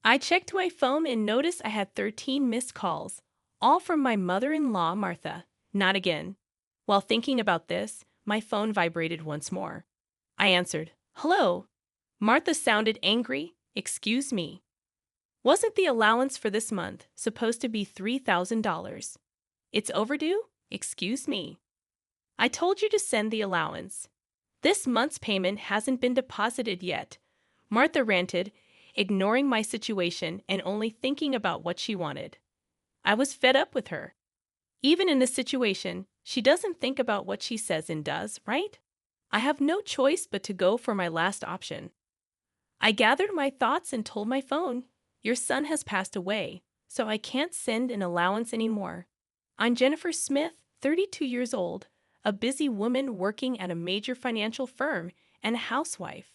I checked my phone and noticed I had 13 missed calls, all from my mother-in-law, Martha. Not again. While thinking about this, my phone vibrated once more. I answered, "Hello." Martha sounded angry. "Excuse me. Wasn't the allowance for this month supposed to be $3,000? It's overdue? Excuse me. I told you to send the allowance. This month's payment hasn't been deposited yet." Martha ranted, ignoring my situation and only thinking about what she wanted. I was fed up with her. Even in this situation, she doesn't think about what she says and does, right? I have no choice but to go for my last option. I gathered my thoughts and told my phone, "Your son has passed away, so I can't send an allowance anymore. I'm Jennifer Smith, 32 years old, a busy woman working at a major financial firm and a housewife.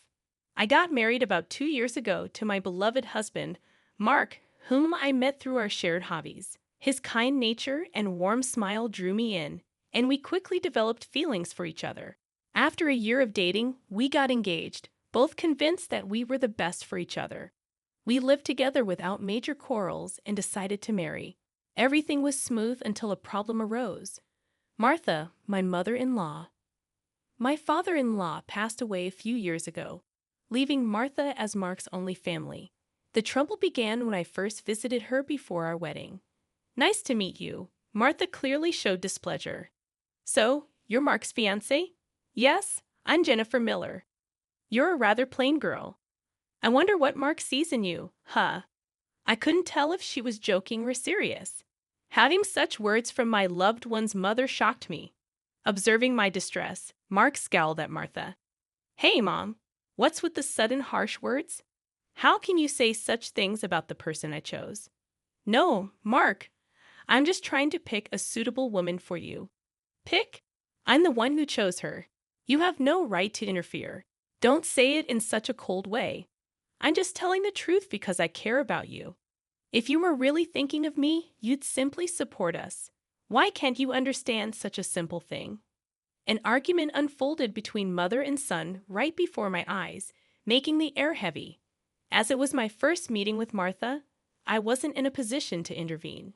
I got married about 2 years ago to my beloved husband, Mark, whom I met through our shared hobbies. His kind nature and warm smile drew me in, and we quickly developed feelings for each other. After a year of dating, we got engaged, both convinced that we were the best for each other. We lived together without major quarrels and decided to marry. Everything was smooth until a problem arose. Martha, my mother-in-law. My father-in-law passed away a few years ago, leaving Martha as Mark's only family. The trouble began when I first visited her before our wedding. "Nice to meet you." Martha clearly showed displeasure. "So, you're Mark's fiancé?" "Yes, I'm Jennifer Miller." "You're a rather plain girl. I wonder what Mark sees in you, huh?" I couldn't tell if she was joking or serious. Having such words from my loved one's mother shocked me. Observing my distress, Mark scowled at Martha. "Hey, Mom, what's with the sudden harsh words? How can you say such things about the person I chose?" "No, Mark, I'm just trying to pick a suitable woman for you." "Pick? I'm the one who chose her. You have no right to interfere. Don't say it in such a cold way. I'm just telling the truth because I care about you. If you were really thinking of me, you'd simply support us. Why can't you understand such a simple thing?" An argument unfolded between mother and son right before my eyes, making the air heavy. As it was my first meeting with Martha, I wasn't in a position to intervene.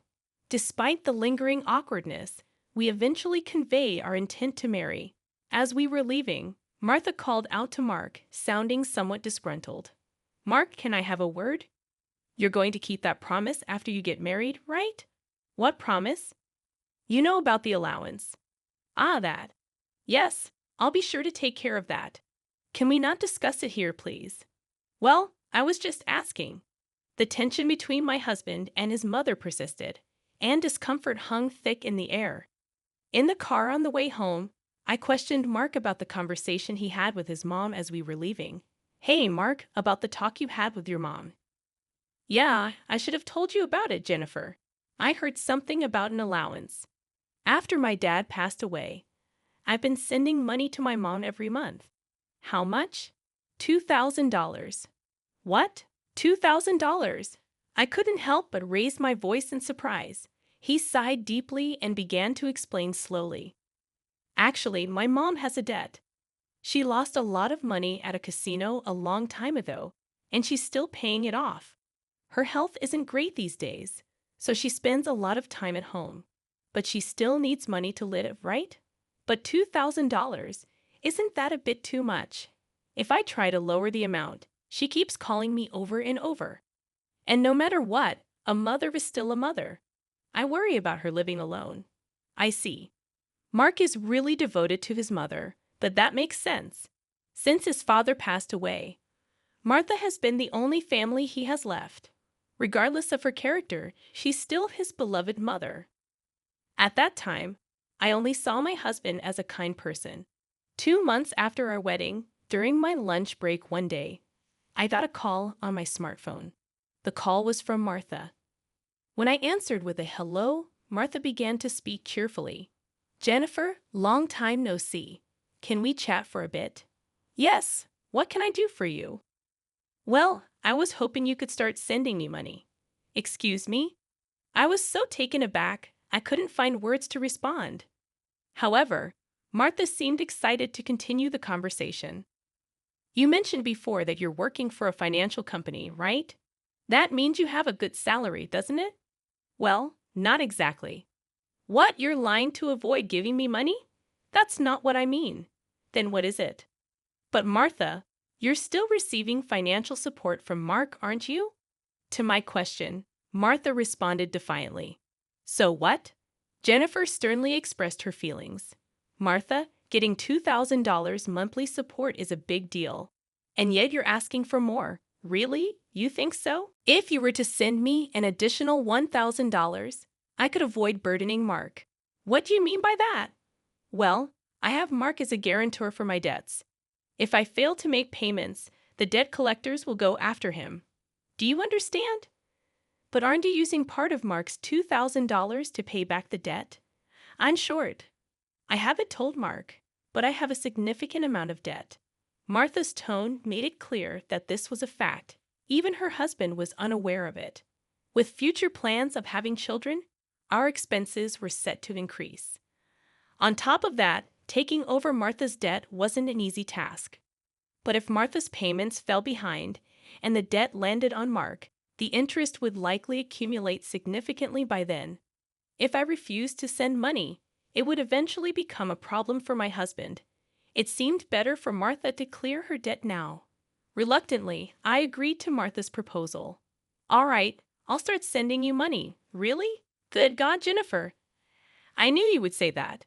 Despite the lingering awkwardness, we eventually conveyed our intent to marry. As we were leaving, Martha called out to Mark, sounding somewhat disgruntled. "Mark, can I have a word? You're going to keep that promise after you get married, right?" "What promise?" "You know about the allowance." "Ah, that. Yes, I'll be sure to take care of that. Can we not discuss it here, please?" "Well, I was just asking." The tension between my husband and his mother persisted, and discomfort hung thick in the air. In the car on the way home, I questioned Mark about the conversation he had with his mom as we were leaving. "Hey, Mark, about the talk you had with your mom." "Yeah, I should have told you about it, Jennifer. I heard something about an allowance. After my dad passed away, I've been sending money to my mom every month." "How much?" $2,000. "What? $2,000? I couldn't help but raise my voice in surprise. He sighed deeply and began to explain slowly. "Actually, my mom has a debt. She lost a lot of money at a casino a long time ago, and she's still paying it off. Her health isn't great these days, so she spends a lot of time at home. But she still needs money to live, right? But $2,000, isn't that a bit too much? If I try to lower the amount, she keeps calling me over and over. And no matter what, a mother is still a mother. I worry about her living alone." "I see. Mark is really devoted to his mother, but that makes sense. Since his father passed away, Martha has been the only family he has left. Regardless of her character, she's still his beloved mother. At that time, I only saw my husband as a kind person. 2 months after our wedding, during my lunch break one day, I got a call on my smartphone. The call was from Martha. When I answered with a hello, Martha began to speak cheerfully. "Jennifer, long time no see. Can we chat for a bit?" "Yes, what can I do for you?" "Well, I was hoping you could start sending me money." "Excuse me?" I was so taken aback, I couldn't find words to respond. However, Martha seemed excited to continue the conversation. "You mentioned before that you're working for a financial company, right?" That means you have a good salary, doesn't it? Well, not exactly. What, you're lying to avoid giving me money? That's not what I mean. Then what is it? But Martha, you're still receiving financial support from Mark, aren't you? To my question, Martha responded defiantly. So what? Jennifer sternly expressed her feelings. Martha, getting $2,000 monthly support is a big deal. And yet you're asking for more. Really? You think so? If you were to send me an additional $1,000, I could avoid burdening Mark. What do you mean by that? Well, I have Mark as a guarantor for my debts. If I fail to make payments, the debt collectors will go after him. Do you understand? But aren't you using part of Mark's $2,000 to pay back the debt? I'm short. I haven't told Mark, but I have a significant amount of debt. Martha's tone made it clear that this was a fact. Even her husband was unaware of it. With future plans of having children, our expenses were set to increase. On top of that, taking over Martha's debt wasn't an easy task. But if Martha's payments fell behind and the debt landed on Mark, the interest would likely accumulate significantly by then. If I refused to send money, it would eventually become a problem for my husband. It seemed better for Martha to clear her debt now. Reluctantly, I agreed to Martha's proposal. All right, I'll start sending you money. Really? Good God, Jennifer. I knew you would say that.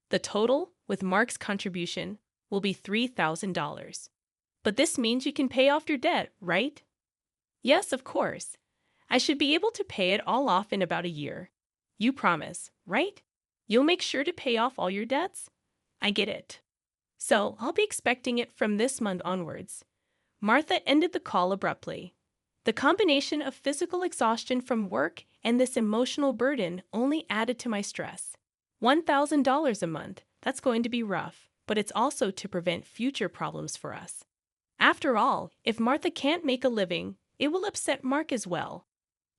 The total, with Mark's contribution, will be $3,000. But this means you can pay off your debt, right? Yes, of course. I should be able to pay it all off in about a year. You promise, right? You'll make sure to pay off all your debts? I get it. So I'll be expecting it from this month onwards. Martha ended the call abruptly. The combination of physical exhaustion from work and this emotional burden only added to my stress. $1,000 a month, that's going to be rough, but it's also to prevent future problems for us. After all, if Martha can't make a living, it will upset Mark as well.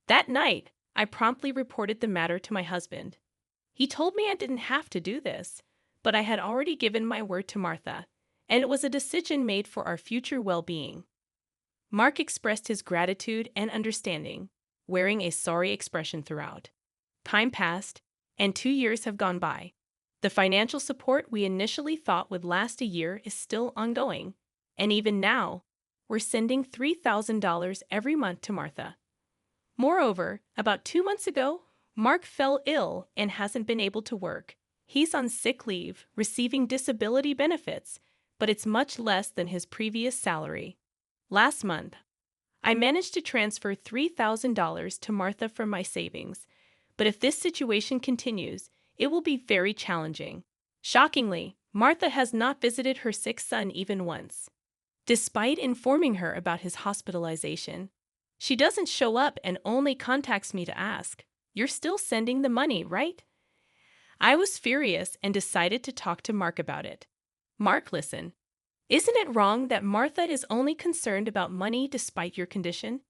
That night, I promptly reported the matter to my husband. He told me I didn't have to do this, but I had already given my word to Martha, and it was a decision made for our future well-being. Mark expressed his gratitude and understanding, wearing a sorry expression throughout. Time passed, and 2 years have gone by. The financial support we initially thought would last a year is still ongoing, and even now, we're sending $3,000 every month to Martha. Moreover, about 2 months ago, Mark fell ill and hasn't been able to work. He's on sick leave, receiving disability benefits, but it's much less than his previous salary. Last month, I managed to transfer $3,000 to Martha from my savings, but if this situation continues, it will be very challenging. Shockingly, Martha has not visited her sick son even once. Despite informing her about his hospitalization, she doesn't show up and only contacts me to ask, "You're still sending the money, right?" I was furious and decided to talk to Mark about it. Mark, listen. Isn't it wrong that Martha is only concerned about money despite your condition?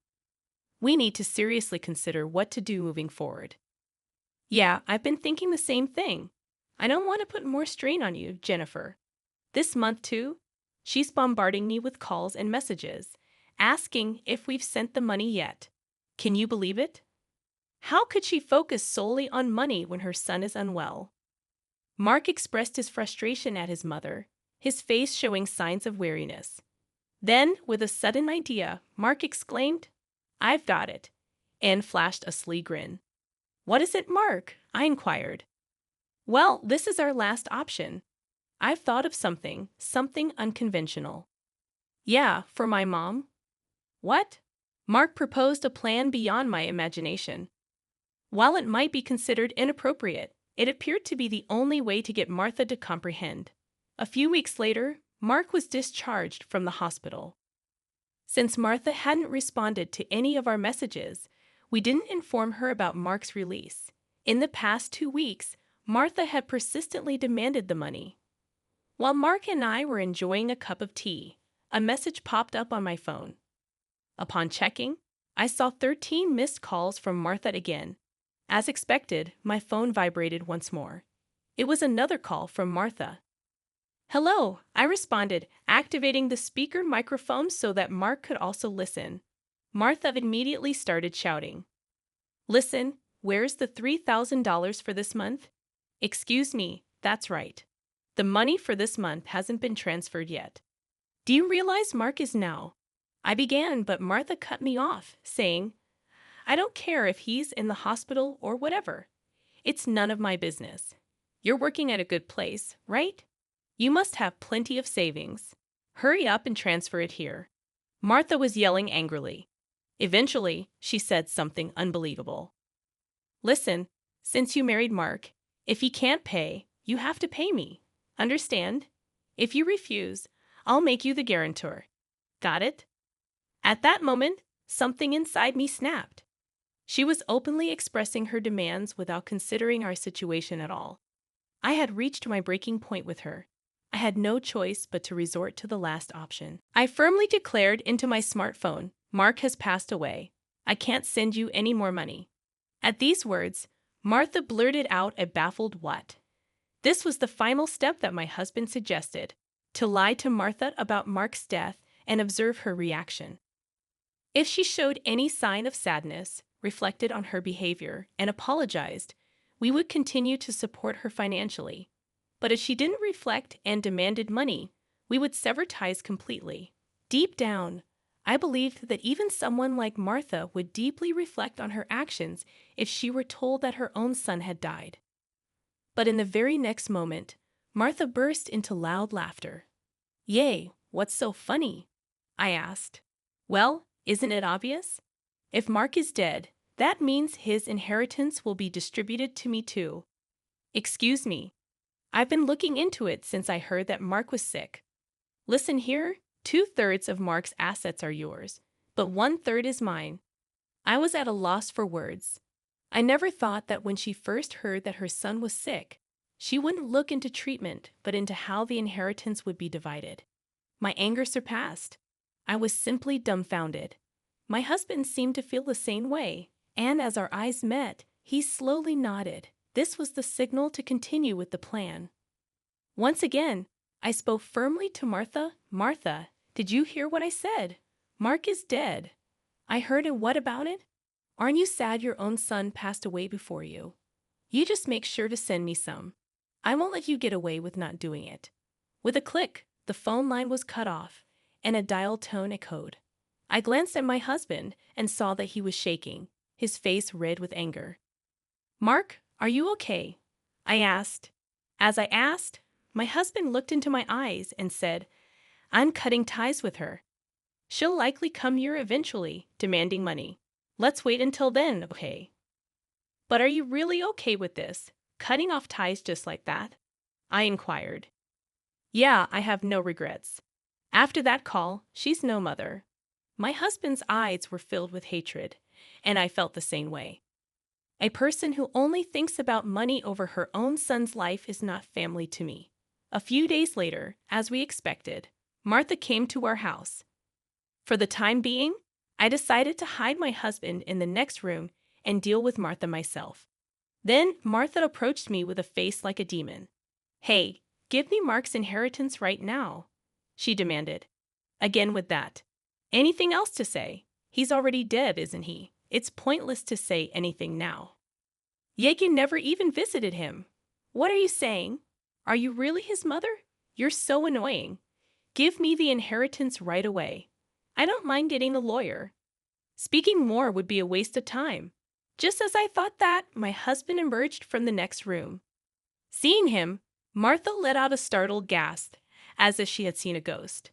We need to seriously consider what to do moving forward. Yeah, I've been thinking the same thing. I don't want to put more strain on you, Jennifer. This month, too, she's bombarding me with calls and messages, asking if we've sent the money yet. Can you believe it? How could she focus solely on money when her son is unwell? Mark expressed his frustration at his mother, his face showing signs of weariness. Then, with a sudden idea, Mark exclaimed, "I've got it," and flashed a sly grin. "What is it, Mark?" I inquired. "Well, this is our last option. I've thought of something unconventional." "Yeah, for my mom." "What?" Mark proposed a plan beyond my imagination. While it might be considered inappropriate, it appeared to be the only way to get Martha to comprehend. A few weeks later, Mark was discharged from the hospital. Since Martha hadn't responded to any of our messages, we didn't inform her about Mark's release. In the past 2 weeks, Martha had persistently demanded the money. While Mark and I were enjoying a cup of tea, a message popped up on my phone. Upon checking, I saw 13 missed calls from Martha again. As expected, my phone vibrated once more. It was another call from Martha. "Hello," I responded, activating the speaker microphone so that Mark could also listen. Martha immediately started shouting. Listen, where's the $3,000 for this month? Excuse me, that's right. The money for this month hasn't been transferred yet. Do you realize Mark is now? I began, but Martha cut me off, saying, I don't care if he's in the hospital or whatever. It's none of my business. You're working at a good place, right? You must have plenty of savings. Hurry up and transfer it here. Martha was yelling angrily. Eventually, she said something unbelievable. Listen, since you married Mark, if he can't pay, you have to pay me. Understand? If you refuse, I'll make you the guarantor. Got it? At that moment, something inside me snapped. She was openly expressing her demands without considering our situation at all. I had reached my breaking point with her. I had no choice but to resort to the last option. I firmly declared into my smartphone, Mark has passed away. I can't send you any more money. At these words, Martha blurted out a baffled what. This was the final step that my husband suggested, to lie to Martha about Mark's death and observe her reaction. If she showed any sign of sadness, reflected on her behavior, and apologized, we would continue to support her financially. But if she didn't reflect and demanded money, we would sever ties completely. Deep down, I believed that even someone like Martha would deeply reflect on her actions if she were told that her own son had died. But in the very next moment, Martha burst into loud laughter. Yay, what's so funny? I asked. Well, isn't it obvious? If Mark is dead, that means his inheritance will be distributed to me too. Excuse me. I've been looking into it since I heard that Mark was sick. Listen here, 2/3 of Mark's assets are yours, but 1/3 is mine. I was at a loss for words. I never thought that when she first heard that her son was sick, she wouldn't look into treatment, but into how the inheritance would be divided. My anger surpassed. I was simply dumbfounded. My husband seemed to feel the same way, and as our eyes met, he slowly nodded. This was the signal to continue with the plan. Once again, I spoke firmly to Martha. Martha, did you hear what I said? Mark is dead. I heard it. What about it? Aren't you sad your own son passed away before you? You just make sure to send me some. I won't let you get away with not doing it. With a click, the phone line was cut off, and a dial tone echoed. I glanced at my husband and saw that he was shaking, his face red with anger. Mark, are you okay? I asked. As I asked, my husband looked into my eyes and said, I'm cutting ties with her. She'll likely come here eventually, demanding money. Let's wait until then, okay? But are you really okay with this, cutting off ties just like that? I inquired. Yeah, I have no regrets. After that call, she's no mother. My husband's eyes were filled with hatred, and I felt the same way. A person who only thinks about money over her own son's life is not family to me. A few days later, as we expected, Martha came to our house. For the time being, I decided to hide my husband in the next room and deal with Martha myself. Then Martha approached me with a face like a demon. Hey, give me Mark's inheritance right now, she demanded. Again with that. Anything else to say? He's already dead, isn't he? It's pointless to say anything now. Yet you never even visited him. What are you saying? Are you really his mother? You're so annoying. Give me the inheritance right away. I don't mind getting a lawyer. Speaking more would be a waste of time. Just as I thought that, my husband emerged from the next room. Seeing him, Martha let out a startled gasp, as if she had seen a ghost.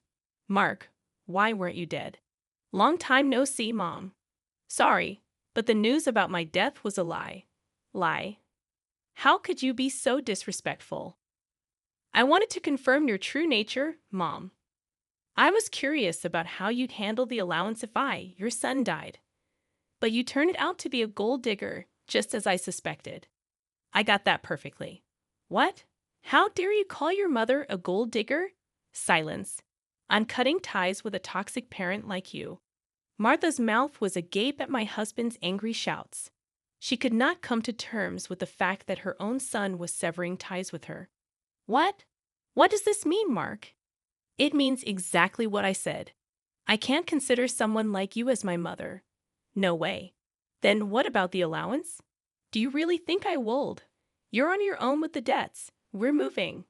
Mark, why weren't you dead? Long time no see, Mom. Sorry, but the news about my death was a lie. Lie? How could you be so disrespectful? I wanted to confirm your true nature, Mom. I was curious about how you'd handle the allowance if your son died. But you turned out to be a gold digger, just as I suspected. I got that perfectly. What? How dare you call your mother a gold digger? Silence. I'm cutting ties with a toxic parent like you. Martha's mouth was agape at my husband's angry shouts. She could not come to terms with the fact that her own son was severing ties with her. What? What does this mean, Mark? It means exactly what I said. I can't consider someone like you as my mother. No way. Then what about the allowance? Do you really think I would? You're on your own with the debts. We're moving.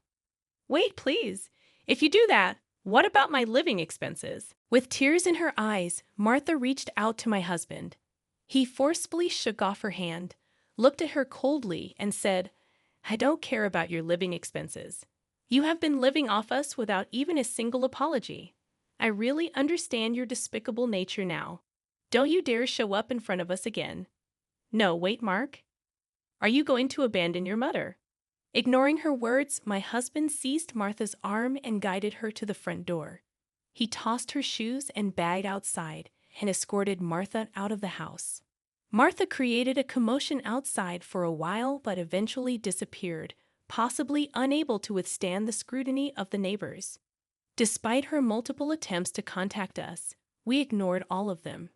Wait, please. If you do that, what about my living expenses? With tears in her eyes, Martha reached out to my husband. He forcefully shook off her hand, looked at her coldly, and said, I don't care about your living expenses. You have been living off us without even a single apology. I really understand your despicable nature now. Don't you dare show up in front of us again. No, wait, Mark. Are you going to abandon your mother? Ignoring her words, my husband seized Martha's arm and guided her to the front door. He tossed her shoes and bag outside and escorted Martha out of the house. Martha created a commotion outside for a while but eventually disappeared, possibly unable to withstand the scrutiny of the neighbors. Despite her multiple attempts to contact us, we ignored all of them.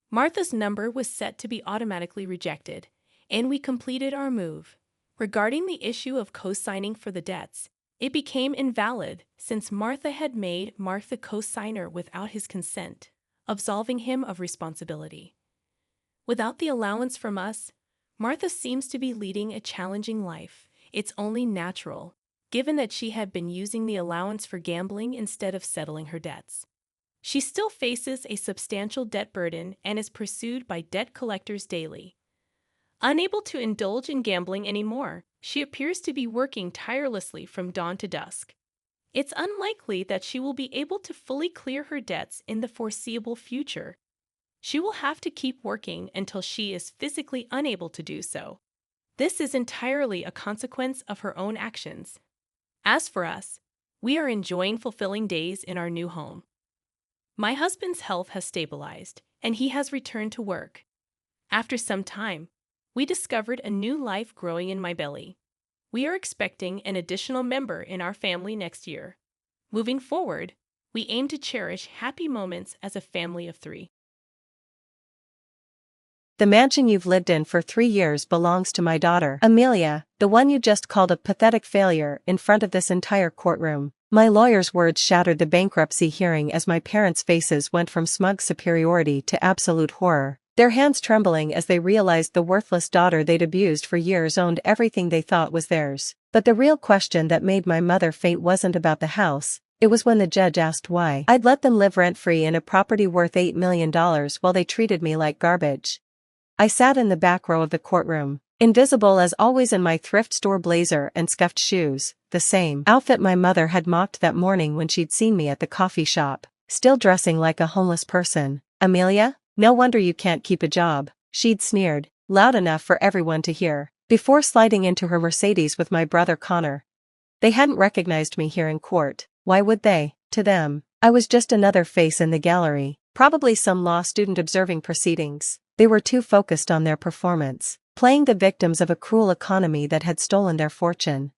Martha's number was set to be automatically rejected, and we completed our move. Regarding the issue of co-signing for the debts, it became invalid since Martha had made Mark the co-signer without his consent, absolving him of responsibility. Without the allowance from us, Martha seems to be leading a challenging life. It's only natural, given that she had been using the allowance for gambling instead of settling her debts. She still faces a substantial debt burden and is pursued by debt collectors daily. Unable to indulge in gambling anymore, she appears to be working tirelessly from dawn to dusk. It's unlikely that she will be able to fully clear her debts in the foreseeable future. She will have to keep working until she is physically unable to do so. This is entirely a consequence of her own actions. As for us, we are enjoying fulfilling days in our new home. My husband's health has stabilized, and he has returned to work. After some time, we discovered a new life growing in my belly. We are expecting an additional member in our family next year. Moving forward, we aim to cherish happy moments as a family of 3. The mansion you've lived in for 3 years belongs to my daughter, Amelia, the one you just called a pathetic failure in front of this entire courtroom. My lawyer's words shattered the bankruptcy hearing as my parents' faces went from smug superiority to absolute horror, their hands trembling as they realized the worthless daughter they'd abused for years owned everything they thought was theirs. But the real question that made my mother faint wasn't about the house. It was when the judge asked why I'd let them live rent-free in a property worth $8 million while they treated me like garbage. I sat in the back row of the courtroom, invisible as always in my thrift store blazer and scuffed shoes, the same outfit my mother had mocked that morning when she'd seen me at the coffee shop, still dressing like a homeless person. Amelia? No wonder you can't keep a job, she'd sneered, loud enough for everyone to hear, before sliding into her Mercedes with my brother Connor. They hadn't recognized me here in court. Why would they? To them, I was just another face in the gallery, probably some law student observing proceedings. They were too focused on their performance, playing the victims of a cruel economy that had stolen their fortune.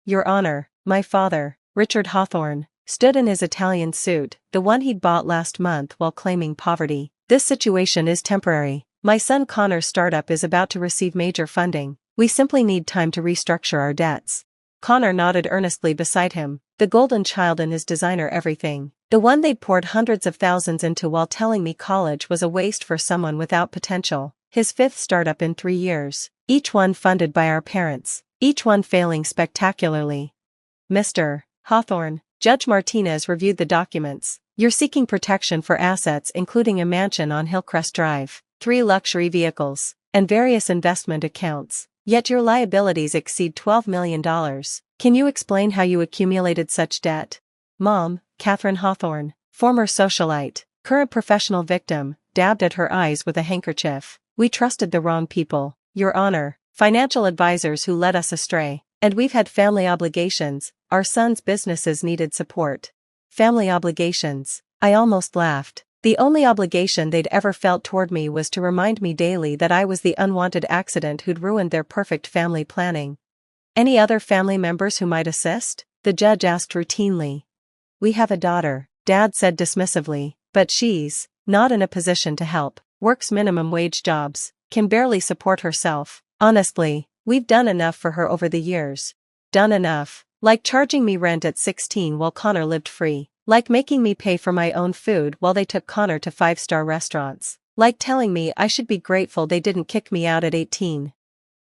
Your Honor, my father, Richard Hawthorne, stood in his Italian suit, the one he'd bought last month while claiming poverty. This situation is temporary. My son Connor's startup is about to receive major funding. We simply need time to restructure our debts. Connor nodded earnestly beside him, the golden child in his designer everything, the one they'd poured hundreds of thousands into while telling me college was a waste for someone without potential. His 5th startup in 3 years, each one funded by our parents, each one failing spectacularly. Mr. Hawthorne, Judge Martinez reviewed the documents. You're seeking protection for assets including a mansion on Hillcrest Drive, 3 luxury vehicles, and various investment accounts. Yet your liabilities exceed $12 million. Can you explain how you accumulated such debt? Mom, Catherine Hawthorne, former socialite, current professional victim, dabbed at her eyes with a handkerchief. We trusted the wrong people, Your Honor, financial advisors who led us astray, and we've had family obligations. Our son's businesses needed support. Family obligations. I almost laughed. The only obligation they'd ever felt toward me was to remind me daily that I was the unwanted accident who'd ruined their perfect family planning. Any other family members who might assist? The judge asked routinely. We have a daughter, Dad said dismissively, but she's not in a position to help, works minimum wage jobs, can barely support herself. Honestly, we've done enough for her over the years. Done enough, like charging me rent at 16 while Connor lived free. Like making me pay for my own food while they took Connor to five-star restaurants. Like telling me I should be grateful they didn't kick me out at 18.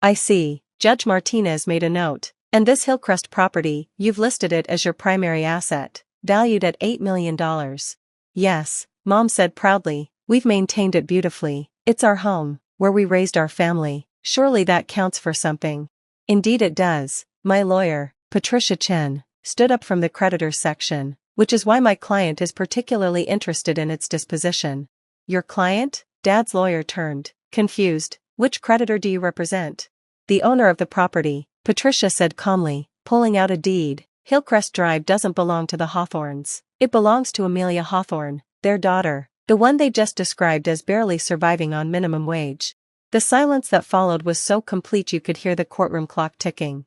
I see, Judge Martinez made a note. And this Hillcrest property, you've listed it as your primary asset, valued at $8 million. Yes, Mom said proudly, we've maintained it beautifully. It's our home, where we raised our family. Surely that counts for something. Indeed it does. My lawyer, Patricia Chen, stood up from the creditors section, which is why my client is particularly interested in its disposition. Your client? Dad's lawyer turned, confused. Which creditor do you represent? The owner of the property, Patricia said calmly, pulling out a deed. Hillcrest Drive doesn't belong to the Hawthorns. It belongs to Amelia Hawthorne, their daughter, the one they just described as barely surviving on minimum wage. The silence that followed was so complete you could hear the courtroom clock ticking.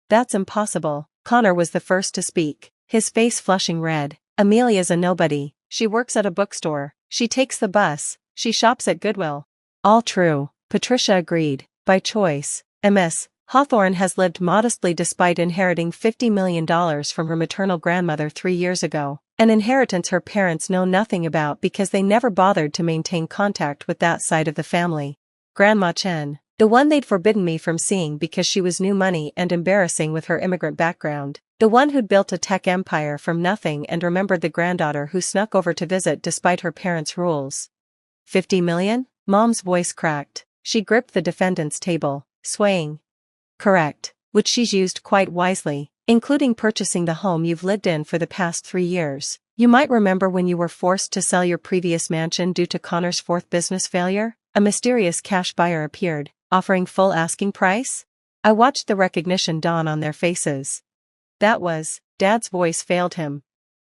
That's impossible. Connor was the first to speak, his face flushing red. Amelia's a nobody. She works at a bookstore. She takes the bus. She shops at Goodwill. All true, Patricia agreed. By choice. Ms. Hawthorne has lived modestly despite inheriting $50 million from her maternal grandmother 3 years ago, an inheritance her parents know nothing about because they never bothered to maintain contact with that side of the family. Grandma Chen, the one they'd forbidden me from seeing because she was new money and embarrassing with her immigrant background, the one who'd built a tech empire from nothing and remembered the granddaughter who snuck over to visit despite her parents' rules. 50 million? Mom's voice cracked. She gripped the defendant's table, swaying. Correct, which she's used quite wisely, including purchasing the home you've lived in for the past 3 years. You might remember when you were forced to sell your previous mansion due to Connor's fourth business failure? A mysterious cash buyer appeared, offering full asking price? I watched the recognition dawn on their faces. That was, Dad's voice failed him.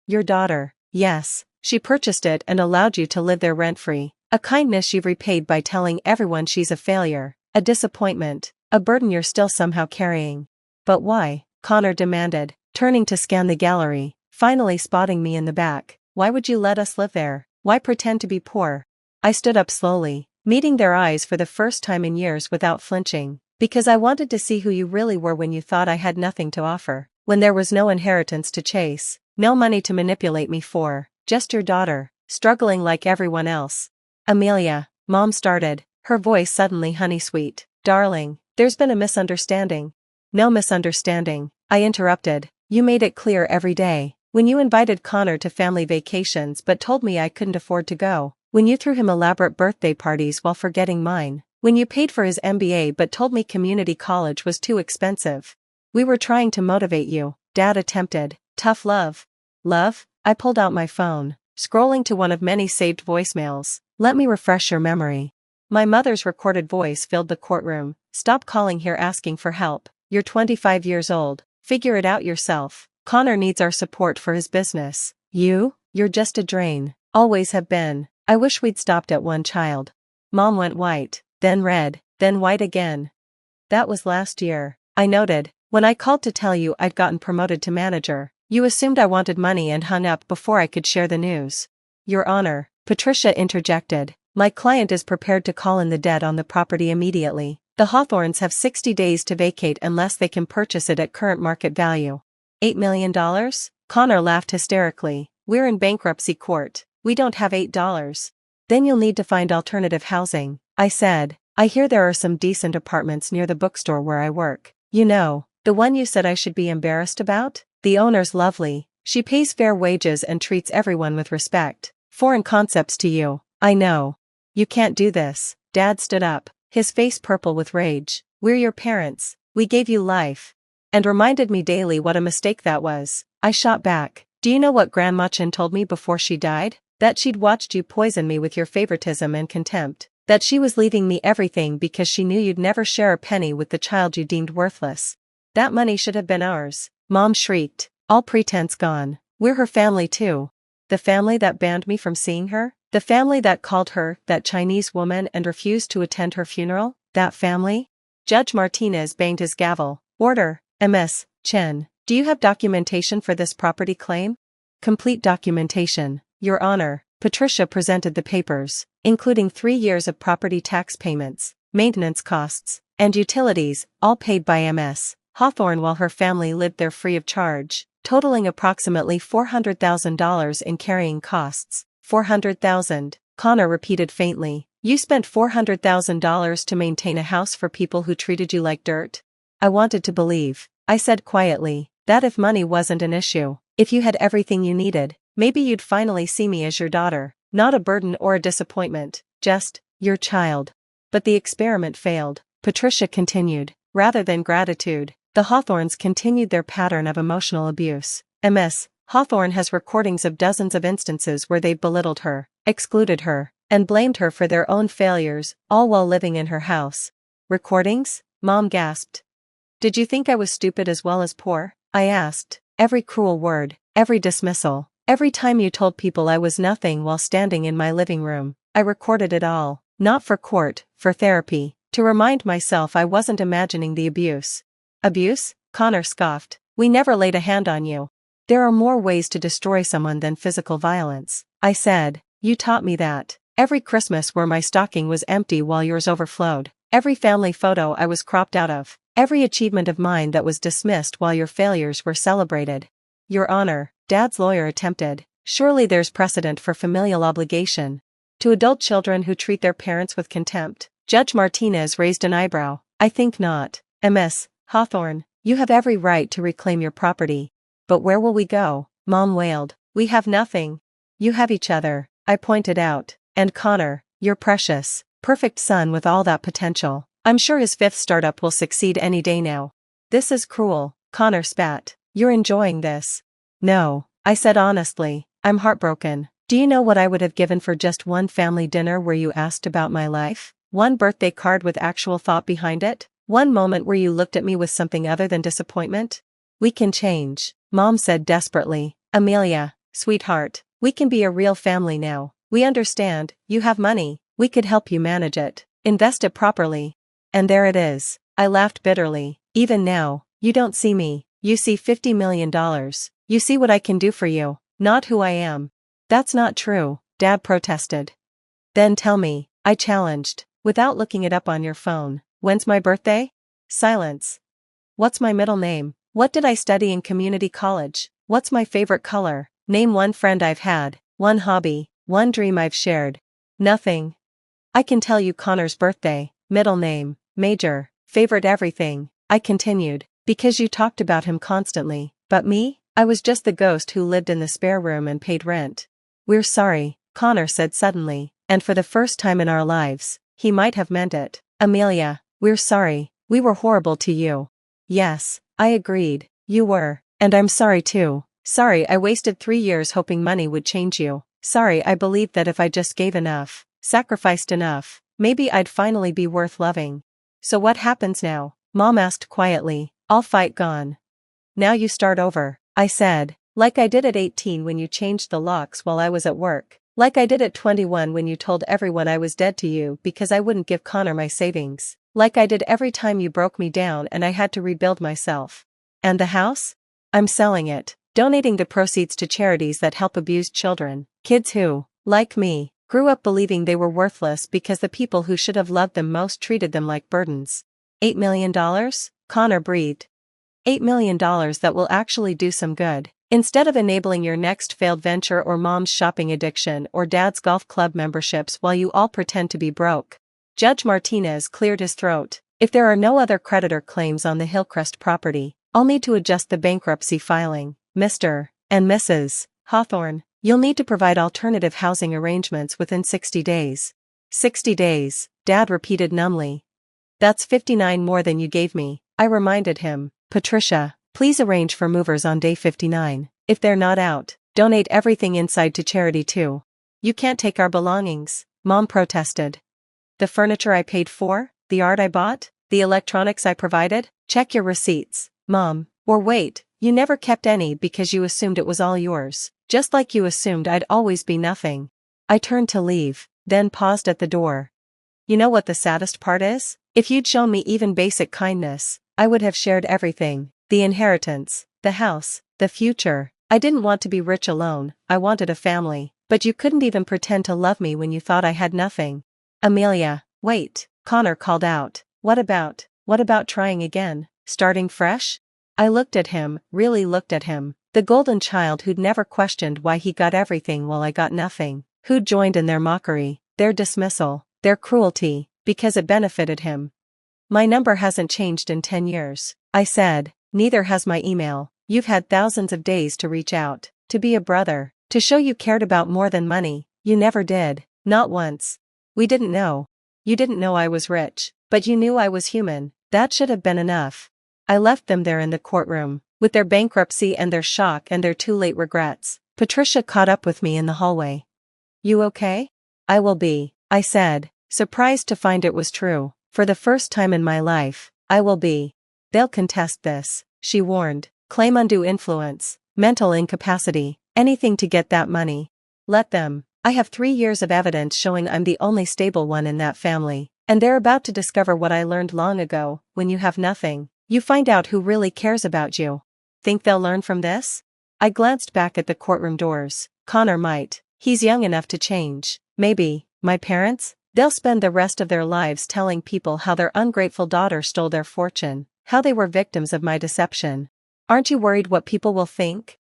Your daughter, yes, she purchased it and allowed you to live there rent-free, a kindness you've repaid by telling everyone she's a failure, a disappointment, a burden you're still somehow carrying. But why? Connor demanded, turning to scan the gallery, finally spotting me in the back. Why would you let us live there? Why pretend to be poor? I stood up slowly, meeting their eyes for the first time in years without flinching, because I wanted to see who you really were when you thought I had nothing to offer, when there was no inheritance to chase, no money to manipulate me for, just your daughter, struggling like everyone else. Amelia, Mom started, her voice suddenly honey-sweet. Darling, there's been a misunderstanding. No misunderstanding, I interrupted. You made it clear every day. When you invited Connor to family vacations but told me I couldn't afford to go. When you threw him elaborate birthday parties while forgetting mine. When you paid for his MBA but told me community college was too expensive. We were trying to motivate you, Dad attempted. Tough love. Love? I pulled out my phone, scrolling to one of many saved voicemails. Let me refresh your memory. My mother's recorded voice filled the courtroom. Stop calling here asking for help. You're 25 years old. Figure it out yourself. Connor needs our support for his business. You're just a drain. Always have been. I wish we'd stopped at one child. Mom went white, then red, then white again. That was last year, I noted. When I called to tell you I'd gotten promoted to manager, you assumed I wanted money and hung up before I could share the news. Your Honor, Patricia interjected. My client is prepared to call in the debt on the property immediately. The Hawthorns have 60 days to vacate unless they can purchase it at current market value. $8 million? Connor laughed hysterically. We're in bankruptcy court. We don't have $8. Then you'll need to find alternative housing, I said. I hear there are some decent apartments near the bookstore where I work. You know, the one you said I should be embarrassed about? The owner's lovely. She pays fair wages and treats everyone with respect. Foreign concepts to you, I know. You can't do this. Dad stood up, his face purple with rage. We're your parents. We gave you life. And reminded me daily what a mistake that was. I shot back. Do you know what Grandma Chen told me before she died? That she'd watched you poison me with your favoritism and contempt. That she was leaving me everything because she knew you'd never share a penny with the child you deemed worthless. That money should have been ours. Mom shrieked. All pretense gone. We're her family too. The family that banned me from seeing her? The family that called her that Chinese woman and refused to attend her funeral? That family? Judge Martinez banged his gavel. Order, Ms. Chen. Do you have documentation for this property claim? Complete documentation, Your Honor. Patricia presented the papers, including 3 years of property tax payments, maintenance costs, and utilities, all paid by Ms. Hawthorne while her family lived there free of charge. totaling approximately $400,000 in carrying costs. $400,000, Connor repeated faintly. You spent $400,000 to maintain a house for people who treated you like dirt? I wanted to believe, I said quietly, that if money wasn't an issue, if you had everything you needed, maybe you'd finally see me as your daughter, not a burden or a disappointment, just, your child. But the experiment failed, Patricia continued. Rather than gratitude, the Hawthorns continued their pattern of emotional abuse. Ms. Hawthorne has recordings of dozens of instances where they've belittled her, excluded her, and blamed her for their own failures, all while living in her house. Recordings? Mom gasped. Did you think I was stupid as well as poor? I asked. Every cruel word, every dismissal, every time you told people I was nothing while standing in my living room, I recorded it all. Not for court, for therapy, to remind myself I wasn't imagining the abuse. Abuse? Connor scoffed. We never laid a hand on you. There are more ways to destroy someone than physical violence, I said. You taught me that. Every Christmas where my stocking was empty while yours overflowed. Every family photo I was cropped out of. Every achievement of mine that was dismissed while your failures were celebrated. Your Honor, Dad's lawyer attempted. Surely there's precedent for familial obligation. To adult children who treat their parents with contempt. Judge Martinez raised an eyebrow. I think not. Ms. Hawthorne, you have every right to reclaim your property. But where will we go? Mom wailed. We have nothing. You have each other, I pointed out. And Connor, your precious, perfect son with all that potential. I'm sure his fifth startup will succeed any day now. This is cruel, Connor spat. You're enjoying this. No, I said honestly, I'm heartbroken. Do you know what I would have given for just one family dinner where you asked about my life? One birthday card with actual thought behind it? One moment where you looked at me with something other than disappointment? We can change, Mom said desperately. Amelia, sweetheart, we can be a real family now. We understand, you have money, we could help you manage it, invest it properly. And there it is. I laughed bitterly. Even now, you don't see me, you see $50 million. You see what I can do for you, not who I am. That's not true, Dad protested. Then tell me, I challenged, without looking it up on your phone. When's my birthday? Silence. What's my middle name? What did I study in community college? What's my favorite color? Name one friend I've had, one hobby, one dream I've shared. Nothing. I can tell you Connor's birthday, middle name, major, favorite everything, I continued, because you talked about him constantly. But me? I was just the ghost who lived in the spare room and paid rent. We're sorry, Connor said suddenly, and for the first time in our lives, he might have meant it. Amelia, we're sorry, we were horrible to you. Yes, I agreed, you were, and I'm sorry too. Sorry I wasted 3 years hoping money would change you. Sorry I believed that if I just gave enough, sacrificed enough, maybe I'd finally be worth loving. So what happens now? Mom asked quietly. All fight gone. Now you start over, I said, like I did at 18 when you changed the locks while I was at work, like I did at 21 when you told everyone I was dead to you because I wouldn't give Connor my savings, like I did every time you broke me down and I had to rebuild myself. And the house? I'm selling it, donating the proceeds to charities that help abused children, kids who, like me, grew up believing they were worthless because the people who should have loved them most treated them like burdens. $8 million? Connor breathed. $8 million that will actually do some good. Instead of enabling your next failed venture or mom's shopping addiction or dad's golf club memberships while you all pretend to be broke. Judge Martinez cleared his throat. If there are no other creditor claims on the Hillcrest property, I'll need to adjust the bankruptcy filing. Mr. and Mrs. Hawthorne, you'll need to provide alternative housing arrangements within 60 days. 60 days, Dad repeated numbly. That's 59 more than you gave me, I reminded him. Patricia, please arrange for movers on day 59. If they're not out, donate everything inside to charity too. You can't take our belongings, Mom protested. The furniture I paid for, the art I bought, the electronics I provided, check your receipts, Mom. Or wait, you never kept any because you assumed it was all yours, just like you assumed I'd always be nothing. I turned to leave, then paused at the door. You know what the saddest part is? If you'd shown me even basic kindness, I would have shared everything. The inheritance, the house, the future. I didn't want to be rich alone, I wanted a family, but you couldn't even pretend to love me when you thought I had nothing. Amelia, wait, Connor called out. What about trying again, starting fresh? I looked at him, really looked at him. The golden child who'd never questioned why he got everything while I got nothing, who'd joined in their mockery, their dismissal, their cruelty, because it benefited him. My number hasn't changed in 10 years, I said, neither has my email. You've had thousands of days to reach out, to be a brother, to show you cared about more than money. You never did, not once. We didn't know. You didn't know I was rich, but you knew I was human. That should have been enough. I left them there in the courtroom, with their bankruptcy and their shock and their too late regrets. Patricia caught up with me in the hallway. You okay? I will be, I said, surprised to find it was true. For the first time in my life, I will be. They'll contest this, she warned. Claim undue influence, mental incapacity, anything to get that money. Let them. I have 3 years of evidence showing I'm the only stable one in that family, and they're about to discover what I learned long ago. When you have nothing, you find out who really cares about you. Think they'll learn from this? I glanced back at the courtroom doors. Connor might. He's young enough to change. Maybe. My parents? They'll spend the rest of their lives telling people how their ungrateful daughter stole their fortune, how they were victims of my deception. Aren't you worried what people will think?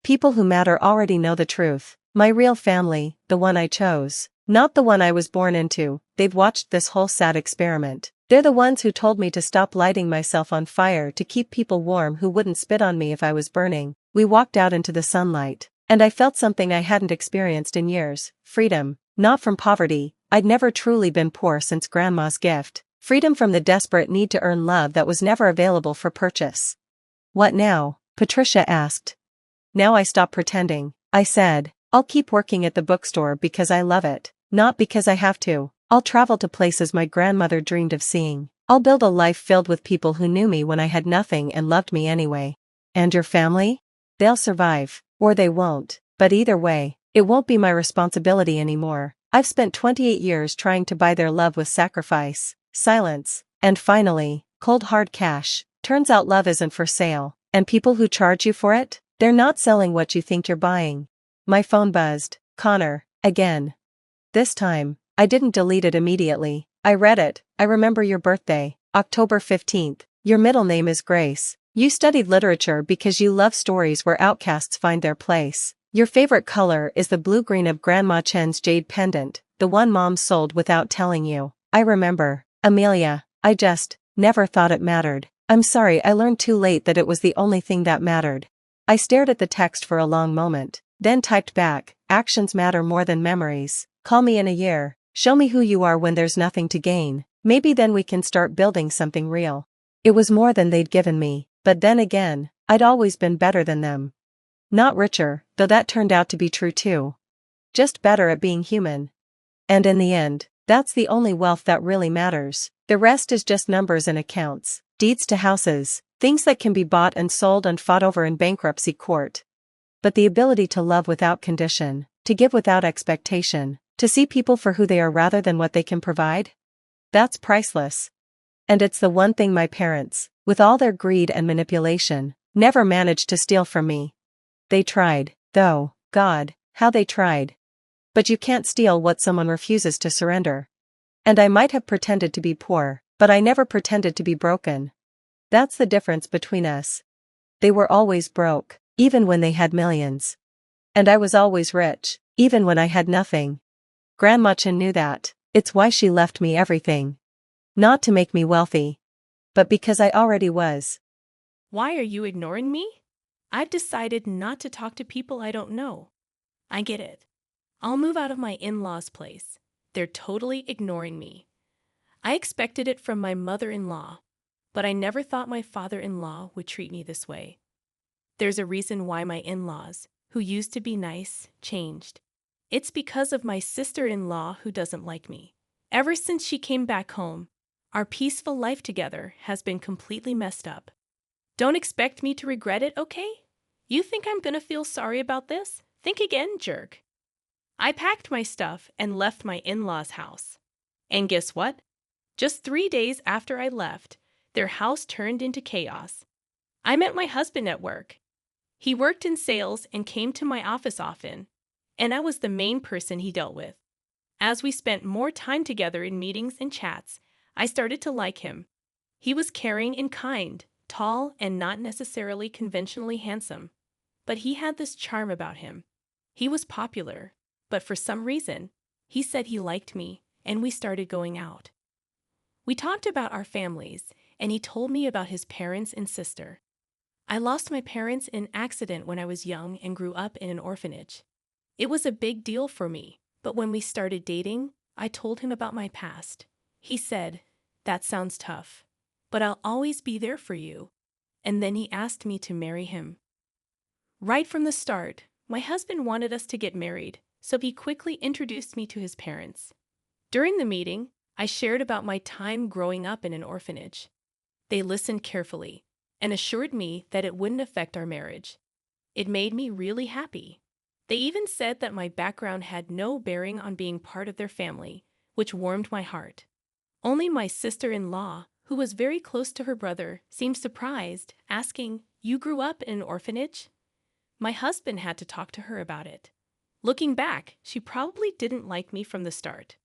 People who matter already know the truth. My real family, the one I chose, not the one I was born into. They've watched this whole sad experiment. They're the ones who told me to stop lighting myself on fire to keep people warm who wouldn't spit on me if I was burning. We walked out into the sunlight, and I felt something I hadn't experienced in years. Freedom. Not from poverty. I'd never truly been poor since Grandma's gift. Freedom from the desperate need to earn love that was never available for purchase. What now? Patricia asked. Now I stop pretending, I said. I'll keep working at the bookstore because I love it, not because I have to. I'll travel to places my grandmother dreamed of seeing. I'll build a life filled with people who knew me when I had nothing and loved me anyway. And your family? They'll survive, or they won't, but either way, it won't be my responsibility anymore. I've spent 28 years trying to buy their love with sacrifice, silence, and finally, cold hard cash. Turns out love isn't for sale, and people who charge you for it, they're not selling what you think you're buying. My phone buzzed. Connor, again. This time, I didn't delete it immediately. I read it. I remember your birthday, October 15th. Your middle name is Grace. You studied literature because you love stories where outcasts find their place. Your favorite color is the blue-green of Grandma Chen's jade pendant, the one Mom sold without telling you. I remember. Amelia, I just never thought it mattered. I'm sorry, I learned too late that it was the only thing that mattered. I stared at the text for a long moment, then typed back, actions matter more than memories. Call me in a year. Show me who you are when there's nothing to gain. Maybe then we can start building something real. It was more than they'd given me, but then again, I'd always been better than them. Not richer, though that turned out to be true too. Just better at being human. And in the end, that's the only wealth that really matters. The rest is just numbers and accounts, deeds to houses, things that can be bought and sold and fought over in bankruptcy court. But the ability to love without condition, to give without expectation, to see people for who they are rather than what they can provide? That's priceless. And it's the one thing my parents, with all their greed and manipulation, never managed to steal from me. They tried, though. God, how they tried. But you can't steal what someone refuses to surrender. And I might have pretended to be poor, but I never pretended to be broken. That's the difference between us. They were always broke, even when they had millions. And I was always rich, even when I had nothing. Grandma Chen knew that. It's why she left me everything. Not to make me wealthy, but because I already was. Why are you ignoring me? I've decided not to talk to people I don't know. I get it. I'll move out of my in-laws' place. They're totally ignoring me. I expected it from my mother-in-law, but I never thought my father-in-law would treat me this way. There's a reason why my in-laws, who used to be nice, changed. It's because of my sister-in-law who doesn't like me. Ever since she came back home, our peaceful life together has been completely messed up. Don't expect me to regret it, okay? You think I'm gonna feel sorry about this? Think again, jerk. I packed my stuff and left my in-laws' house. And guess what? Just 3 days after I left, their house turned into chaos. I met my husband at work. He worked in sales and came to my office often, and I was the main person he dealt with. As we spent more time together in meetings and chats, I started to like him. He was caring and kind, tall and not necessarily conventionally handsome. but he had this charm about him. He was popular, but for some reason, he said he liked me, and we started going out. We talked about our families, and he told me about his parents and sister. I lost my parents in an accident when I was young and grew up in an orphanage. It was a big deal for me, but when we started dating, I told him about my past. He said, "That sounds tough, but I'll always be there for you." And then he asked me to marry him. Right from the start, my husband wanted us to get married, so he quickly introduced me to his parents. During the meeting, I shared about my time growing up in an orphanage. They listened carefully and assured me that it wouldn't affect our marriage. It made me really happy. They even said that my background had no bearing on being part of their family, which warmed my heart. Only my sister-in-law, who was very close to her brother, seemed surprised, asking, "You grew up in an orphanage?" My husband had to talk to her about it. Looking back, she probably didn't like me from the start.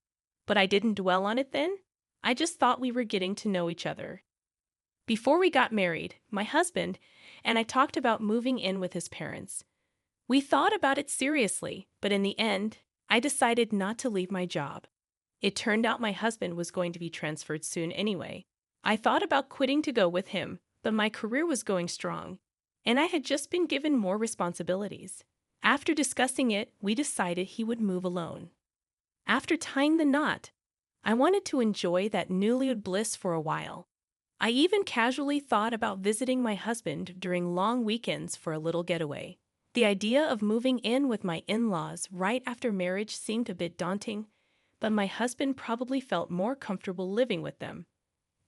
But I didn't dwell on it then. I just thought we were getting to know each other. Before we got married, my husband and I talked about moving in with his parents. We thought about it seriously, but in the end, I decided not to leave my job. It turned out my husband was going to be transferred soon anyway. I thought about quitting to go with him, but my career was going strong, and I had just been given more responsibilities. After discussing it, we decided he would move alone. After tying the knot, I wanted to enjoy that newlywed bliss for a while. I even casually thought about visiting my husband during long weekends for a little getaway. The idea of moving in with my in-laws right after marriage seemed a bit daunting, but my husband probably felt more comfortable living with them.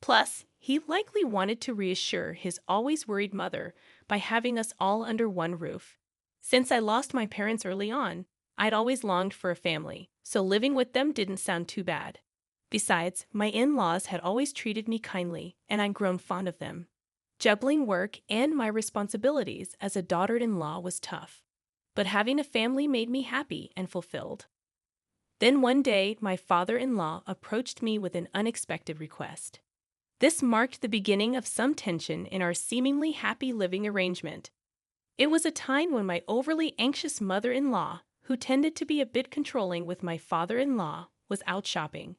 Plus, he likely wanted to reassure his always worried mother by having us all under one roof. Since I lost my parents early on, I'd always longed for a family, so living with them didn't sound too bad. Besides, my in-laws had always treated me kindly, and I'd grown fond of them. Juggling work and my responsibilities as a daughter-in-law was tough, but having a family made me happy and fulfilled. Then one day, my father-in-law approached me with an unexpected request. This marked the beginning of some tension in our seemingly happy living arrangement. It was a time when my overly anxious mother-in-law, who tended to be a bit controlling with my father-in-law, was out shopping.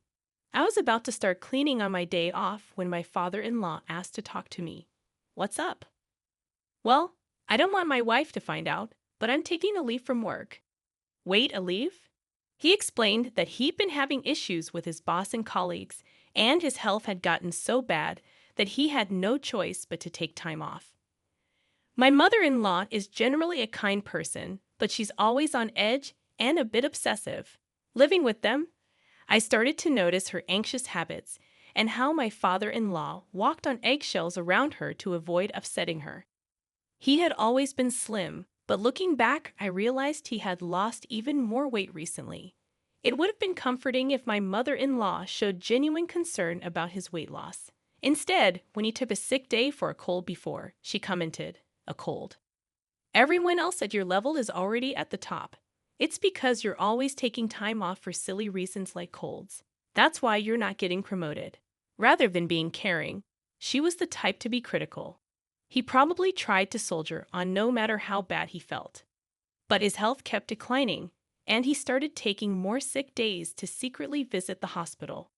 I was about to start cleaning on my day off when my father-in-law asked to talk to me. "What's up?" "Well, I don't want my wife to find out, but I'm taking a leave from work." "Wait, a leave?" He explained that he'd been having issues with his boss and colleagues, and his health had gotten so bad that he had no choice but to take time off. My mother-in-law is generally a kind person, but she's always on edge and a bit obsessive. Living with them, I started to notice her anxious habits and how my father-in-law walked on eggshells around her to avoid upsetting her. He had always been slim, but looking back, I realized he had lost even more weight recently. It would have been comforting if my mother-in-law showed genuine concern about his weight loss. Instead, when he took a sick day for a cold before, she commented, "A cold. Everyone else at your level is already at the top. It's because you're always taking time off for silly reasons like colds. That's why you're not getting promoted." Rather than being caring, she was the type to be critical. He probably tried to soldier on no matter how bad he felt. But his health kept declining, and he started taking more sick days to secretly visit the hospital.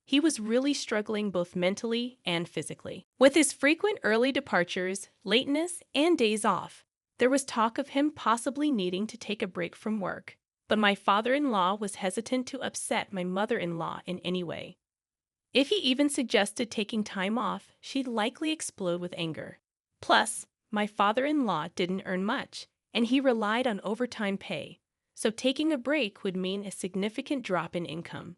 He was really struggling both mentally and physically. With his frequent early departures, lateness, and days off, there was talk of him possibly needing to take a break from work. But my father-in-law was hesitant to upset my mother-in-law in any way. If he even suggested taking time off, she'd likely explode with anger. Plus, my father-in-law didn't earn much, and he relied on overtime pay, so taking a break would mean a significant drop in income.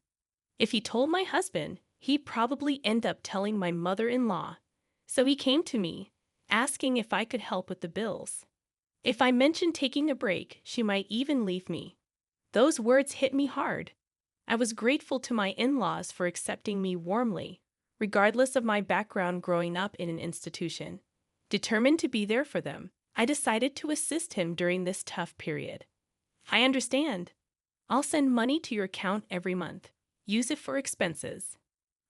If he told my husband, he'd probably end up telling my mother-in-law, so he came to me, asking if I could help with the bills. If I mentioned taking a break, she might even leave me. Those words hit me hard. I was grateful to my in-laws for accepting me warmly, regardless of my background growing up in an institution. Determined to be there for them, I decided to assist him during this tough period. "I understand. I'll send money to your account every month. Use it for expenses."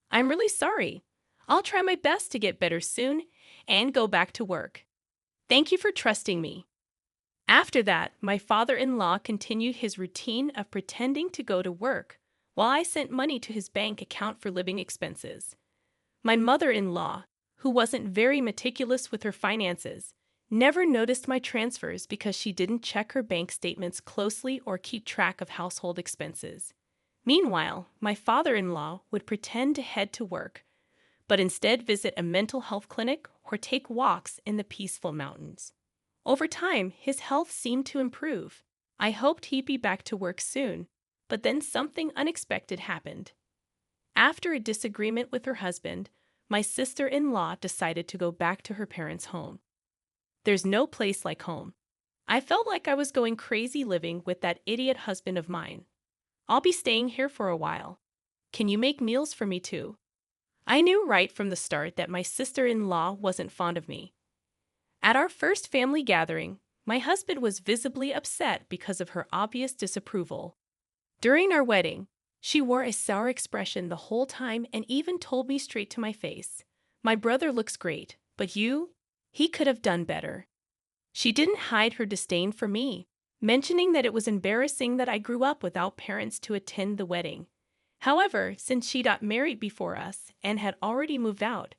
"I'm really sorry. I'll try my best to get better soon and go back to work. Thank you for trusting me." After that, my father-in-law continued his routine of pretending to go to work while I sent money to his bank account for living expenses. My mother-in-law, who wasn't very meticulous with her finances, never noticed my transfers because she didn't check her bank statements closely or keep track of household expenses. Meanwhile, my father-in-law would pretend to head to work, but instead visit a mental health clinic or take walks in the peaceful mountains. Over time, his health seemed to improve. I hoped he'd be back to work soon, but then something unexpected happened. After a disagreement with her husband, my sister-in-law decided to go back to her parents' home. There's no place like home. I felt like I was going crazy living with that idiot husband of mine. I'll be staying here for a while. Can you make meals for me too? I knew right from the start that my sister-in-law wasn't fond of me. At our first family gathering, my husband was visibly upset because of her obvious disapproval. During our wedding, she wore a sour expression the whole time and even told me straight to my face, "My brother looks great, but you? He could have done better." She didn't hide her disdain for me, mentioning that it was embarrassing that I grew up without parents to attend the wedding. However, since she got married before us and had already moved out,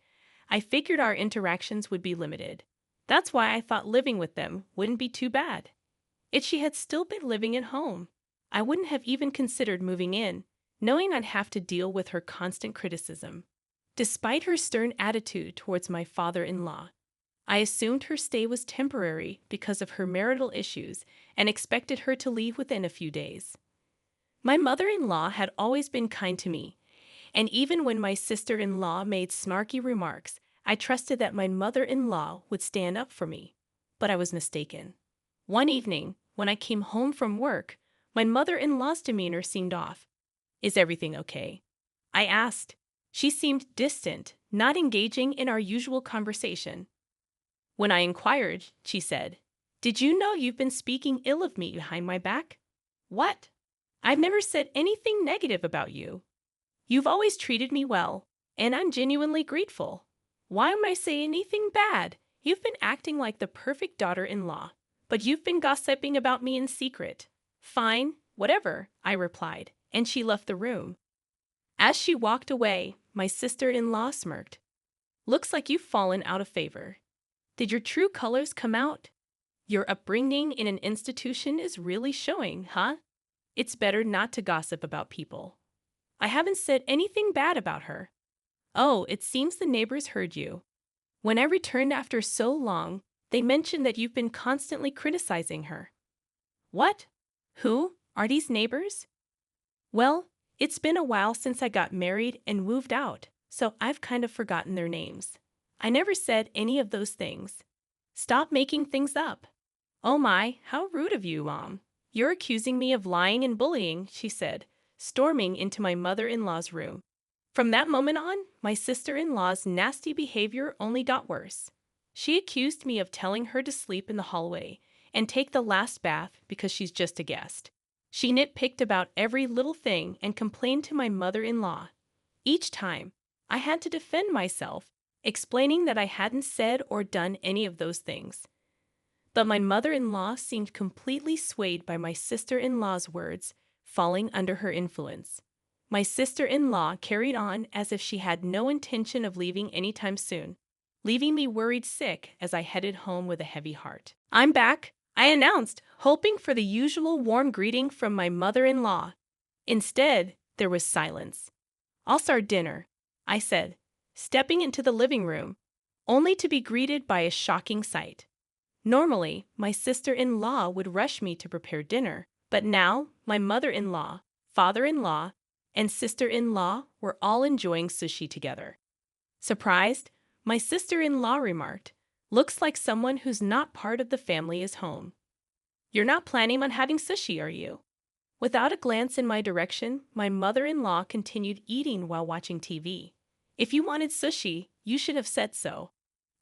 I figured our interactions would be limited. That's why I thought living with them wouldn't be too bad. If she had still been living at home, I wouldn't have even considered moving in, knowing I'd have to deal with her constant criticism. Despite her stern attitude towards my father-in-law, I assumed her stay was temporary because of her marital issues and expected her to leave within a few days. My mother-in-law had always been kind to me, and even when my sister-in-law made snarky remarks, I trusted that my mother-in-law would stand up for me. But I was mistaken. One evening, when I came home from work, my mother-in-law's demeanor seemed off. "Is everything okay?" I asked. She seemed distant, not engaging in our usual conversation. When I inquired, she said, "Did you know you've been speaking ill of me behind my back?" "What? I've never said anything negative about you. You've always treated me well, and I'm genuinely grateful. Why am I saying anything bad? You've been acting like the perfect daughter-in-law, but you've been gossiping about me in secret." "Fine, whatever," I replied, and she left the room. As she walked away, my sister-in-law smirked. "Looks like you've fallen out of favor. Did your true colors come out? Your upbringing in an institution is really showing, huh? It's better not to gossip about people." "I haven't said anything bad about her." "Oh, it seems the neighbors heard you. When I returned after so long, they mentioned that you've been constantly criticizing her." "What? Who? Are these neighbors?" "Well, it's been a while since I got married and moved out, so I've kind of forgotten their names. I never said any of those things. Stop making things up." "Oh my, how rude of you, Mom. You're accusing me of lying and bullying," she said, storming into my mother-in-law's room. From that moment on, my sister-in-law's nasty behavior only got worse. She accused me of telling her to sleep in the hallway and take the last bath because she's just a guest. She nitpicked about every little thing and complained to my mother-in-law. Each time, I had to defend myself, explaining that I hadn't said or done any of those things. But my mother-in-law seemed completely swayed by my sister-in-law's words, falling under her influence. My sister-in-law carried on as if she had no intention of leaving anytime soon, leaving me worried sick as I headed home with a heavy heart. "I'm back," I announced, hoping for the usual warm greeting from my mother-in-law. Instead, there was silence. "I'll start dinner," I said, stepping into the living room, only to be greeted by a shocking sight. Normally, my sister-in-law would rush me to prepare dinner, but now my mother-in-law, father-in-law, and sister-in-law were all enjoying sushi together. Surprised, my sister-in-law remarked, "Looks like someone who's not part of the family is home. You're not planning on having sushi, are you?" Without a glance in my direction, my mother-in-law continued eating while watching TV. "If you wanted sushi, you should have said so."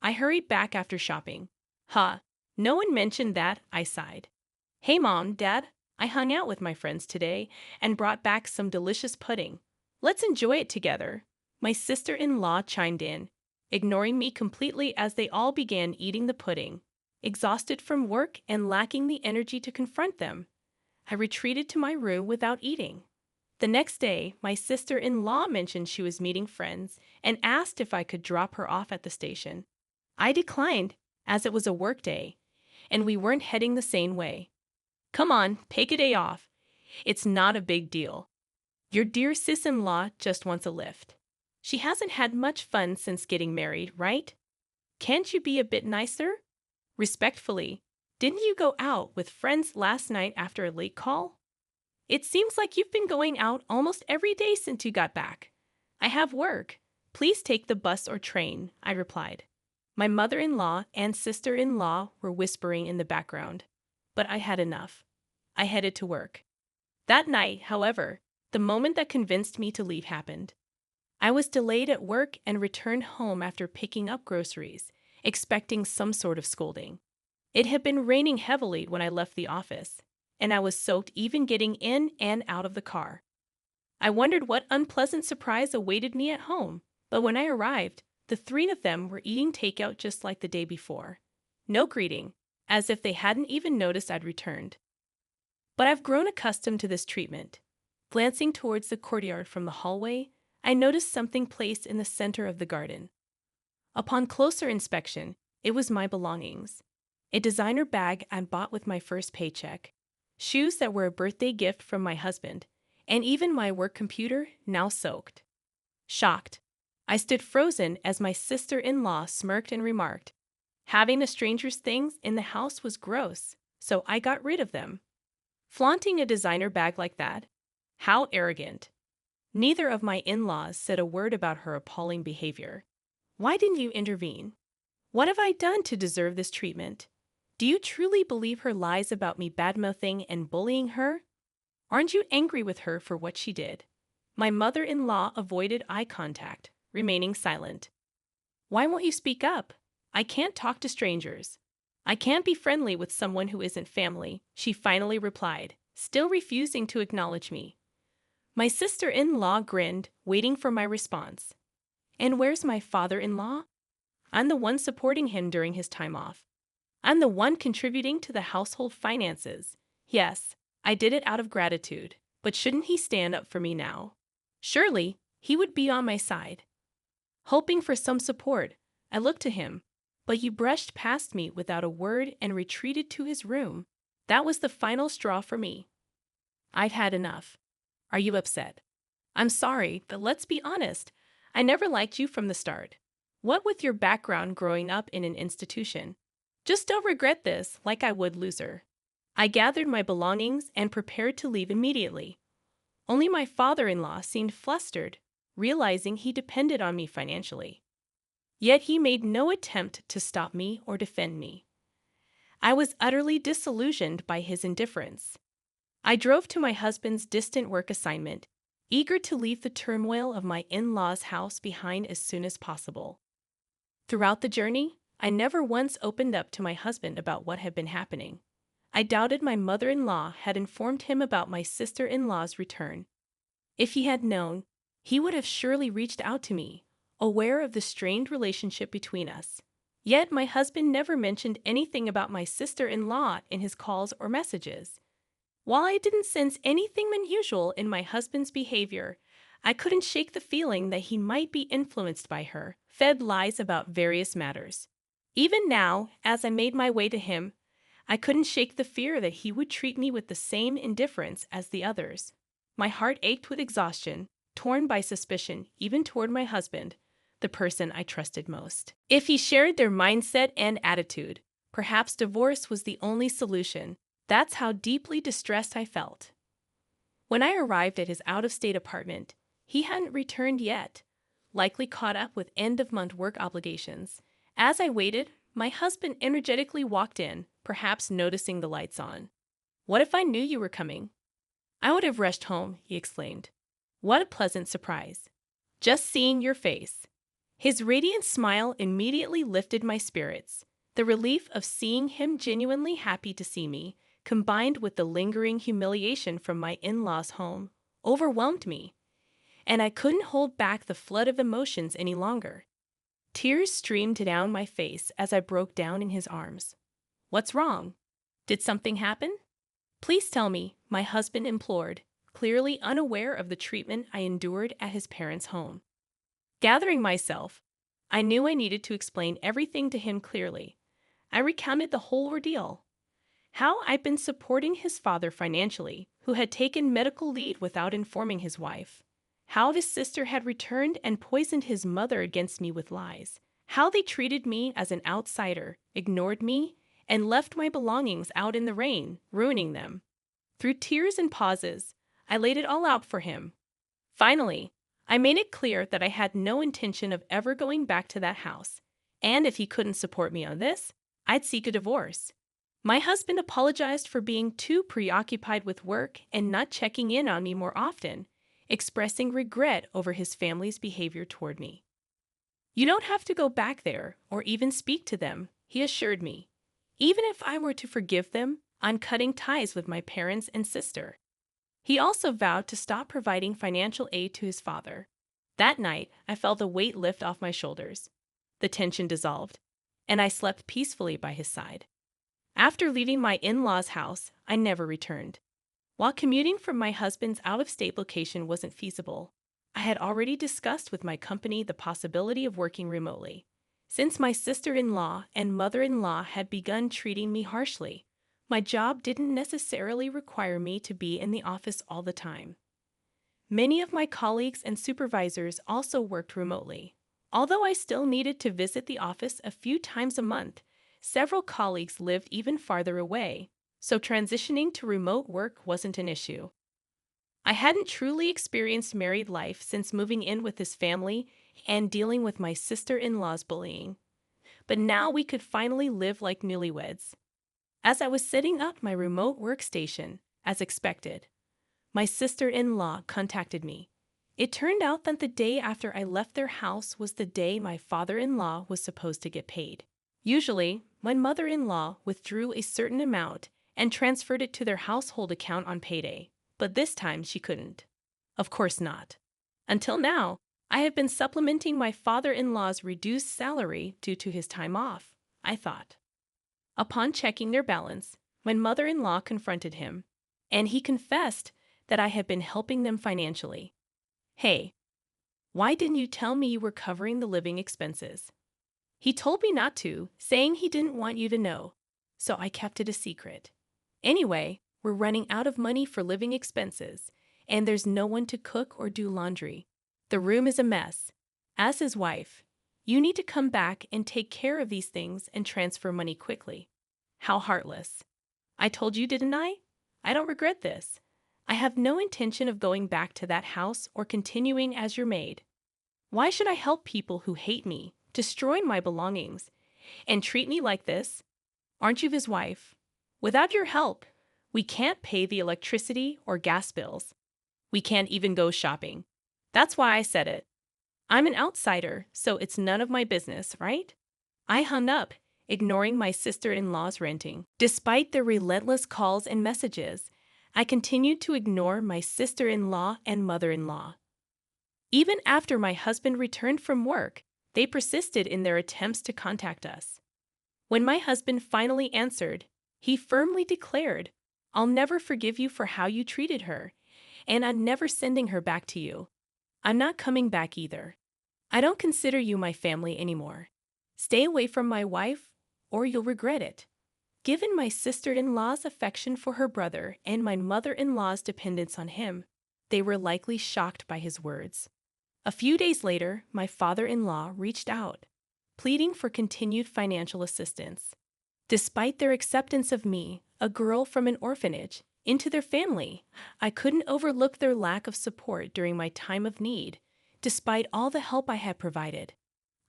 I hurried back after shopping. "Huh, no one mentioned that," I sighed. "Hey Mom, Dad, I hung out with my friends today and brought back some delicious pudding. Let's enjoy it together." My sister-in-law chimed in, ignoring me completely as they all began eating the pudding. Exhausted from work and lacking the energy to confront them, I retreated to my room without eating. The next day, my sister-in-law mentioned she was meeting friends and asked if I could drop her off at the station. I declined, as it was a work day, and we weren't heading the same way. Come on, take a day off. It's not a big deal. Your dear sis-in-law just wants a lift. She hasn't had much fun since getting married, right? Can't you be a bit nicer? Respectfully, didn't you go out with friends last night after a late call? It seems like you've been going out almost every day since you got back. I have work. Please take the bus or train, I replied. My mother-in-law and sister-in-law were whispering in the background, but I had enough. I headed to work. That night, however, the moment that convinced me to leave happened. I was delayed at work and returned home after picking up groceries, expecting some sort of scolding. It had been raining heavily when I left the office, and I was soaked even getting in and out of the car. I wondered what unpleasant surprise awaited me at home, but when I arrived, the three of them were eating takeout just like the day before. No greeting, as if they hadn't even noticed I'd returned. But I've grown accustomed to this treatment. Glancing towards the courtyard from the hallway, I noticed something placed in the center of the garden. Upon closer inspection, it was my belongings. A designer bag I bought with my first paycheck, shoes that were a birthday gift from my husband, and even my work computer, now soaked. Shocked, I stood frozen as my sister-in-law smirked and remarked, "Having a stranger's things in the house was gross, so I got rid of them." Flaunting a designer bag like that? How arrogant. Neither of my in-laws said a word about her appalling behavior. Why didn't you intervene? What have I done to deserve this treatment? Do you truly believe her lies about me badmouthing and bullying her? Aren't you angry with her for what she did? My mother-in-law avoided eye contact, remaining silent. Why won't you speak up? I can't talk to strangers. I can't be friendly with someone who isn't family, she finally replied, still refusing to acknowledge me. My sister-in-law grinned, waiting for my response. And where's my father-in-law? I'm the one supporting him during his time off. I'm the one contributing to the household finances. Yes, I did it out of gratitude, but shouldn't he stand up for me now? Surely, he would be on my side. Hoping for some support, I looked to him, but he brushed past me without a word and retreated to his room. That was the final straw for me. I've had enough. Are you upset? I'm sorry, but let's be honest. I never liked you from the start. What with your background growing up in an institution? Just don't regret this like I would loser. I gathered my belongings and prepared to leave immediately. Only my father-in-law seemed flustered, realizing he depended on me financially. Yet he made no attempt to stop me or defend me. I was utterly disillusioned by his indifference. I drove to my husband's distant work assignment, eager to leave the turmoil of my in-laws' house behind as soon as possible. Throughout the journey, I never once opened up to my husband about what had been happening. I doubted my mother-in-law had informed him about my sister-in-law's return. If he had known, he would have surely reached out to me, aware of the strained relationship between us. Yet my husband never mentioned anything about my sister-in-law in his calls or messages. While I didn't sense anything unusual in my husband's behavior, I couldn't shake the feeling that he might be influenced by her, fed lies about various matters. Even now, as I made my way to him, I couldn't shake the fear that he would treat me with the same indifference as the others. My heart ached with exhaustion, torn by suspicion even toward my husband, the person I trusted most. If he shared their mindset and attitude, perhaps divorce was the only solution. That's how deeply distressed I felt. When I arrived at his out-of-state apartment, he hadn't returned yet, likely caught up with end-of-month work obligations. As I waited, my husband energetically walked in, perhaps noticing the lights on. "What if I knew you were coming?" "I would have rushed home," he exclaimed. "What a pleasant surprise. Just seeing your face." His radiant smile immediately lifted my spirits. The relief of seeing him genuinely happy to see me, combined with the lingering humiliation from my in-laws' home, overwhelmed me, and I couldn't hold back the flood of emotions any longer. Tears streamed down my face as I broke down in his arms. What's wrong? Did something happen? Please tell me, my husband implored, clearly unaware of the treatment I endured at his parents' home. Gathering myself, I knew I needed to explain everything to him clearly. I recounted the whole ordeal. How I'd been supporting his father financially, who had taken medical leave without informing his wife. How his sister had returned and poisoned his mother against me with lies. How they treated me as an outsider, ignored me, and left my belongings out in the rain, ruining them. Through tears and pauses, I laid it all out for him. Finally, I made it clear that I had no intention of ever going back to that house, and if he couldn't support me on this, I'd seek a divorce. My husband apologized for being too preoccupied with work and not checking in on me more often, expressing regret over his family's behavior toward me. You don't have to go back there or even speak to them, he assured me. Even if I were to forgive them, I'm cutting ties with my parents and sister. He also vowed to stop providing financial aid to his father. That night, I felt the weight lift off my shoulders. The tension dissolved, and I slept peacefully by his side. After leaving my in-laws' house, I never returned. While commuting from my husband's out-of-state location wasn't feasible, I had already discussed with my company the possibility of working remotely. Since my sister-in-law and mother-in-law had begun treating me harshly, my job didn't necessarily require me to be in the office all the time. Many of my colleagues and supervisors also worked remotely. Although I still needed to visit the office a few times a month, several colleagues lived even farther away, so transitioning to remote work wasn't an issue. I hadn't truly experienced married life since moving in with his family and dealing with my sister-in-law's bullying. But now we could finally live like newlyweds. As I was setting up my remote workstation, as expected, my sister-in-law contacted me. It turned out that the day after I left their house was the day my father-in-law was supposed to get paid. Usually, my mother-in-law withdrew a certain amount and transferred it to their household account on payday, but this time she couldn't. Of course not. Until now, I have been supplementing my father-in-law's reduced salary due to his time off, I thought. Upon checking their balance, my mother-in-law confronted him, and he confessed that I had been helping them financially. Hey, why didn't you tell me you were covering the living expenses? He told me not to, saying he didn't want you to know, so I kept it a secret. Anyway, we're running out of money for living expenses, and there's no one to cook or do laundry. The room is a mess. As his wife, you need to come back and take care of these things and transfer money quickly. How heartless. I told you, didn't I? I don't regret this. I have no intention of going back to that house or continuing as your maid. Why should I help people who hate me, destroy my belongings, and treat me like this? Aren't you his wife? Without your help, we can't pay the electricity or gas bills. We can't even go shopping. That's why I said it. I'm an outsider, so it's none of my business, right? I hung up, ignoring my sister-in-law's ranting. Despite their relentless calls and messages, I continued to ignore my sister-in-law and mother-in-law. Even after my husband returned from work, they persisted in their attempts to contact us. When my husband finally answered, he firmly declared, "I'll never forgive you for how you treated her, and I'm never sending her back to you. I'm not coming back either. I don't consider you my family anymore. Stay away from my wife, or you'll regret it." Given my sister-in-law's affection for her brother and my mother-in-law's dependence on him, they were likely shocked by his words. A few days later, my father-in-law reached out, pleading for continued financial assistance. Despite their acceptance of me, a girl from an orphanage, into their family, I couldn't overlook their lack of support during my time of need, despite all the help I had provided.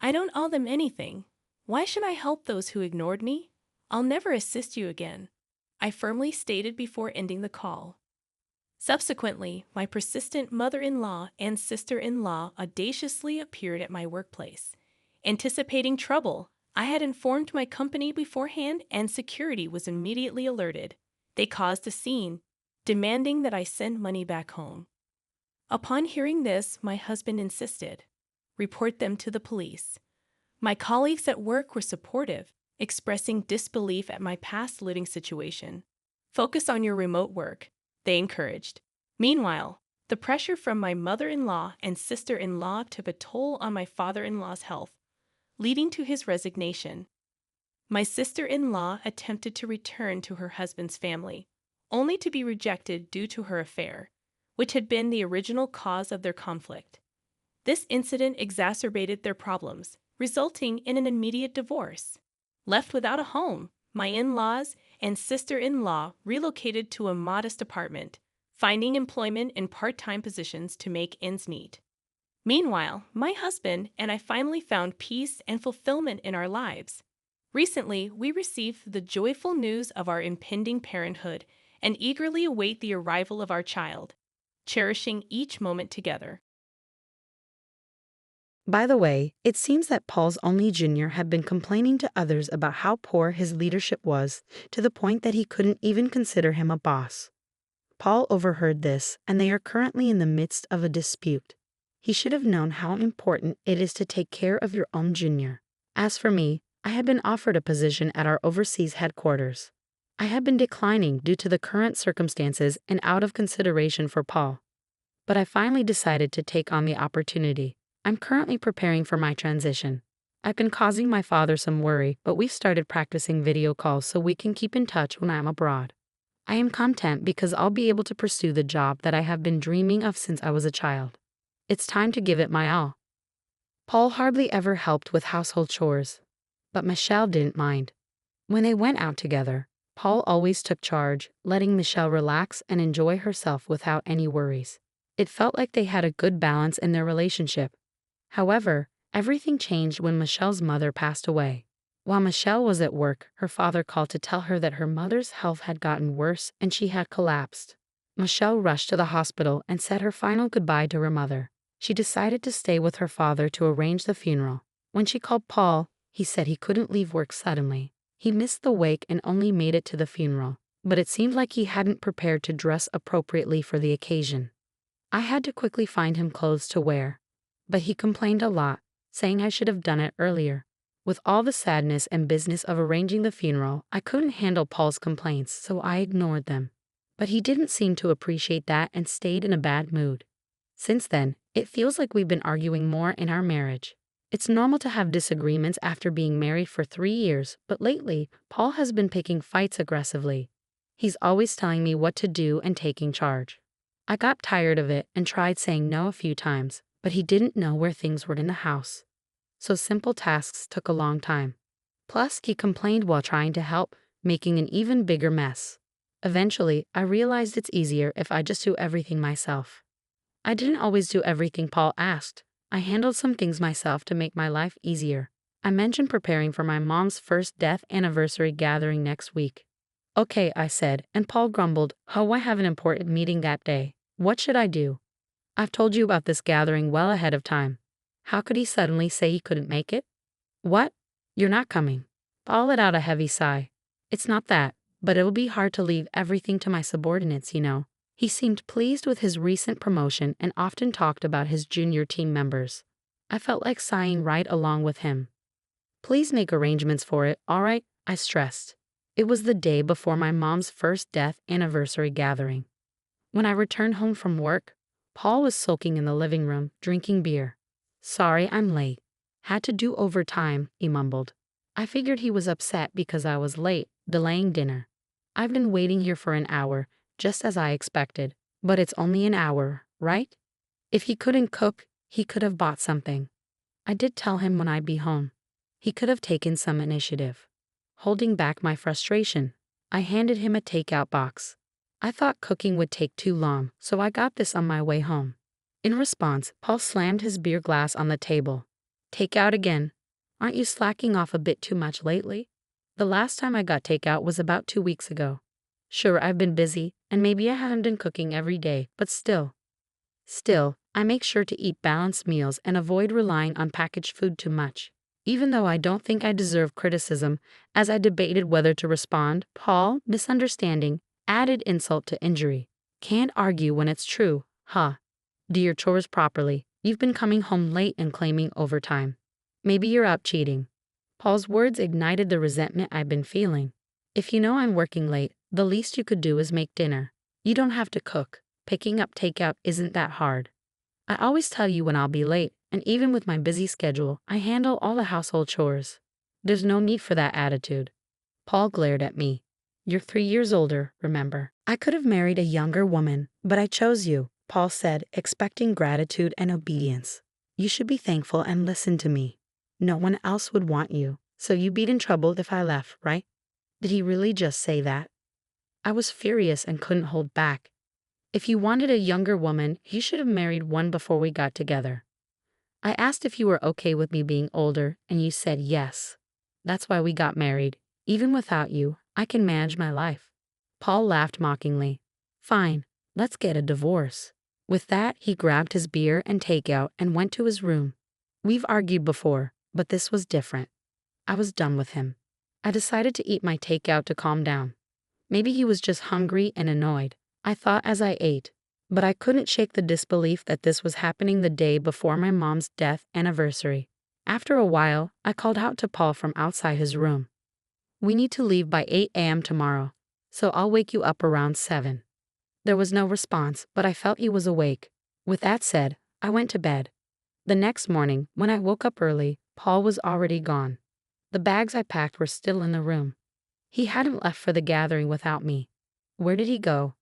I don't owe them anything. Why should I help those who ignored me? I'll never assist you again, I firmly stated before ending the call. Subsequently, my persistent mother-in-law and sister-in-law audaciously appeared at my workplace. Anticipating trouble, I had informed my company beforehand and security was immediately alerted. They caused a scene, demanding that I send money back home. Upon hearing this, my husband insisted, "Report them to the police." My colleagues at work were supportive, expressing disbelief at my past living situation. Focus on your remote work, they encouraged. Meanwhile, the pressure from my mother-in-law and sister-in-law took a toll on my father-in-law's health, leading to his resignation. My sister-in-law attempted to return to her husband's family, only to be rejected due to her affair, which had been the original cause of their conflict. This incident exacerbated their problems, resulting in an immediate divorce. Left without a home, my in-laws and sister-in-law relocated to a modest apartment, finding employment in part-time positions to make ends meet. Meanwhile, my husband and I finally found peace and fulfillment in our lives. Recently, we received the joyful news of our impending parenthood and eagerly await the arrival of our child, cherishing each moment together. By the way, it seems that Paul's only junior had been complaining to others about how poor his leadership was, to the point that he couldn't even consider him a boss. Paul overheard this, and they are currently in the midst of a dispute. He should have known how important it is to take care of your own junior. As for me, I had been offered a position at our overseas headquarters. I had been declining due to the current circumstances and out of consideration for Paul. But I finally decided to take on the opportunity. I'm currently preparing for my transition. I've been causing my father some worry, but we've started practicing video calls so we can keep in touch when I'm abroad. I am content because I'll be able to pursue the job that I have been dreaming of since I was a child. It's time to give it my all. Paul hardly ever helped with household chores, but Michelle didn't mind. When they went out together, Paul always took charge, letting Michelle relax and enjoy herself without any worries. It felt like they had a good balance in their relationship. However, everything changed when Michelle's mother passed away. While Michelle was at work, her father called to tell her that her mother's health had gotten worse and she had collapsed. Michelle rushed to the hospital and said her final goodbye to her mother. She decided to stay with her father to arrange the funeral. When she called Paul, he said he couldn't leave work suddenly. He missed the wake and only made it to the funeral, but it seemed like he hadn't prepared to dress appropriately for the occasion. I had to quickly find him clothes to wear, but he complained a lot, saying I should have done it earlier. With all the sadness and business of arranging the funeral, I couldn't handle Paul's complaints, so I ignored them. But he didn't seem to appreciate that and stayed in a bad mood. Since then, it feels like we've been arguing more in our marriage. It's normal to have disagreements after being married for 3 years, but lately, Paul has been picking fights aggressively. He's always telling me what to do and taking charge. I got tired of it and tried saying no a few times, but he didn't know where things were in the house. So simple tasks took a long time. Plus, he complained while trying to help, making an even bigger mess. Eventually, I realized it's easier if I just do everything myself. I didn't always do everything Paul asked. I handled some things myself to make my life easier. I mentioned preparing for my mom's first death anniversary gathering next week. Okay, I said, and Paul grumbled, oh, I have an important meeting that day. What should I do? I've told you about this gathering well ahead of time. How could he suddenly say he couldn't make it? What? You're not coming. Paul let out a heavy sigh. It's not that, but it'll be hard to leave everything to my subordinates, you know. He seemed pleased with his recent promotion and often talked about his junior team members. I felt like sighing right along with him. Please make arrangements for it, all right? I stressed. It was the day before my mom's first death anniversary gathering. When I returned home from work, Paul was sulking in the living room, drinking beer. Sorry, I'm late. Had to do overtime, he mumbled. I figured he was upset because I was late, delaying dinner. I've been waiting here for an hour, just as I expected. But it's only an hour, right? If he couldn't cook, he could have bought something. I did tell him when I'd be home. He could have taken some initiative. Holding back my frustration, I handed him a takeout box. I thought cooking would take too long, so I got this on my way home. In response, Paul slammed his beer glass on the table. Takeout again. Aren't you slacking off a bit too much lately? The last time I got takeout was about 2 weeks ago. Sure, I've been busy, and maybe I haven't been cooking every day, but still. I make sure to eat balanced meals and avoid relying on packaged food too much. Even though I don't think I deserve criticism, as I debated whether to respond, Paul, misunderstanding, added insult to injury. Can't argue when it's true, huh? Do your chores properly. You've been coming home late and claiming overtime. Maybe you're out cheating. Paul's words ignited the resentment I'd been feeling. If you know I'm working late, the least you could do is make dinner. You don't have to cook. Picking up takeout isn't that hard. I always tell you when I'll be late, and even with my busy schedule, I handle all the household chores. There's no need for that attitude. Paul glared at me. You're 3 years older, remember? I could have married a younger woman, but I chose you, Paul said, expecting gratitude and obedience. You should be thankful and listen to me. No one else would want you, so you'd be in trouble if I left, right? Did he really just say that? I was furious and couldn't hold back. If you wanted a younger woman, you should have married one before we got together. I asked if you were okay with me being older, and you said yes. That's why we got married. Even without you, I can manage my life. Paul laughed mockingly. Fine, let's get a divorce. With that, he grabbed his beer and takeout and went to his room. We've argued before, but this was different. I was done with him. I decided to eat my takeout to calm down. Maybe he was just hungry and annoyed, I thought as I ate. But I couldn't shake the disbelief that this was happening the day before my mom's death anniversary. After a while, I called out to Paul from outside his room. We need to leave by 8 a.m. tomorrow, so I'll wake you up around 7. There was no response, but I felt he was awake. With that said, I went to bed. The next morning, when I woke up early, Paul was already gone. The bags I packed were still in the room. He hadn't left for the gathering without me. Where did he go?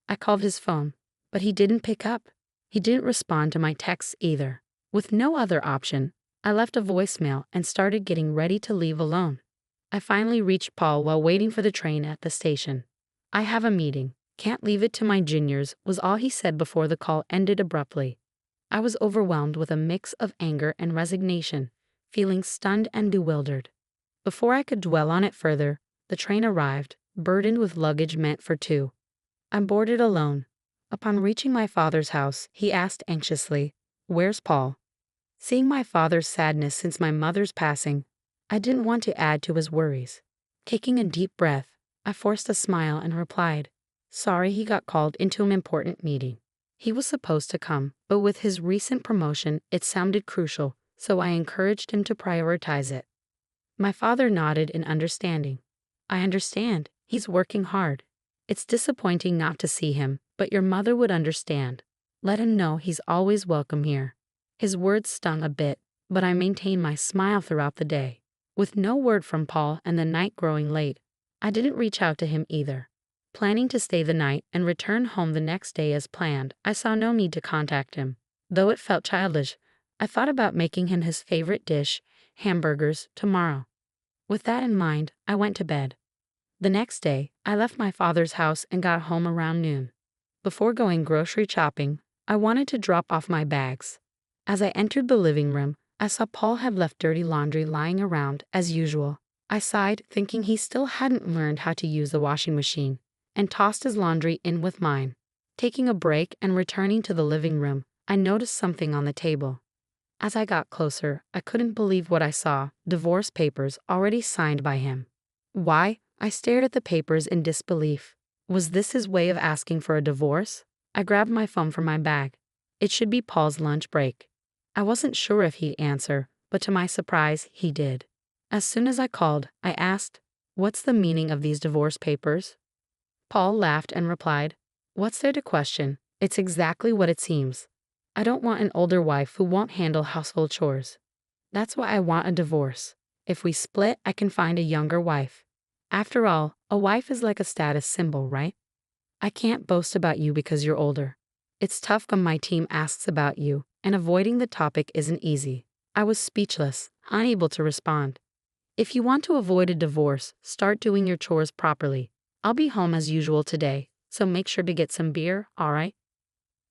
I called his phone, but he didn't pick up. He didn't respond to my texts either. With no other option, I left a voicemail and started getting ready to leave alone. I finally reached Paul while waiting for the train at the station. I have a meeting. Can't leave it to my juniors, was all he said before the call ended abruptly. I was overwhelmed with a mix of anger and resignation, feeling stunned and bewildered. Before I could dwell on it further, the train arrived, burdened with luggage meant for two. I boarded alone. Upon reaching my father's house, he asked anxiously, "Where's Paul?" Seeing my father's sadness since my mother's passing, I didn't want to add to his worries. Taking a deep breath, I forced a smile and replied, "Sorry, he got called into an important meeting." He was supposed to come, but with his recent promotion, it sounded crucial, so I encouraged him to prioritize it. My father nodded in understanding. I understand. He's working hard. It's disappointing not to see him, but your mother would understand. Let him know he's always welcome here. His words stung a bit, but I maintained my smile throughout the day. With no word from Paul and the night growing late, I didn't reach out to him either. Planning to stay the night and return home the next day as planned, I saw no need to contact him. Though it felt childish, I thought about making him his favorite dish, hamburgers, tomorrow. With that in mind, I went to bed. The next day, I left my father's house and got home around noon. Before going grocery shopping, I wanted to drop off my bags. As I entered the living room, I saw Paul had left dirty laundry lying around, as usual. I sighed, thinking he still hadn't learned how to use the washing machine, and tossed his laundry in with mine. Taking a break and returning to the living room, I noticed something on the table. As I got closer, I couldn't believe what I saw, divorce papers already signed by him. Why? I stared at the papers in disbelief. Was this his way of asking for a divorce? I grabbed my phone from my bag. It should be Paul's lunch break. I wasn't sure if he'd answer, but to my surprise, he did. As soon as I called, I asked, "What's the meaning of these divorce papers?" Paul laughed and replied, "What's there to question? It's exactly what it seems. I don't want an older wife who won't handle household chores. That's why I want a divorce. If we split, I can find a younger wife. After all, a wife is like a status symbol, right? I can't boast about you because you're older. It's tough when my team asks about you, and avoiding the topic isn't easy." I was speechless, unable to respond. "If you want to avoid a divorce, start doing your chores properly. I'll be home as usual today, so make sure to get some beer, all right?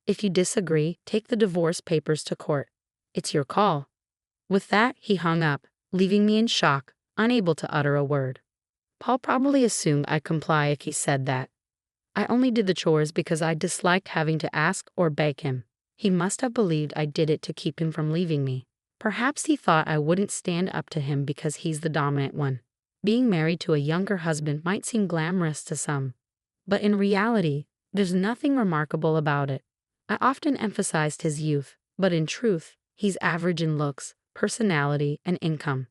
If you disagree, take the divorce papers to court. It's your call." With that, he hung up, leaving me in shock, unable to utter a word. Paul probably assumed I'd comply if he said that. I only did the chores because I disliked having to ask or beg him. He must have believed I did it to keep him from leaving me. Perhaps he thought I wouldn't stand up to him because he's the dominant one. Being married to a younger husband might seem glamorous to some, but in reality, there's nothing remarkable about it. I often emphasized his youth, but in truth, he's average in looks, personality, and income.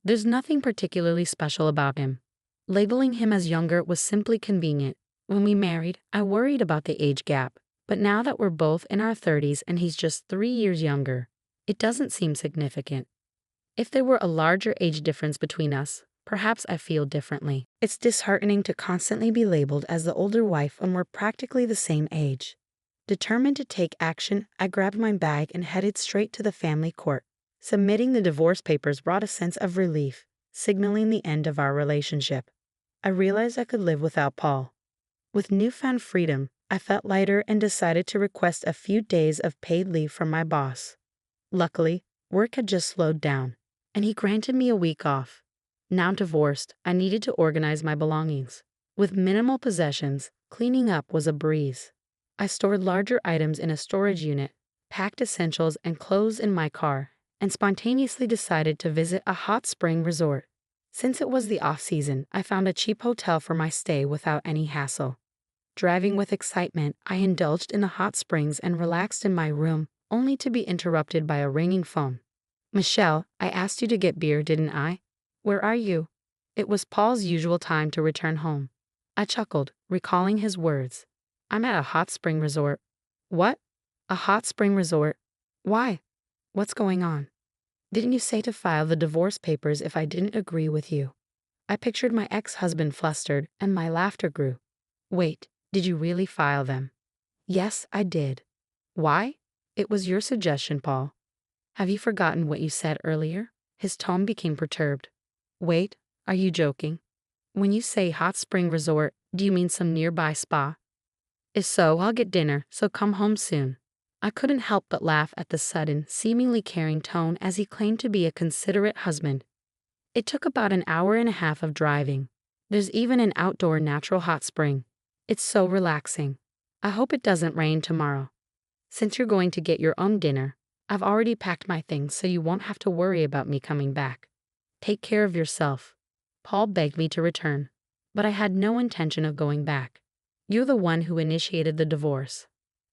There's nothing particularly special about him. Labeling him as younger was simply convenient. When we married, I worried about the age gap, but now that we're both in our 30s and he's just 3 years younger, it doesn't seem significant. If there were a larger age difference between us, perhaps I feel differently. It's disheartening to constantly be labeled as the older wife when we're practically the same age. Determined to take action, I grabbed my bag and headed straight to the family court. Submitting the divorce papers brought a sense of relief, signaling the end of our relationship. I realized I could live without Paul. With newfound freedom, I felt lighter and decided to request a few days of paid leave from my boss. Luckily, work had just slowed down, and he granted me a week off. Now divorced, I needed to organize my belongings. With minimal possessions, cleaning up was a breeze. I stored larger items in a storage unit, packed essentials and clothes in my car, and spontaneously decided to visit a hot spring resort. Since it was the off-season, I found a cheap hotel for my stay without any hassle. Driving with excitement, I indulged in the hot springs and relaxed in my room, only to be interrupted by a ringing phone. "Michelle, I asked you to get beer, didn't I? Where are you?" It was Paul's usual time to return home. I chuckled, recalling his words. "I'm at a hot spring resort." "What? A hot spring resort? Why? What's going on?" "Didn't you say to file the divorce papers if I didn't agree with you?" I pictured my ex-husband flustered, and my laughter grew. "Wait, did you really file them?" "Yes, I did." "Why?" "It was your suggestion, Paul." "Have you forgotten what you said earlier?" His tone became perturbed. "Wait, are you joking? When you say hot spring resort, do you mean some nearby spa? If so, I'll get dinner, so come home soon." I couldn't help but laugh at the sudden, seemingly caring tone as he claimed to be a considerate husband. It took about an hour and a half of driving. There's even an outdoor natural hot spring. It's so relaxing. I hope it doesn't rain tomorrow. Since you're going to get your own dinner, I've already packed my things so you won't have to worry about me coming back. Take care of yourself. Paul begged me to return, but I had no intention of going back. You're the one who initiated the divorce.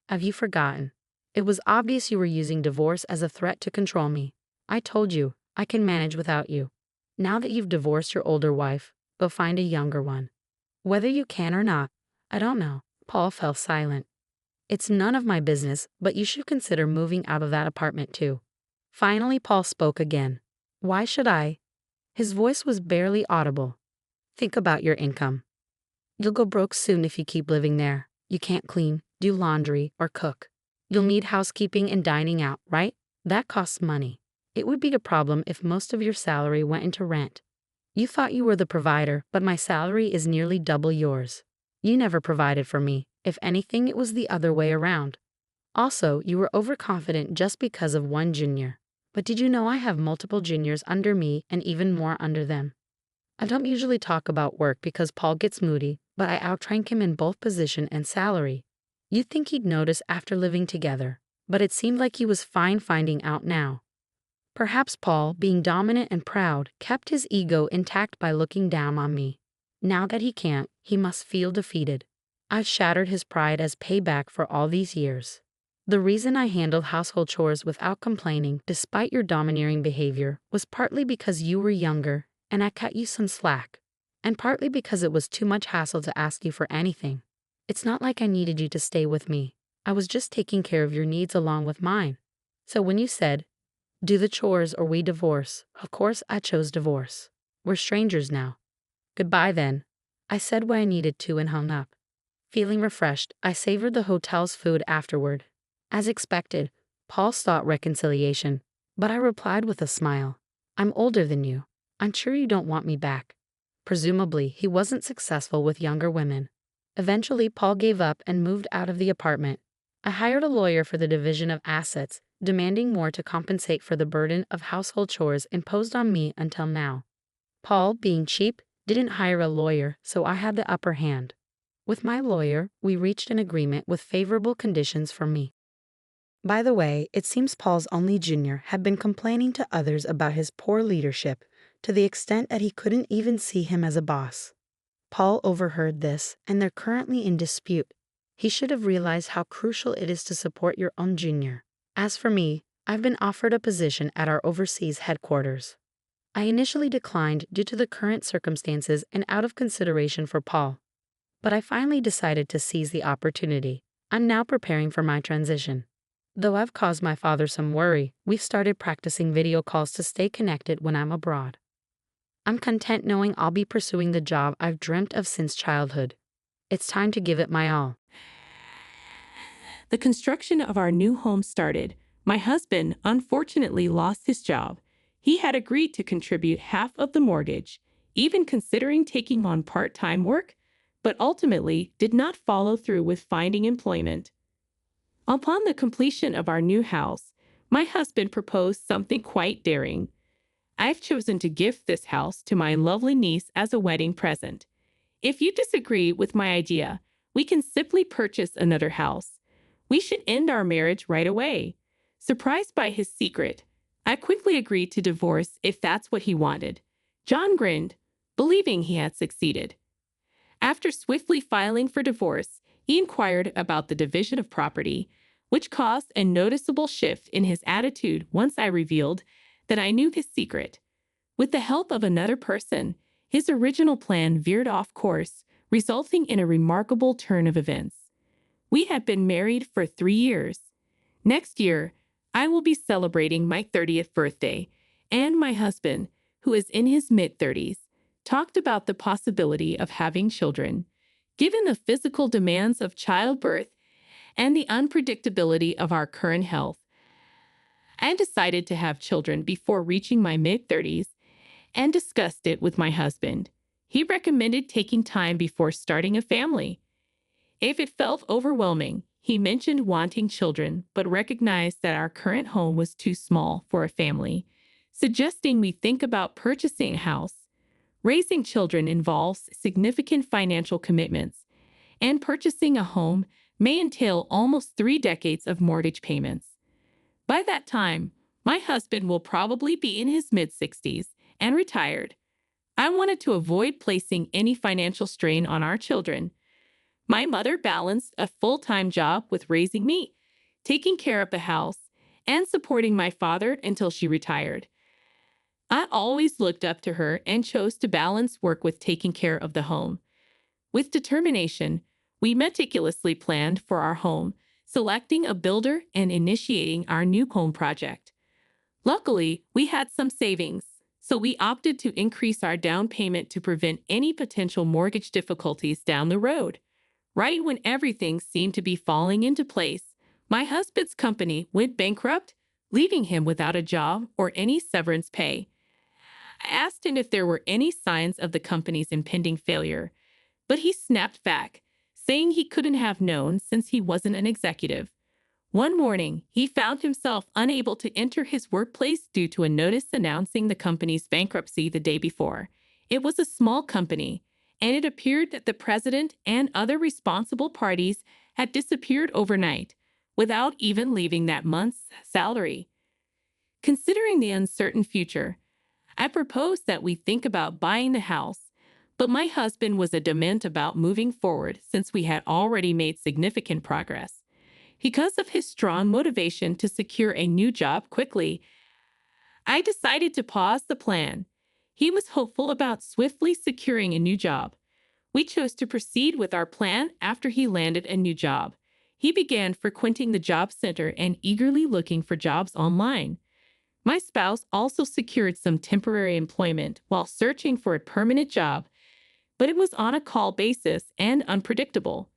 Have you forgotten? It was obvious you were using divorce as a threat to control me. I told you, I can manage without you. Now that you've divorced your older wife, go find a younger one. Whether you can or not, I don't know. Paul fell silent. It's none of my business, but you should consider moving out of that apartment too. Finally, Paul spoke again. Why should I? His voice was barely audible. Think about your income. You'll go broke soon if you keep living there. You can't clean, do laundry, or cook. You'll need housekeeping and dining out, right? That costs money. It would be a problem if most of your salary went into rent. You thought you were the provider, but my salary is nearly double yours. You never provided for me. If anything, it was the other way around. Also, you were overconfident just because of one junior. But did you know I have multiple juniors under me and even more under them? I don't usually talk about work because Paul gets moody, but I outrank him in both position and salary. You'd think he'd notice after living together, but it seemed like he was fine finding out now. Perhaps Paul, being dominant and proud, kept his ego intact by looking down on me. Now that he can't, he must feel defeated. I've shattered his pride as payback for all these years. The reason I handled household chores without complaining, despite your domineering behavior, was partly because you were younger and I cut you some slack, and partly because it was too much hassle to ask you for anything. It's not like I needed you to stay with me. I was just taking care of your needs along with mine. So when you said, do the chores or we divorce, of course I chose divorce. We're strangers now. Goodbye then. I said what I needed to and hung up. Feeling refreshed, I savored the hotel's food afterward. As expected, Paul sought reconciliation, but I replied with a smile. I'm older than you. I'm sure you don't want me back. Presumably, he wasn't successful with younger women. Eventually, Paul gave up and moved out of the apartment. I hired a lawyer for the division of assets, demanding more to compensate for the burden of household chores imposed on me until now. Paul, being cheap, didn't hire a lawyer, so I had the upper hand. With my lawyer, we reached an agreement with favorable conditions for me. By the way, it seems Paul's only junior had been complaining to others about his poor leadership, to the extent that he couldn't even see him as a boss. Paul overheard this, and they're currently in dispute. He should have realized how crucial it is to support your own junior. As for me, I've been offered a position at our overseas headquarters. I initially declined due to the current circumstances and out of consideration for Paul. But I finally decided to seize the opportunity. I'm now preparing for my transition. Though I've caused my father some worry, we've started practicing video calls to stay connected when I'm abroad. I'm content knowing I'll be pursuing the job I've dreamt of since childhood. It's time to give it my all. The construction of our new home started. My husband unfortunately lost his job. He had agreed to contribute half of the mortgage, even considering taking on part-time work, but ultimately did not follow through with finding employment. Upon the completion of our new house, my husband proposed something quite daring. I've chosen to gift this house to my lovely niece as a wedding present. If you disagree with my idea, we can simply purchase another house. We should end our marriage right away. Surprised by his secret, I quickly agreed to divorce if that's what he wanted. John grinned, believing he had succeeded. After swiftly filing for divorce, he inquired about the division of property, which caused a noticeable shift in his attitude once I revealed that I knew his secret. With the help of another person, his original plan veered off course, resulting in a remarkable turn of events. We had been married for 3 years. Next year, I will be celebrating my 30th birthday, and my husband, who is in his mid-30s, talked about the possibility of having children. Given the physical demands of childbirth and the unpredictability of our current health, I decided to have children before reaching my mid-30s and discussed it with my husband. He recommended taking time before starting a family. If it felt overwhelming, he mentioned wanting children but recognized that our current home was too small for a family, suggesting we think about purchasing a house. Raising children involves significant financial commitments, and purchasing a home may entail almost 3 decades of mortgage payments. By that time, my husband will probably be in his mid-60s and retired. I wanted to avoid placing any financial strain on our children. My mother balanced a full-time job with raising me, taking care of the house, and supporting my father until she retired. I always looked up to her and chose to balance work with taking care of the home. With determination, we meticulously planned for our home, selecting a builder and initiating our new home project. Luckily, we had some savings, so we opted to increase our down payment to prevent any potential mortgage difficulties down the road. Right when everything seemed to be falling into place, my husband's company went bankrupt, leaving him without a job or any severance pay. I asked him if there were any signs of the company's impending failure, but he snapped back, saying he couldn't have known since he wasn't an executive. One morning, he found himself unable to enter his workplace due to a notice announcing the company's bankruptcy the day before. It was a small company, and it appeared that the president and other responsible parties had disappeared overnight, without even leaving that month's salary. Considering the uncertain future, I proposed that we think about buying the house, but my husband was adamant about moving forward since we had already made significant progress. Because of his strong motivation to secure a new job quickly, I decided to pause the plan. He was hopeful about swiftly securing a new job. We chose to proceed with our plan after he landed a new job. He began frequenting the job center and eagerly looking for jobs online. My spouse also secured some temporary employment while searching for a permanent job, but it was on a call basis and unpredictable.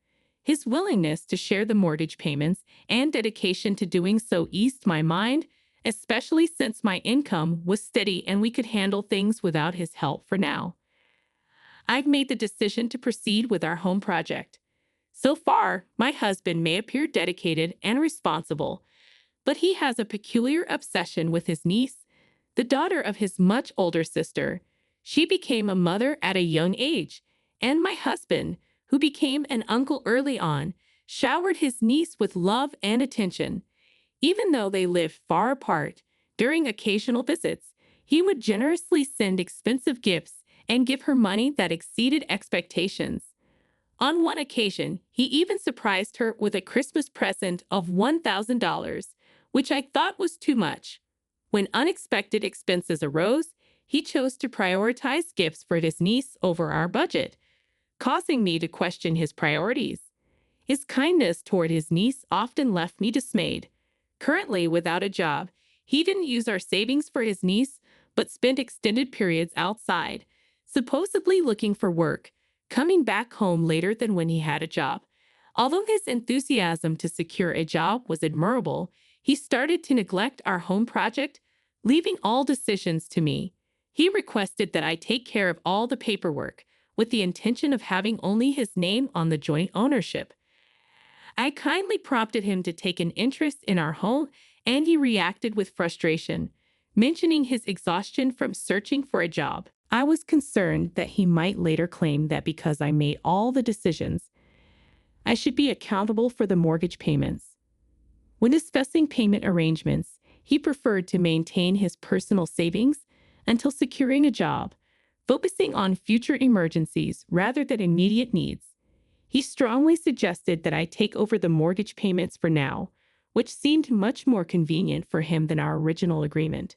His willingness to share the mortgage payments and dedication to doing so eased my mind, especially since my income was steady and we could handle things without his help for now. I've made the decision to proceed with our home project. So far, my husband may appear dedicated and responsible, but he has a peculiar obsession with his niece, the daughter of his much older sister. She became a mother at a young age, and my husband, who became an uncle early on, showered his niece with love and attention. Even though they lived far apart, during occasional visits, he would generously send expensive gifts and give her money that exceeded expectations. On one occasion, he even surprised her with a Christmas present of $1,000, which I thought was too much. When unexpected expenses arose, he chose to prioritize gifts for his niece over our budget, causing me to question his priorities. His kindness toward his niece often left me dismayed. Currently without a job, he didn't use our savings for his niece, but spent extended periods outside, supposedly looking for work, coming back home later than when he had a job. Although his enthusiasm to secure a job was admirable, he started to neglect our home project, leaving all decisions to me. He requested that I take care of all the paperwork, with the intention of having only his name on the joint ownership. I kindly prompted him to take an interest in our home, and he reacted with frustration, mentioning his exhaustion from searching for a job. I was concerned that he might later claim that because I made all the decisions, I should be accountable for the mortgage payments. When discussing payment arrangements, he preferred to maintain his personal savings until securing a job, focusing on future emergencies rather than immediate needs. He strongly suggested that I take over the mortgage payments for now, which seemed much more convenient for him than our original agreement.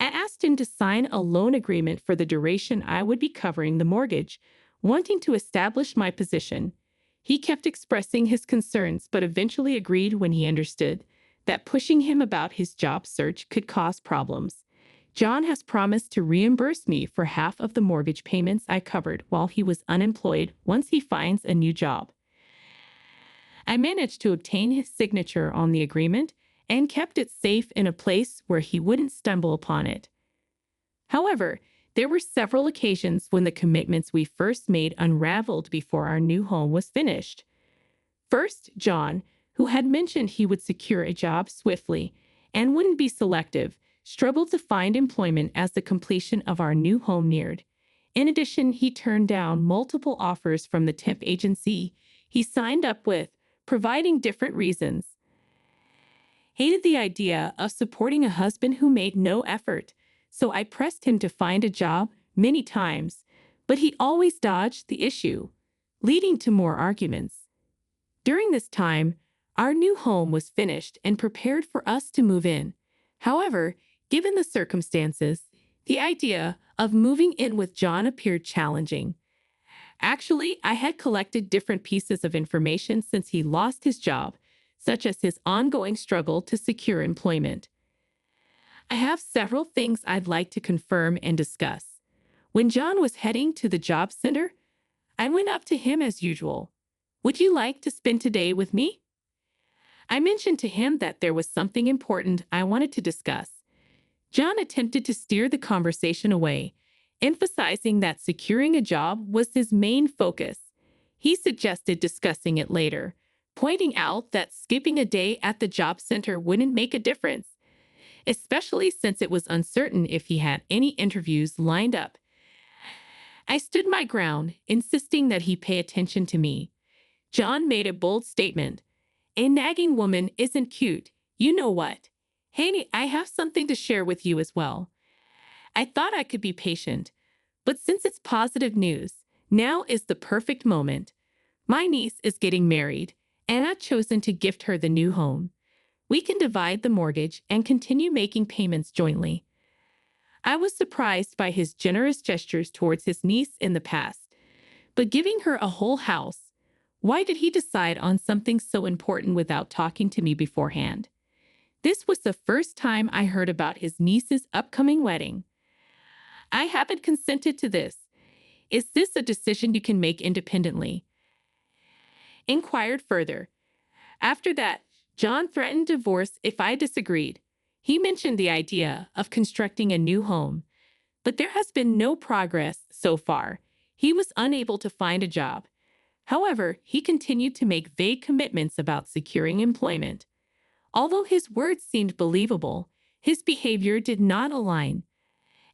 I asked him to sign a loan agreement for the duration I would be covering the mortgage, wanting to establish my position. He kept expressing his concerns, but eventually agreed when he understood that pushing him about his job search could cause problems. John has promised to reimburse me for half of the mortgage payments I covered while he was unemployed once he finds a new job. I managed to obtain his signature on the agreement and kept it safe in a place where he wouldn't stumble upon it. However, there were several occasions when the commitments we first made unraveled before our new home was finished. First, John, who had mentioned he would secure a job swiftly and wouldn't be selective, struggled to find employment as the completion of our new home neared. In addition, he turned down multiple offers from the temp agency he signed up with, providing different reasons. Hated the idea of supporting a husband who made no effort, so I pressed him to find a job many times, but he always dodged the issue, leading to more arguments. During this time, our new home was finished and prepared for us to move in. However, given the circumstances, the idea of moving in with John appeared challenging. Actually, I had collected different pieces of information since he lost his job, such as his ongoing struggle to secure employment. I have several things I'd like to confirm and discuss. When John was heading to the job center, I went up to him as usual. "Would you like to spend today with me?" I mentioned to him that there was something important I wanted to discuss. John attempted to steer the conversation away, emphasizing that securing a job was his main focus. He suggested discussing it later, pointing out that skipping a day at the job center wouldn't make a difference, especially since it was uncertain if he had any interviews lined up. I stood my ground, insisting that he pay attention to me. John made a bold statement. "A nagging woman isn't cute. You know what? Hey, I have something to share with you as well." I thought I could be patient, but since it's positive news, now is the perfect moment. My niece is getting married, and I've chosen to gift her the new home. We can divide the mortgage and continue making payments jointly. I was surprised by his generous gestures towards his niece in the past, but giving her a whole house, why did he decide on something so important without talking to me beforehand? This was the first time I heard about his niece's upcoming wedding. I haven't consented to this. Is this a decision you can make independently? Inquired further. After that, John threatened divorce if I disagreed. He mentioned the idea of constructing a new home, but there has been no progress so far. He was unable to find a job. However, he continued to make vague commitments about securing employment. Although his words seemed believable, his behavior did not align.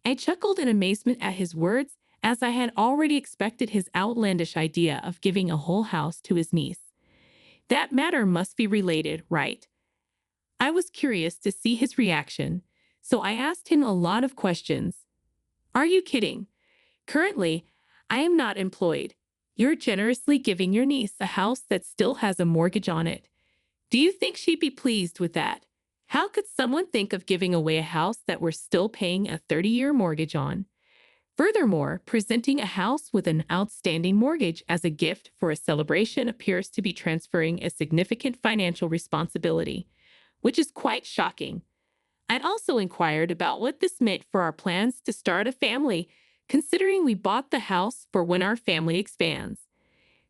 I chuckled in amazement at his words, as I had already expected his outlandish idea of giving a whole house to his niece. That matter must be related, right? I was curious to see his reaction, so I asked him a lot of questions. "Are you kidding? Currently, I am not employed. You're generously giving your niece a house that still has a mortgage on it. Do you think she'd be pleased with that? How could someone think of giving away a house that we're still paying a 30-year mortgage on? Furthermore, presenting a house with an outstanding mortgage as a gift for a celebration appears to be transferring a significant financial responsibility, which is quite shocking. I'd also inquired about what this meant for our plans to start a family, considering we bought the house for when our family expands.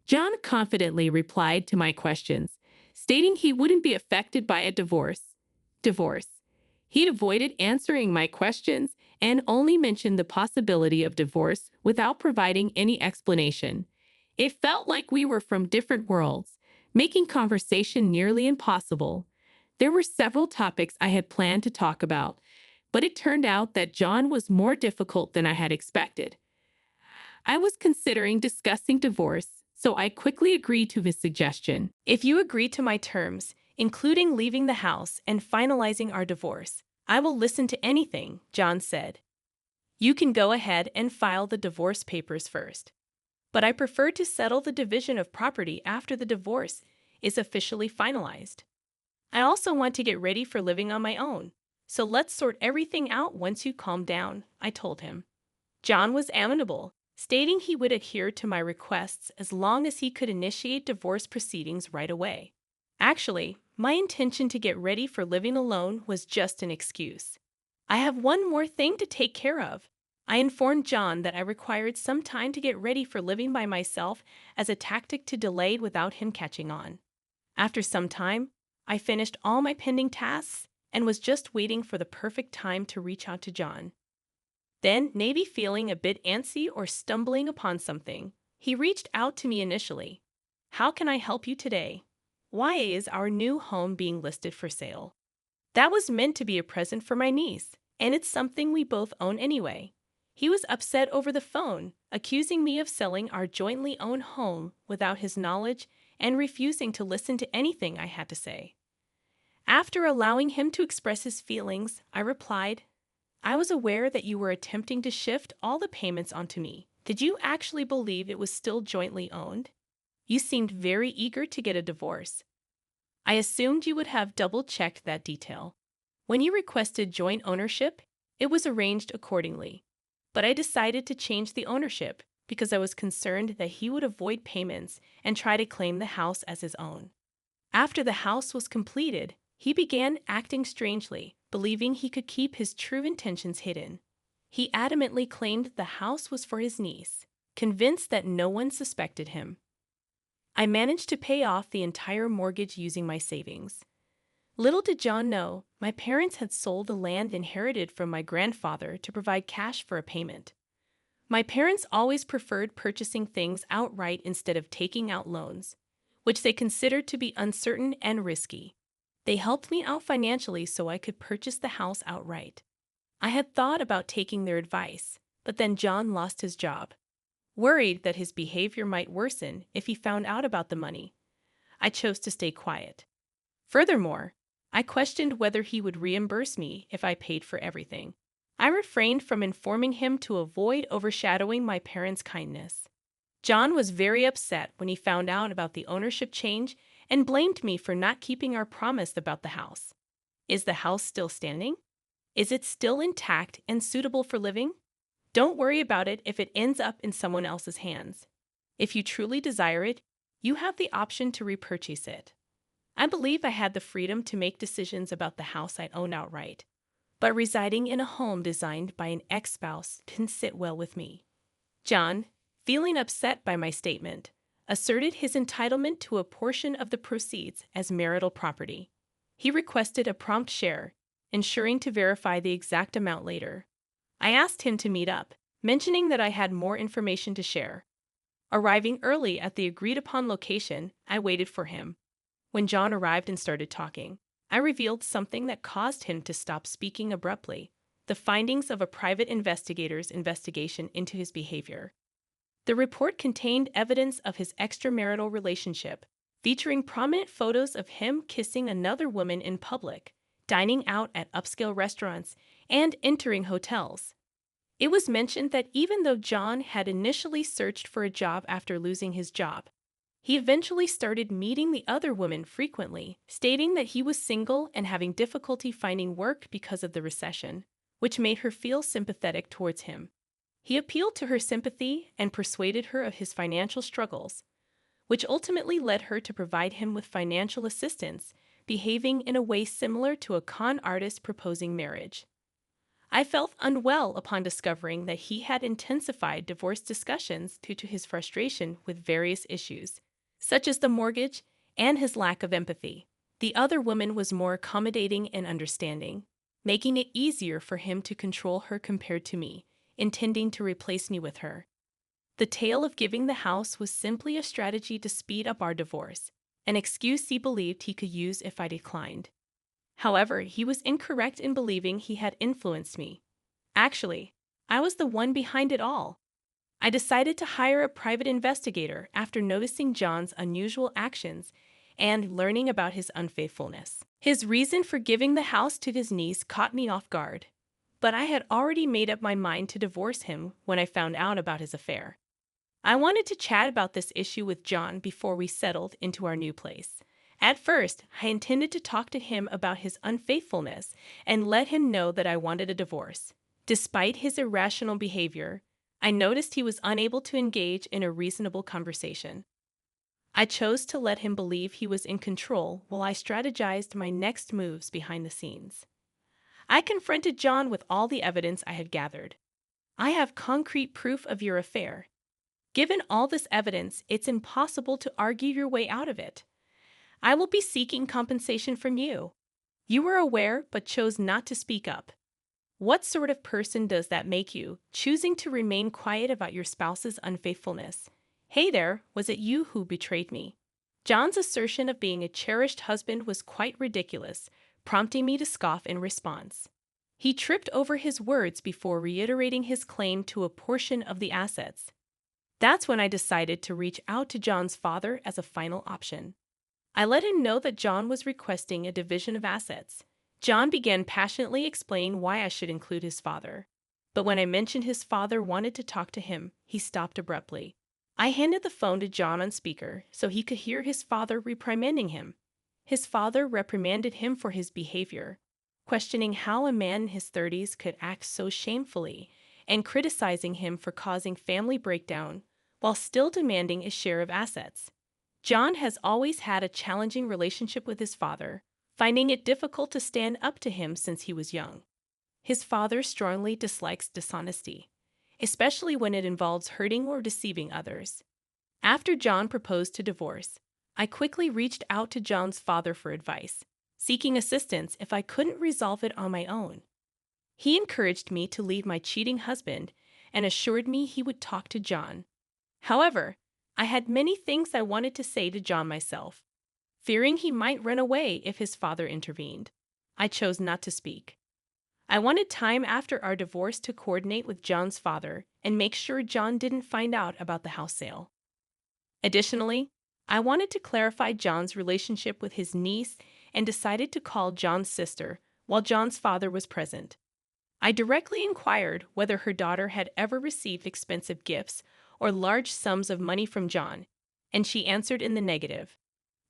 John confidently replied to my questions, stating he wouldn't be affected by a divorce. He'd avoided answering my questions and only mentioned the possibility of divorce without providing any explanation. It felt like we were from different worlds, making conversation nearly impossible. There were several topics I had planned to talk about, but it turned out that John was more difficult than I had expected. I was considering discussing divorce, so I quickly agreed to his suggestion. If you agree to my terms, including leaving the house and finalizing our divorce, I will listen to anything, John said. You can go ahead and file the divorce papers first. But I prefer to settle the division of property after the divorce is officially finalized. I also want to get ready for living on my own, so let's sort everything out once you calm down, I told him. John was amenable, stating he would adhere to my requests as long as he could initiate divorce proceedings right away. Actually, my intention to get ready for living alone was just an excuse. I have one more thing to take care of. I informed John that I required some time to get ready for living by myself as a tactic to delay without him catching on. After some time, I finished all my pending tasks and was just waiting for the perfect time to reach out to John. Then, maybe feeling a bit antsy or stumbling upon something, he reached out to me initially. How can I help you today? Why is our new home being listed for sale? That was meant to be a present for my niece, and it's something we both own anyway. He was upset over the phone, accusing me of selling our jointly owned home without his knowledge and refusing to listen to anything I had to say. After allowing him to express his feelings, I replied, I was aware that you were attempting to shift all the payments onto me. Did you actually believe it was still jointly owned? You seemed very eager to get a divorce. I assumed you would have double-checked that detail. When you requested joint ownership, it was arranged accordingly. But I decided to change the ownership because I was concerned that he would avoid payments and try to claim the house as his own. After the house was completed, he began acting strangely, believing he could keep his true intentions hidden. He adamantly claimed the house was for his niece, convinced that no one suspected him. I managed to pay off the entire mortgage using my savings. Little did John know, my parents had sold the land inherited from my grandfather to provide cash for a payment. My parents always preferred purchasing things outright instead of taking out loans, which they considered to be uncertain and risky. They helped me out financially so I could purchase the house outright. I had thought about taking their advice, but then John lost his job. Worried that his behavior might worsen if he found out about the money, I chose to stay quiet. Furthermore, I questioned whether he would reimburse me if I paid for everything. I refrained from informing him to avoid overshadowing my parents' kindness. John was very upset when he found out about the ownership change and blamed me for not keeping our promise about the house. Is the house still standing? Is it still intact and suitable for living? Don't worry about it if it ends up in someone else's hands. If you truly desire it, you have the option to repurchase it. I believe I had the freedom to make decisions about the house I owned outright, but residing in a home designed by an ex-spouse didn't sit well with me. John, feeling upset by my statement, asserted his entitlement to a portion of the proceeds as marital property. He requested a prompt share, ensuring to verify the exact amount later. I asked him to meet up, mentioning that I had more information to share. Arriving early at the agreed-upon location, I waited for him. When John arrived and started talking, I revealed something that caused him to stop speaking abruptly, the findings of a private investigator's investigation into his behavior. The report contained evidence of his extramarital relationship, featuring prominent photos of him kissing another woman in public, dining out at upscale restaurants, and entering hotels. It was mentioned that even though John had initially searched for a job after losing his job, He eventually started meeting the other women frequently, stating that he was single and having difficulty finding work because of the recession, which made her feel sympathetic towards him. He appealed to her sympathy and persuaded her of his financial struggles, which ultimately led her to provide him with financial assistance, behaving in a way similar to a con artist proposing marriage. I felt unwell upon discovering that he had intensified divorce discussions due to his frustration with various issues, such as the mortgage and his lack of empathy. The other woman was more accommodating and understanding, making it easier for him to control her compared to me, intending to replace me with her. The tale of giving the house was simply a strategy to speed up our divorce, an excuse he believed he could use if I declined. However, he was incorrect in believing he had influenced me. Actually, I was the one behind it all. I decided to hire a private investigator after noticing John's unusual actions and learning about his unfaithfulness. His reason for giving the house to his niece caught me off guard, but I had already made up my mind to divorce him when I found out about his affair. I wanted to chat about this issue with John before we settled into our new place. At first, I intended to talk to him about his unfaithfulness and let him know that I wanted a divorce. Despite his irrational behavior, I noticed he was unable to engage in a reasonable conversation. I chose to let him believe he was in control while I strategized my next moves behind the scenes. I confronted John with all the evidence I had gathered. I have concrete proof of your affair. Given all this evidence, it's impossible to argue your way out of it. I will be seeking compensation from you. You were aware but chose not to speak up. What sort of person does that make you, choosing to remain quiet about your spouse's unfaithfulness? Hey there, was it you who betrayed me? John's assertion of being a cherished husband was quite ridiculous, prompting me to scoff in response. He tripped over his words before reiterating his claim to a portion of the assets. That's when I decided to reach out to John's father as a final option. I let him know that John was requesting a division of assets. John began passionately explaining why I should include his father. But when I mentioned his father wanted to talk to him, he stopped abruptly. I handed the phone to John on speaker so he could hear his father reprimanding him. His father reprimanded him for his behavior, questioning how a man in his 30s could act so shamefully, and criticizing him for causing family breakdown while still demanding a share of assets. John has always had a challenging relationship with his father, finding it difficult to stand up to him since he was young. His father strongly dislikes dishonesty, especially when it involves hurting or deceiving others. After John proposed to divorce, I quickly reached out to John's father for advice, seeking assistance if I couldn't resolve it on my own. He encouraged me to leave my cheating husband and assured me he would talk to John. However, I had many things I wanted to say to John myself. Fearing he might run away if his father intervened, I chose not to speak. I wanted time after our divorce to coordinate with John's father and make sure John didn't find out about the house sale. Additionally, I wanted to clarify John's relationship with his niece and decided to call John's sister while John's father was present. I directly inquired whether her daughter had ever received expensive gifts or large sums of money from John, and she answered in the negative.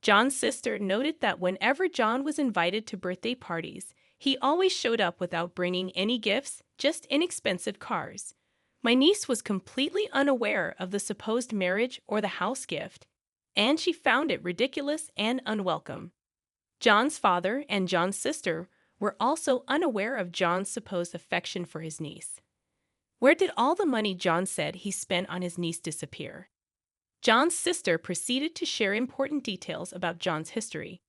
John's sister noted that whenever John was invited to birthday parties, he always showed up without bringing any gifts, just inexpensive cars. My niece was completely unaware of the supposed marriage or the house gift, and she found it ridiculous and unwelcome. John's father and John's sister were also unaware of John's supposed affection for his niece. Where did all the money John said he spent on his niece disappear? John's sister proceeded to share important details about John's history.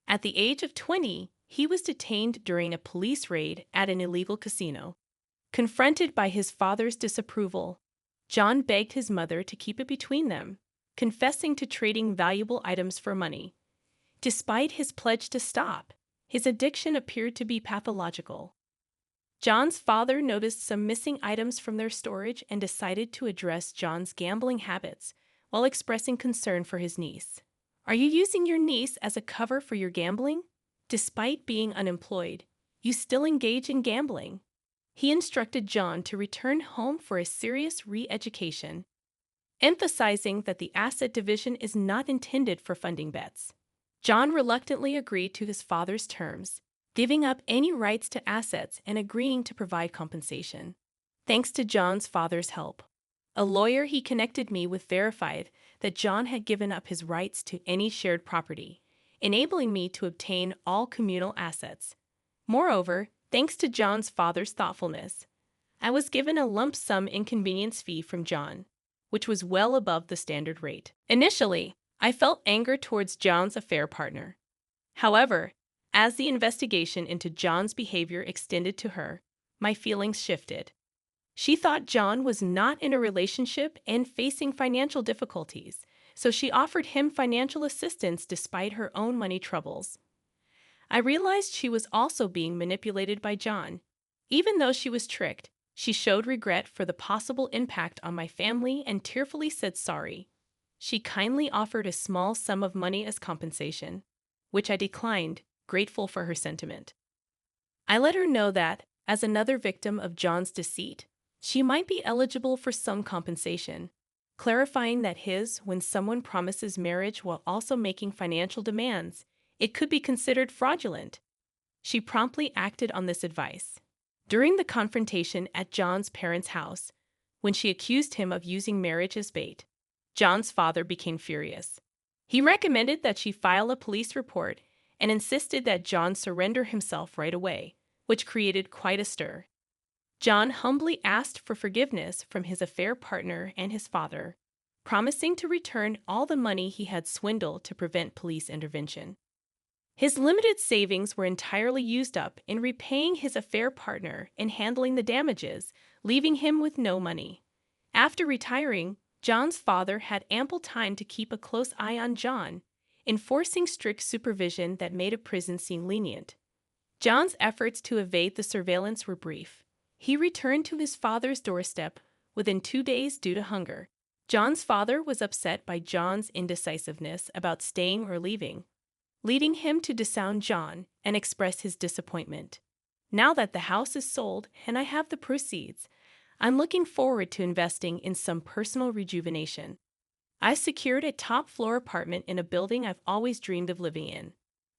At the age of 20, he was detained during a police raid at an illegal casino. Confronted by his father's disapproval, John begged his mother to keep it between them, confessing to trading valuable items for money. Despite his pledge to stop, his addiction appeared to be pathological. John's father noticed some missing items from their storage and decided to address John's gambling habits while expressing concern for his niece. Are you using your niece as a cover for your gambling? Despite being unemployed, you still engage in gambling. He instructed John to return home for a serious re-education. emphasizing that the asset division is not intended for funding bets. John reluctantly agreed to his father's terms, giving up any rights to assets and agreeing to provide compensation. Thanks to John's father's help, a lawyer he connected me with verified that John had given up his rights to any shared property, enabling me to obtain all communal assets. Moreover, thanks to John's father's thoughtfulness, I was given a lump sum inconvenience fee from John, which was well above the standard rate. Initially, I felt anger towards John's affair partner. However, as the investigation into John's behavior extended to her, my feelings shifted. She thought John was not in a relationship and facing financial difficulties, so she offered him financial assistance despite her own money troubles. I realized she was also being manipulated by John. Even though she was tricked, she showed regret for the possible impact on my family and tearfully said sorry. She kindly offered a small sum of money as compensation, which I declined, grateful for her sentiment. I let her know that, as another victim of John's deceit, she might be eligible for some compensation, clarifying that when someone promises marriage while also making financial demands, it could be considered fraudulent. She promptly acted on this advice. During the confrontation at John's parents' house, when she accused him of using marriage as bait, John's father became furious. He recommended that she file a police report and insisted that John surrender himself right away, which created quite a stir. John humbly asked for forgiveness from his affair partner and his father, promising to return all the money he had swindled to prevent police intervention. His limited savings were entirely used up in repaying his affair partner and handling the damages, leaving him with no money. After retiring, John's father had ample time to keep a close eye on John, enforcing strict supervision that made a prison seem lenient. John's efforts to evade the surveillance were brief. He returned to his father's doorstep within 2 days due to hunger. John's father was upset by John's indecisiveness about staying or leaving, leading him to disown John and express his disappointment. Now that the house is sold and I have the proceeds, I'm looking forward to investing in some personal rejuvenation. I secured a top-floor apartment in a building I've always dreamed of living in.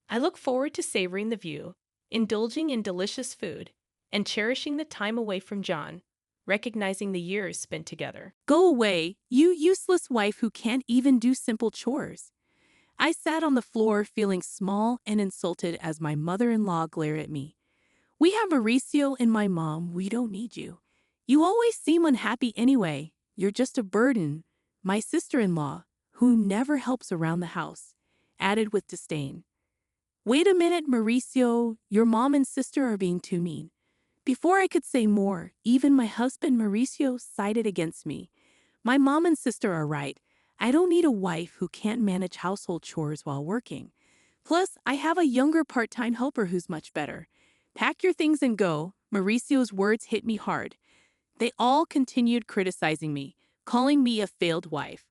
I look forward to savoring the view, indulging in delicious food, and cherishing the time away from John, recognizing the years spent together. Go away, you useless wife who can't even do simple chores. I sat on the floor feeling small and insulted as my mother-in-law glared at me. We have Mauricio and my mom, we don't need you. You always seem unhappy anyway, you're just a burden. My sister-in-law, who never helps around the house, added with disdain. Wait a minute, Mauricio, your mom and sister are being too mean. Before I could say more, even my husband Mauricio sided against me. My mom and sister are right. I don't need a wife who can't manage household chores while working. Plus, I have a younger part-time helper who's much better. Pack your things and go. Mauricio's words hit me hard. They all continued criticizing me, calling me a failed wife.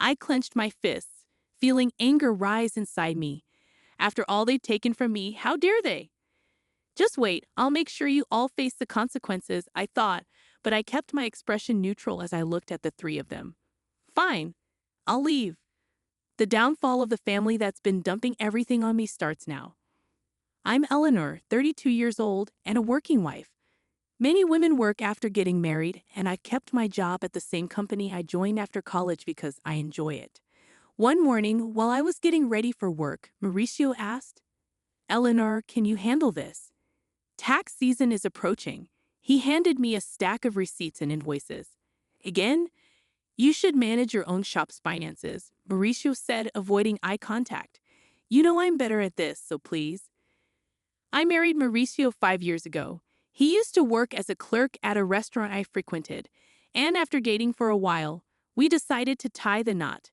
I clenched my fists, feeling anger rise inside me. After all they've taken from me, how dare they? Just wait, I'll make sure you all face the consequences, I thought, but I kept my expression neutral as I looked at the three of them. Fine, I'll leave. The downfall of the family that's been dumping everything on me starts now. I'm Eleanor, 32 years old, and a working wife. Many women work after getting married, and I've kept my job at the same company I joined after college because I enjoy it. One morning, while I was getting ready for work, Mauricio asked, Eleanor, can you handle this? Tax season is approaching. He handed me a stack of receipts and invoices. Again, you should manage your own shop's finances, Mauricio said, avoiding eye contact. You know I'm better at this, so please. I married Mauricio 5 years ago. He used to work as a clerk at a restaurant I frequented, and after dating for a while, we decided to tie the knot.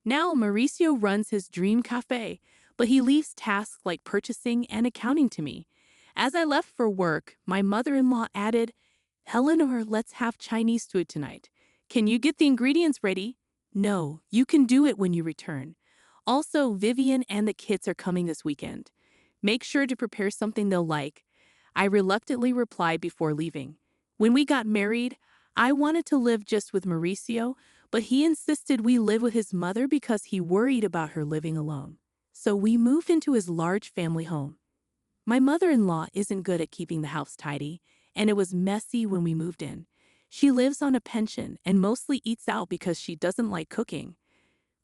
Now Mauricio runs his dream cafe, but he leaves tasks like purchasing and accounting to me. As I left for work, my mother-in-law added, Eleanor, let's have Chinese food tonight. Can you get the ingredients ready? No, you can do it when you return. Also, Vivian and the kids are coming this weekend. Make sure to prepare something they'll like. I reluctantly replied before leaving. When we got married, I wanted to live just with Mauricio, but he insisted we live with his mother because he worried about her living alone. So we moved into his large family home. My mother-in-law isn't good at keeping the house tidy, and it was messy when we moved in. She lives on a pension and mostly eats out because she doesn't like cooking.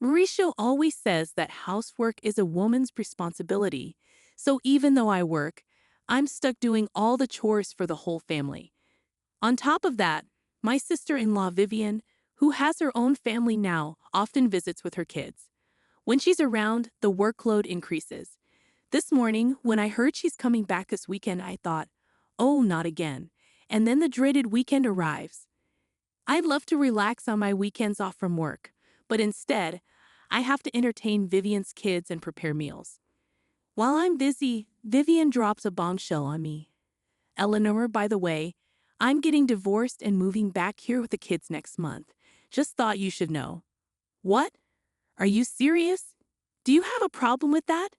Mauricio always says that housework is a woman's responsibility, so even though I work, I'm stuck doing all the chores for the whole family. On top of that, my sister-in-law Vivian, who has her own family now, often visits with her kids. When she's around, the workload increases. This morning, when I heard she's coming back this weekend, I thought, oh, not again. And then the dreaded weekend arrives. I'd love to relax on my weekends off from work, but instead, I have to entertain Vivian's kids and prepare meals. While I'm busy, Vivian drops a bombshell on me. Eleanor, by the way, I'm getting divorced and moving back here with the kids next month. Just thought you should know. What? Are you serious? Do you have a problem with that?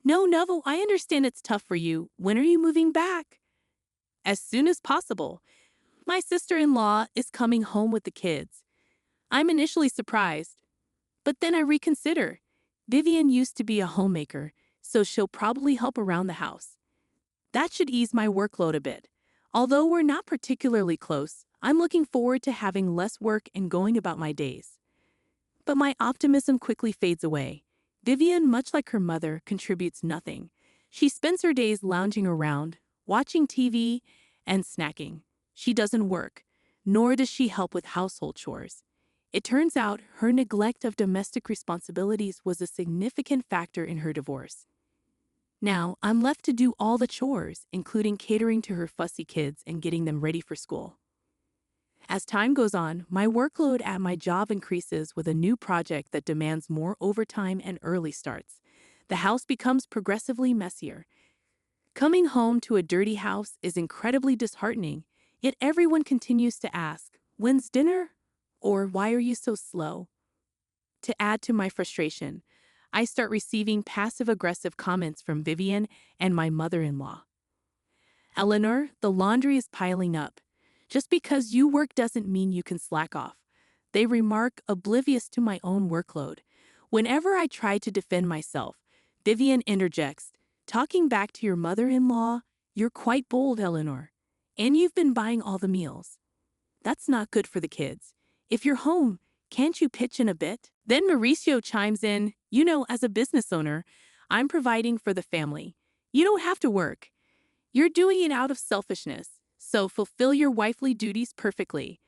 No, I understand it's tough for you. When are you moving back? As soon as possible. My sister-in-law is coming home with the kids. I'm initially surprised, but then I reconsider. Vivian used to be a homemaker, so she'll probably help around the house. That should ease my workload a bit. Although we're not particularly close, I'm looking forward to having less work and going about my days. But my optimism quickly fades away. Vivian, much like her mother, contributes nothing. She spends her days lounging around, watching TV, and snacking. She doesn't work, nor does she help with household chores. It turns out her neglect of domestic responsibilities was a significant factor in her divorce. Now, I'm left to do all the chores, including catering to her fussy kids and getting them ready for school. As time goes on, my workload at my job increases with a new project that demands more overtime and early starts. The house becomes progressively messier. Coming home to a dirty house is incredibly disheartening, yet everyone continues to ask, "When's dinner?" Or "Why are you so slow?" To add to my frustration, I start receiving passive-aggressive comments from Vivian and my mother-in-law. "Eleanor, the laundry is piling up. Just because you work doesn't mean you can slack off," they remark, oblivious to my own workload. Whenever I try to defend myself, Vivian interjects, "Talking back to your mother-in-law, you're quite bold, Eleanor. And you've been buying all the meals. That's not good for the kids. If you're home, can't you pitch in a bit?" Then Mauricio chimes in, "As a business owner, I'm providing for the family. You don't have to work. You're doing it out of selfishness, so fulfill your wifely duties perfectly."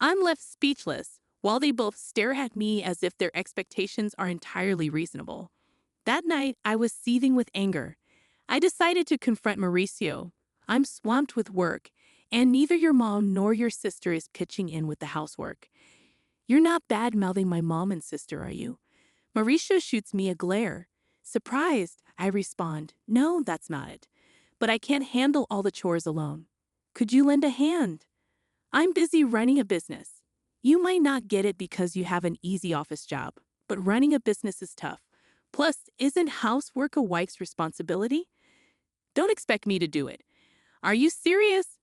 I'm left speechless, while they both stare at me as if their expectations are entirely reasonable. That night, I was seething with anger. I decided to confront Mauricio. "I'm swamped with work, and neither your mom nor your sister is pitching in with the housework. You're not bad-mouthing my mom and sister, are you?" Mauricio shoots me a glare. Surprised, I respond, "No, that's not it. But I can't handle all the chores alone. Could you lend a hand? I'm busy running a business. You might not get it because you have an easy office job, but running a business is tough. Plus, isn't housework a wife's responsibility? Don't expect me to do it. Are you serious?"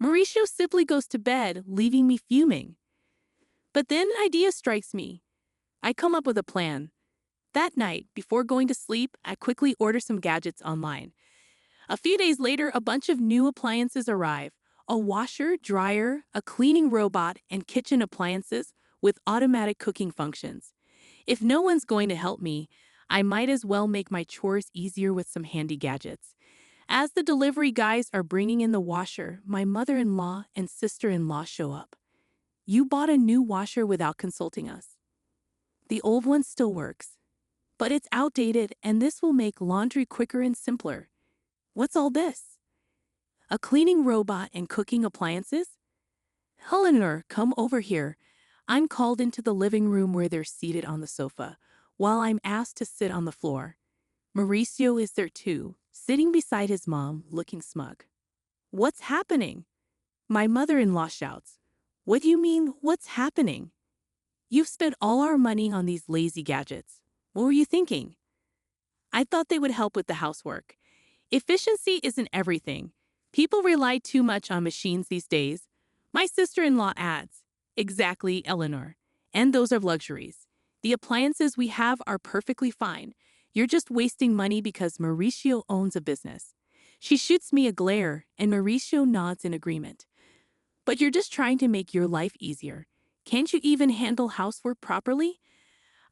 Mauricio simply goes to bed, leaving me fuming. But then an idea strikes me. I come up with a plan. That night, before going to sleep, I quickly order some gadgets online. A few days later, a bunch of new appliances arrive. A washer, dryer, a cleaning robot, and kitchen appliances with automatic cooking functions. If no one's going to help me, I might as well make my chores easier with some handy gadgets. As the delivery guys are bringing in the washer, my mother-in-law and sister-in-law show up. "You bought a new washer without consulting us. The old one still works, but it's outdated and this will make laundry quicker and simpler. What's all this? A cleaning robot and cooking appliances? Eleanor, come over here." I'm called into the living room where they're seated on the sofa, while I'm asked to sit on the floor. Mauricio is there too, sitting beside his mom, looking smug. "What's happening?" My mother-in-law shouts. "What do you mean, what's happening? You've spent all our money on these lazy gadgets. What were you thinking?" I thought they would help with the housework. Efficiency isn't everything. People rely too much on machines these days. My sister-in-law adds, Exactly, Eleanor. And those are luxuries. The appliances we have are perfectly fine. You're just wasting money because Mauricio owns a business. She shoots me a glare, and Mauricio nods in agreement. But you're just trying to make your life easier. Can't you even handle housework properly?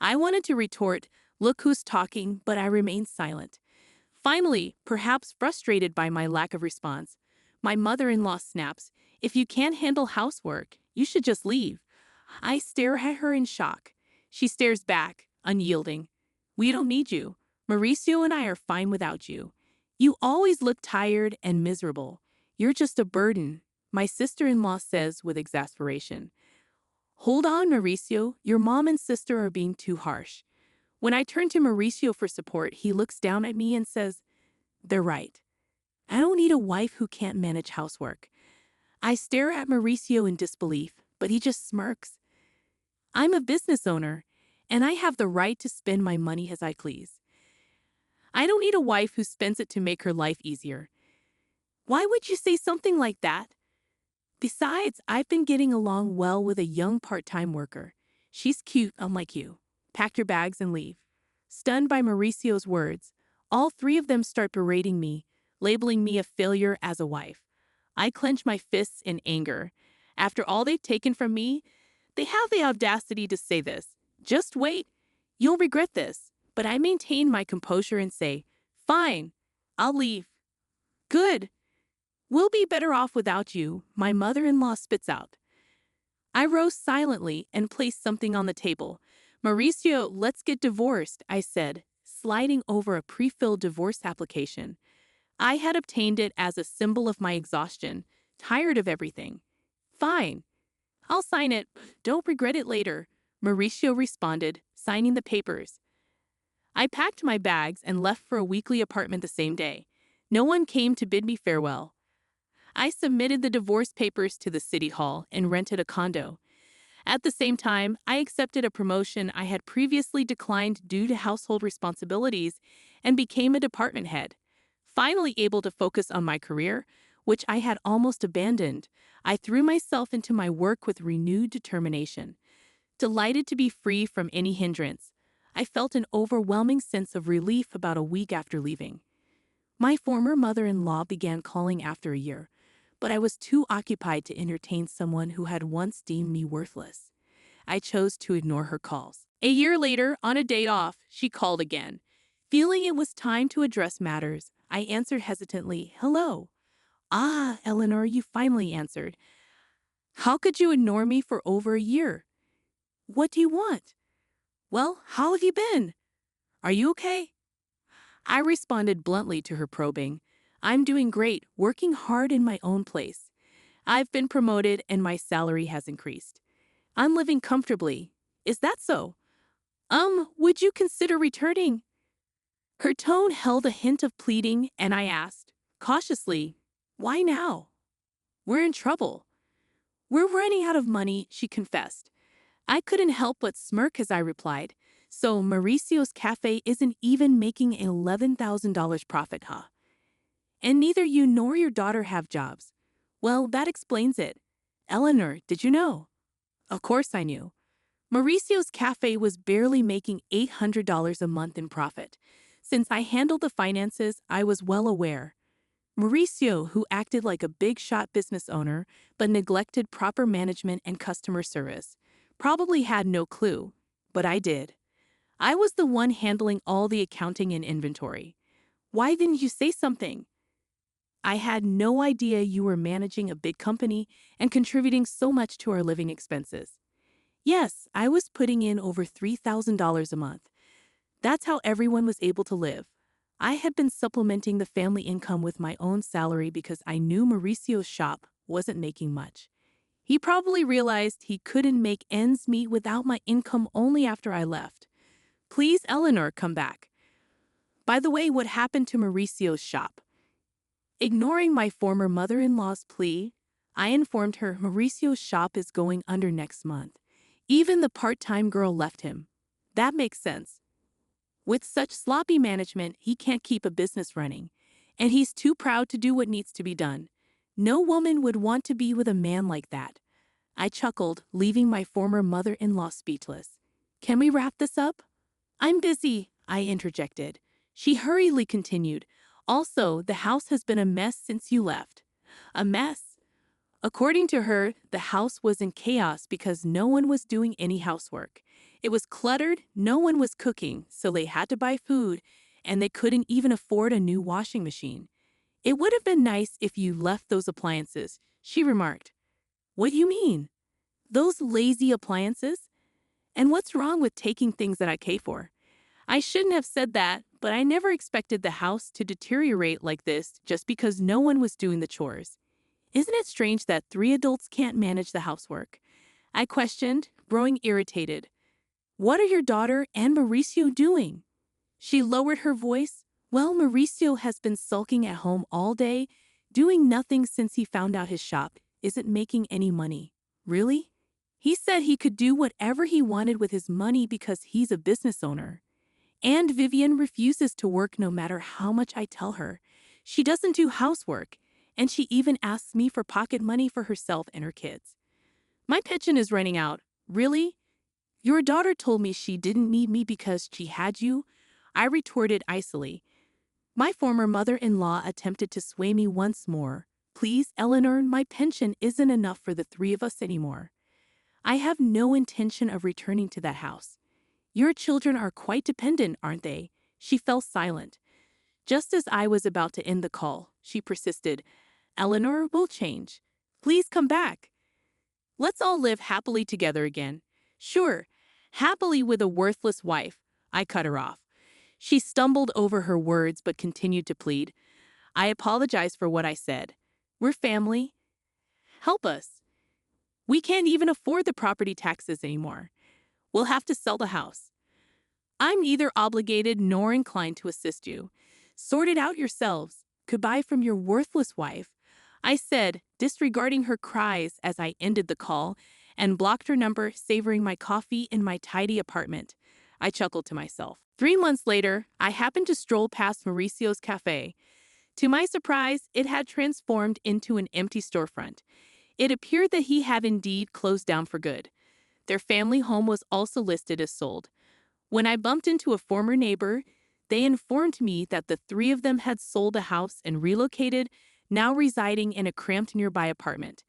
I wanted to retort, look who's talking, but I remained silent. Finally, perhaps frustrated by my lack of response, my mother-in-law snaps, "If you can't handle housework, you should just leave." I stare at her in shock. She stares back, unyielding. "We don't need you. Mauricio and I are fine without you. You always look tired and miserable. You're just a burden," my sister-in-law says with exasperation. "Hold on, Mauricio. Your mom and sister are being too harsh." When I turn to Mauricio for support, he looks down at me and says, "They're right. I don't need a wife who can't manage housework." I stare at Mauricio in disbelief, but he just smirks. "I'm a business owner, and I have the right to spend my money as I please. I don't need a wife who spends it to make her life easier." "Why would you say something like that? Besides, I've been getting along well with a young part-time worker. She's cute, unlike you. Pack your bags and leave." Stunned by Mauricio's words, all three of them start berating me, labeling me a failure as a wife. I clench my fists in anger. After all they've taken from me, they have the audacity to say this. "Just wait. You'll regret this." But I maintain my composure and say, "Fine, I'll leave." "Good. We'll be better off without you," my mother-in-law spits out. I rose silently and placed something on the table. "Mauricio, let's get divorced," I said, sliding over a pre-filled divorce application. I had obtained it as a symbol of my exhaustion, tired of everything. "Fine. I'll sign it. Don't regret it later," Mauricio responded, signing the papers. I packed my bags and left for a weekly apartment the same day. No one came to bid me farewell. I submitted the divorce papers to the city hall and rented a condo. At the same time, I accepted a promotion I had previously declined due to household responsibilities and became a department head. Finally able to focus on my career, which I had almost abandoned, I threw myself into my work with renewed determination. Delighted to be free from any hindrance, I felt an overwhelming sense of relief about a week after leaving. My former mother-in-law began calling after a year, but I was too occupied to entertain someone who had once deemed me worthless. I chose to ignore her calls. A year later, on a day off, she called again. Feeling it was time to address matters, I answered hesitantly, "Hello." "Ah, Eleanor, you finally answered. How could you ignore me for over a year? What do you want?" "Well, how have you been? Are you okay?" I responded bluntly to her probing. "I'm doing great, working hard in my own place. I've been promoted and my salary has increased. I'm living comfortably. Is that so? Would you consider returning?" Her tone held a hint of pleading, and I asked, cautiously, "Why now?" "We're in trouble." "We're running out of money," she confessed. I couldn't help but smirk as I replied, "So Mauricio's cafe isn't even making an $11,000 profit, huh? And neither you nor your daughter have jobs. Well, that explains it. Eleanor, did you know?" Of course I knew. Mauricio's cafe was barely making $800 a month in profit. Since I handled the finances, I was well aware. Mauricio, who acted like a big-shot business owner but neglected proper management and customer service, probably had no clue, but I did. I was the one handling all the accounting and inventory. "Why didn't you say something?" "I had no idea you were managing a big company and contributing so much to our living expenses." Yes, I was putting in over $3,000 a month. That's how everyone was able to live. I had been supplementing the family income with my own salary because I knew Mauricio's shop wasn't making much. He probably realized he couldn't make ends meet without my income only after I left. "Please, Eleanor, come back. By the way, what happened to Mauricio's shop?" Ignoring my former mother-in-law's plea, I informed her Mauricio's shop is going under next month. Even the part-time girl left him. That makes sense. With such sloppy management, he can't keep a business running, and he's too proud to do what needs to be done. No woman would want to be with a man like that. I chuckled, leaving my former mother-in-law speechless. Can we wrap this up? I'm busy, I interjected. She hurriedly continued. Also, the house has been a mess since you left. A mess? According to her, the house was in chaos because no one was doing any housework. It was cluttered, no one was cooking, so they had to buy food, and they couldn't even afford a new washing machine. It would have been nice if you left those appliances, she remarked. What do you mean? Those lazy appliances? And what's wrong with taking things that I pay for? I shouldn't have said that, but I never expected the house to deteriorate like this just because no one was doing the chores. Isn't it strange that 3 adults can't manage the housework? I questioned, growing irritated. What are your daughter and Mauricio doing? She lowered her voice. Well, Mauricio has been sulking at home all day, doing nothing since he found out his shop isn't making any money. Really? He said he could do whatever he wanted with his money because he's a business owner. And Vivian refuses to work no matter how much I tell her. She doesn't do housework, and she even asks me for pocket money for herself and her kids. My pension is running out. Really? Your daughter told me she didn't need me because she had you? I retorted icily. My former mother-in-law attempted to sway me once more. Please, Eleanor, my pension isn't enough for the 3 of us anymore. I have no intention of returning to that house. Your children are quite dependent, aren't they? She fell silent. Just as I was about to end the call, she persisted. Eleanor will change. Please come back. Let's all live happily together again. Sure, happily with a worthless wife. I cut her off. She stumbled over her words but continued to plead. I apologize for what I said. We're family. Help us. We can't even afford the property taxes anymore. We'll have to sell the house. I'm neither obligated nor inclined to assist you. Sort it out yourselves. Goodbye from your worthless wife, I said, disregarding her cries as I ended the call and blocked her number, savoring my coffee in my tidy apartment. I chuckled to myself. 3 months later, I happened to stroll past Mauricio's cafe. To my surprise, it had transformed into an empty storefront. It appeared that he had indeed closed down for good. Their family home was also listed as sold. When I bumped into a former neighbor, they informed me that the 3 of them had sold the house and relocated, now residing in a cramped nearby apartment.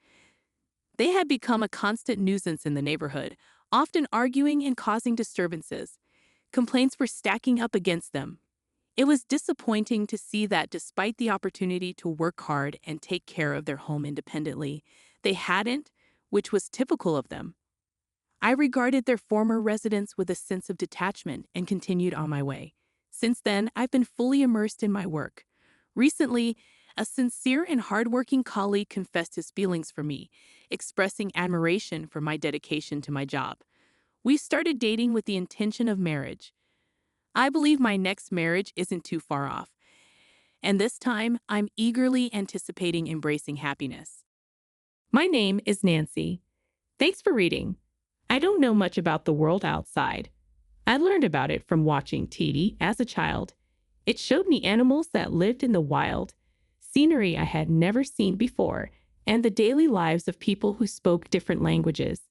They had become a constant nuisance in the neighborhood, often arguing and causing disturbances. Complaints were stacking up against them. It was disappointing to see that despite the opportunity to work hard and take care of their home independently, they hadn't, which was typical of them. I regarded their former residence with a sense of detachment and continued on my way. Since then, I've been fully immersed in my work. Recently, a sincere and hardworking colleague confessed his feelings for me, expressing admiration for my dedication to my job. We started dating with the intention of marriage. I believe my next marriage isn't too far off, and this time I'm eagerly anticipating embracing happiness. My name is Nancy. Thanks for reading. I don't know much about the world outside. I learned about it from watching TV as a child. It showed me animals that lived in the wild, scenery I had never seen before, and the daily lives of people who spoke different languages.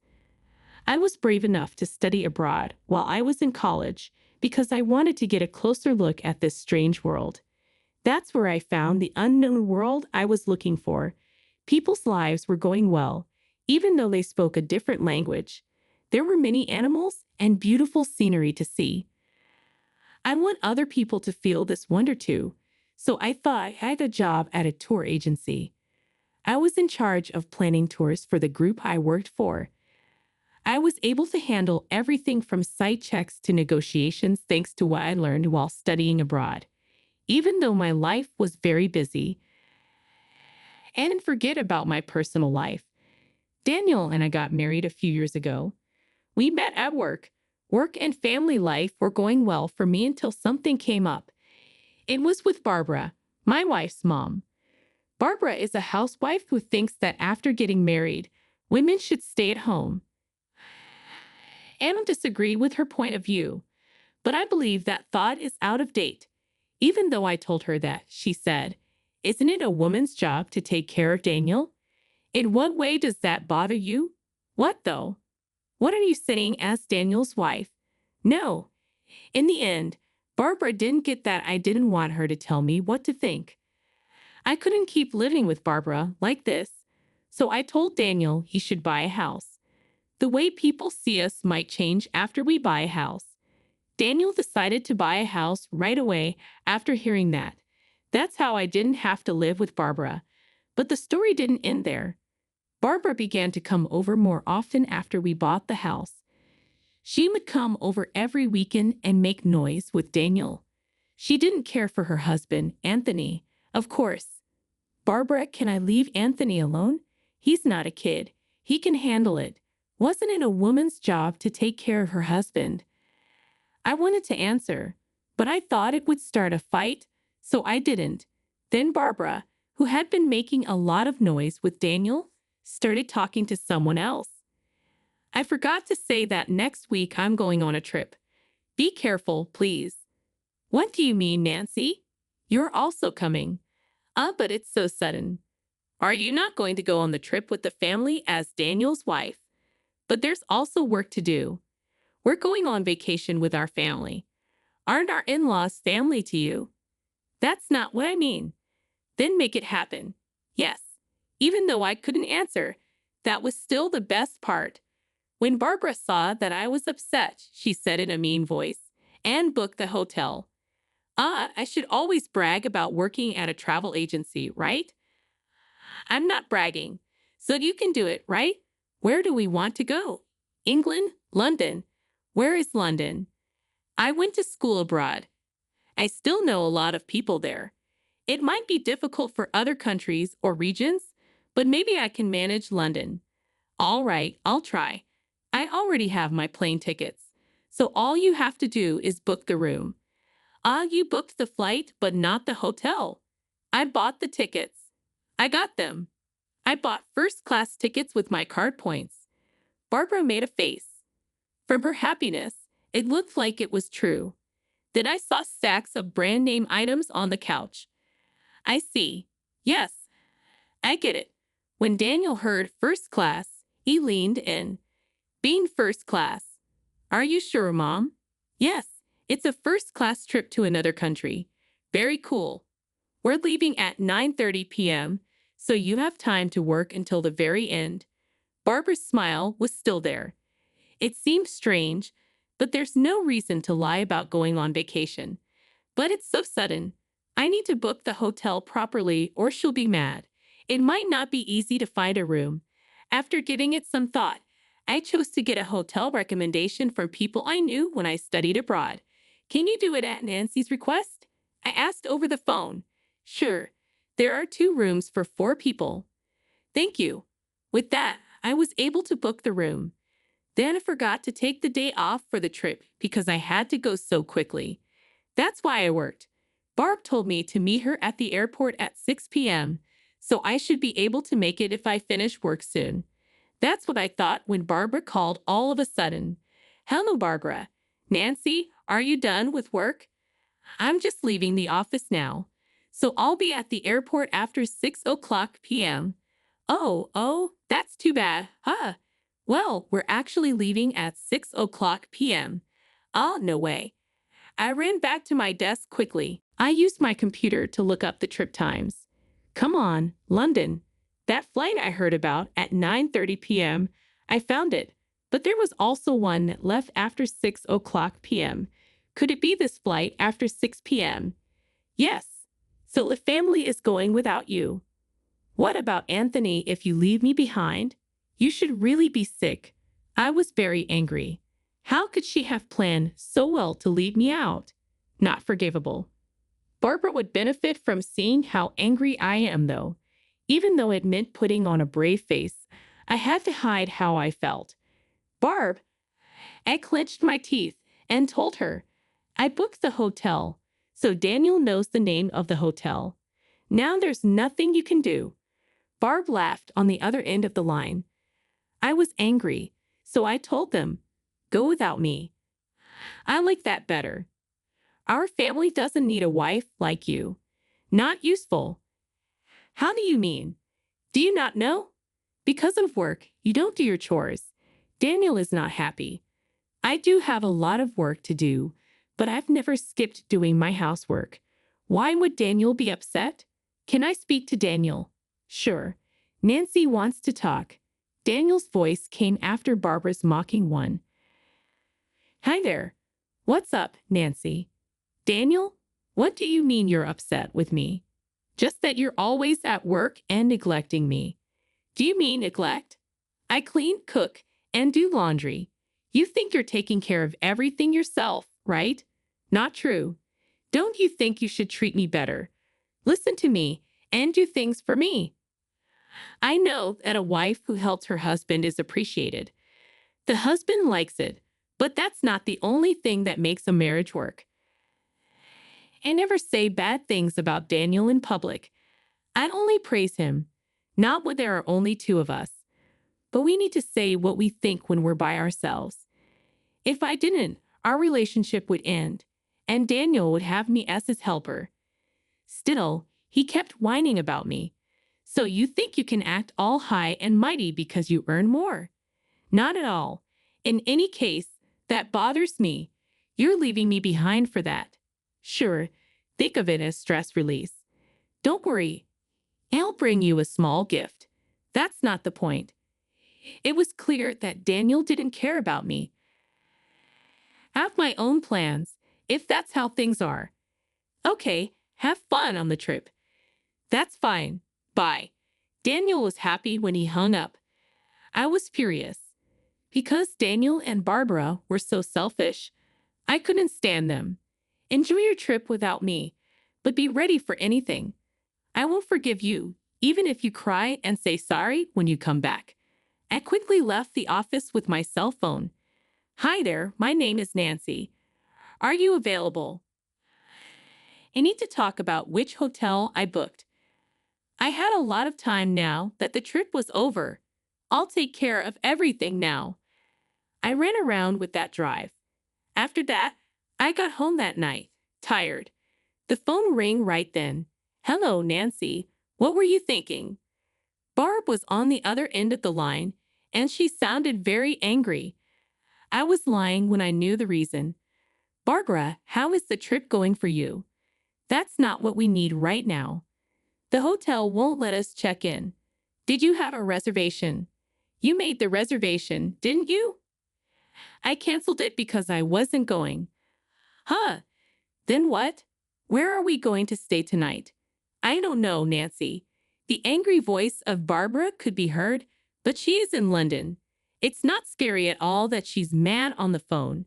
I was brave enough to study abroad while I was in college because I wanted to get a closer look at this strange world. That's where I found the unknown world I was looking for. People's lives were going well, even though they spoke a different language. There were many animals and beautiful scenery to see. I want other people to feel this wonder too, so I thought I had a job at a tour agency. I was in charge of planning tours for the group I worked for. I was able to handle everything from site checks to negotiations thanks to what I learned while studying abroad. Even though my life was very busy, and forget about my personal life. Daniel and I got married a few years ago. We met at work. Work and family life were going well for me until something came up. It was with Barbara, my wife's mom. Barbara is a housewife who thinks that after getting married, women should stay at home. I don't disagree with her point of view, but I believe that thought is out of date. Even though I told her that, she said, "Isn't it a woman's job to take care of Daniel? In what way does that bother you?" What though? What are you saying as Daniel's wife? No. In the end, Barbara didn't get that I didn't want her to tell me what to think. I couldn't keep living with Barbara like this, so I told Daniel he should buy a house. The way people see us might change after we buy a house. Daniel decided to buy a house right away after hearing that. That's how I didn't have to live with Barbara. But the story didn't end there. Barbara began to come over more often after we bought the house. She would come over every weekend and make noise with Daniel. She didn't care for her husband, Anthony. Of course. Barbara, can I leave Anthony alone? He's not a kid. He can handle it. Wasn't it a woman's job to take care of her husband? I wanted to answer, but I thought it would start a fight, so I didn't. Then Barbara, who had been making a lot of noise with Daniel, started talking to someone else. I forgot to say that next week I'm going on a trip. Be careful, please. What do you mean, Nancy? You're also coming. But it's so sudden. Are you not going to go on the trip with the family as Daniel's wife? But there's also work to do. We're going on vacation with our family. Aren't our in-laws family to you? That's not what I mean. Then make it happen. Yes. Even though I couldn't answer, that was still the best part. When Barbara saw that I was upset, she said in a mean voice, and booked the hotel. I should always brag about working at a travel agency, right? I'm not bragging. So you can do it, right? Where do we want to go? England? London? Where is London? I went to school abroad. I still know a lot of people there. It might be difficult for other countries or regions, but maybe I can manage London. All right, I'll try. I already have my plane tickets, so all you have to do is book the room. You booked the flight, but not the hotel. I bought the tickets. I got them. I bought first-class tickets with my card points. Barbara made a face. From her happiness, it looked like it was true. Then I saw stacks of brand-name items on the couch. I see. Yes, I get it. When Daniel heard first class, he leaned in. Being first class. Are you sure, Mom? Yes, it's a first-class trip to another country. Very cool. We're leaving at 9:30 p.m., so you have time to work until the very end. Barbara's smile was still there. It seemed strange, but there's no reason to lie about going on vacation. But it's so sudden. I need to book the hotel properly or she'll be mad. It might not be easy to find a room. After giving it some thought, I chose to get a hotel recommendation from people I knew when I studied abroad. Can you do it at Nancy's request? I asked over the phone. Sure. There are 2 rooms for 4 people. Thank you. With that, I was able to book the room. Then I forgot to take the day off for the trip because I had to go so quickly. That's why I worked. Barb told me to meet her at the airport at 6 p.m., so I should be able to make it if I finish work soon. That's what I thought when Barbara called all of a sudden. Hello, Barbara. Nancy, are you done with work? I'm just leaving the office now, so I'll be at the airport after 6 o'clock p.m. Oh, that's too bad, huh? Well, we're actually leaving at 6 o'clock p.m. No way. I ran back to my desk quickly. I used my computer to look up the trip times. Come on, London. That flight I heard about at 9:30 p.m., I found it. But there was also one that left after 6 o'clock p.m. Could it be this flight after 6 p.m.? Yes. So the family is going without you. What about Anthony if you leave me behind? You should really be sick. I was very angry. How could she have planned so well to leave me out? Not forgivable. Barbara would benefit from seeing how angry I am, though. Even though it meant putting on a brave face, I had to hide how I felt. Barb, I clenched my teeth and told her. I booked the hotel, so Daniel knows the name of the hotel. Now there's nothing you can do. Barb laughed on the other end of the line. I was angry, so I told them, go without me. I like that better. Our family doesn't need a wife like you. Not useful. How do you mean? Do you not know? Because of work, you don't do your chores. Daniel is not happy. I do have a lot of work to do, but I've never skipped doing my housework. Why would Daniel be upset? Can I speak to Daniel? Sure. Nancy wants to talk. Daniel's voice came after Barbara's mocking one. Hi there. What's up, Nancy? Daniel? What do you mean you're upset with me? Just that you're always at work and neglecting me. Do you mean neglect? I clean, cook, and do laundry. You think you're taking care of everything yourself, right? Not true. Don't you think you should treat me better? Listen to me and do things for me. I know that a wife who helps her husband is appreciated. The husband likes it, but that's not the only thing that makes a marriage work. I never say bad things about Daniel in public. I'd only praise him, not when there are only two of us. But we need to say what we think when we're by ourselves. If I didn't, our relationship would end, and Daniel would have me as his helper. Still, he kept whining about me. So you think you can act all high and mighty because you earn more? Not at all. In any case, that bothers me. You're leaving me behind for that. Sure, think of it as stress release. Don't worry. I'll bring you a small gift. That's not the point. It was clear that Daniel didn't care about me. I have my own plans, if that's how things are. Okay, have fun on the trip. That's fine. Bye. Daniel was happy when he hung up. I was furious. Because Daniel and Barbara were so selfish, I couldn't stand them. Enjoy your trip without me, but be ready for anything. I won't forgive you, even if you cry and say sorry when you come back. I quickly left the office with my cell phone. Hi there, my name is Nancy. Are you available? I need to talk about which hotel I booked. I had a lot of time now that the trip was over. I'll take care of everything now. I ran around with that drive. After that, I got home that night, tired. The phone rang right then. Hello, Nancy. What were you thinking? Barb was on the other end of the line, and she sounded very angry. I was lying when I knew the reason. Barbara, how is the trip going for you? That's not what we need right now. The hotel won't let us check in. Did you have a reservation? You made the reservation, didn't you? I canceled it because I wasn't going. Huh? Then what? Where are we going to stay tonight? I don't know, Nancy. The angry voice of Barbara could be heard, but she is in London. It's not scary at all that she's mad on the phone.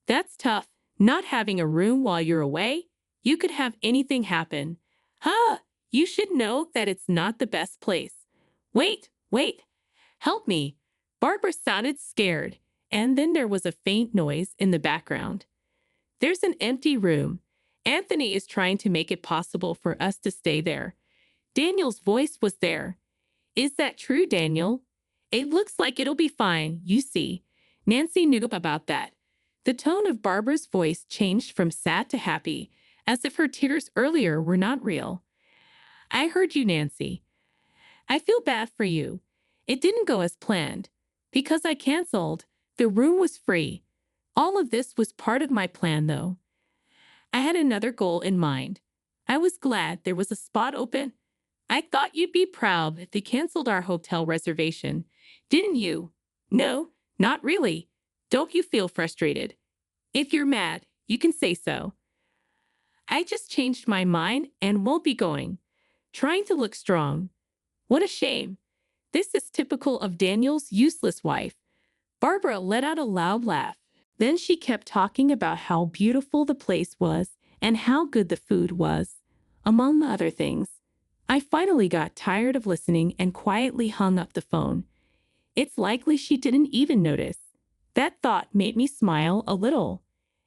That's tough, not having a room while you're away. You could have anything happen. Huh? You should know that it's not the best place. Wait. Help me. Barbara sounded scared, and then there was a faint noise in the background. There's an empty room. Anthony is trying to make it possible for us to stay there. Daniel's voice was there. Is that true, Daniel? It looks like it'll be fine, you see. Nancy knew about that. The tone of Barbara's voice changed from sad to happy, as if her tears earlier were not real. I heard you, Nancy. I feel bad for you. It didn't go as planned. Because I canceled, the room was free. All of this was part of my plan, though. I had another goal in mind. I was glad there was a spot open. I thought you'd be proud if they canceled our hotel reservation. Didn't you? No, not really. Don't you feel frustrated? If you're mad, you can say so. I just changed my mind and won't be going. Trying to look strong. What a shame. This is typical of Daniel's useless wife. Barbara let out a loud laugh. Then she kept talking about how beautiful the place was and how good the food was, among other things. I finally got tired of listening and quietly hung up the phone. It's likely she didn't even notice. That thought made me smile a little.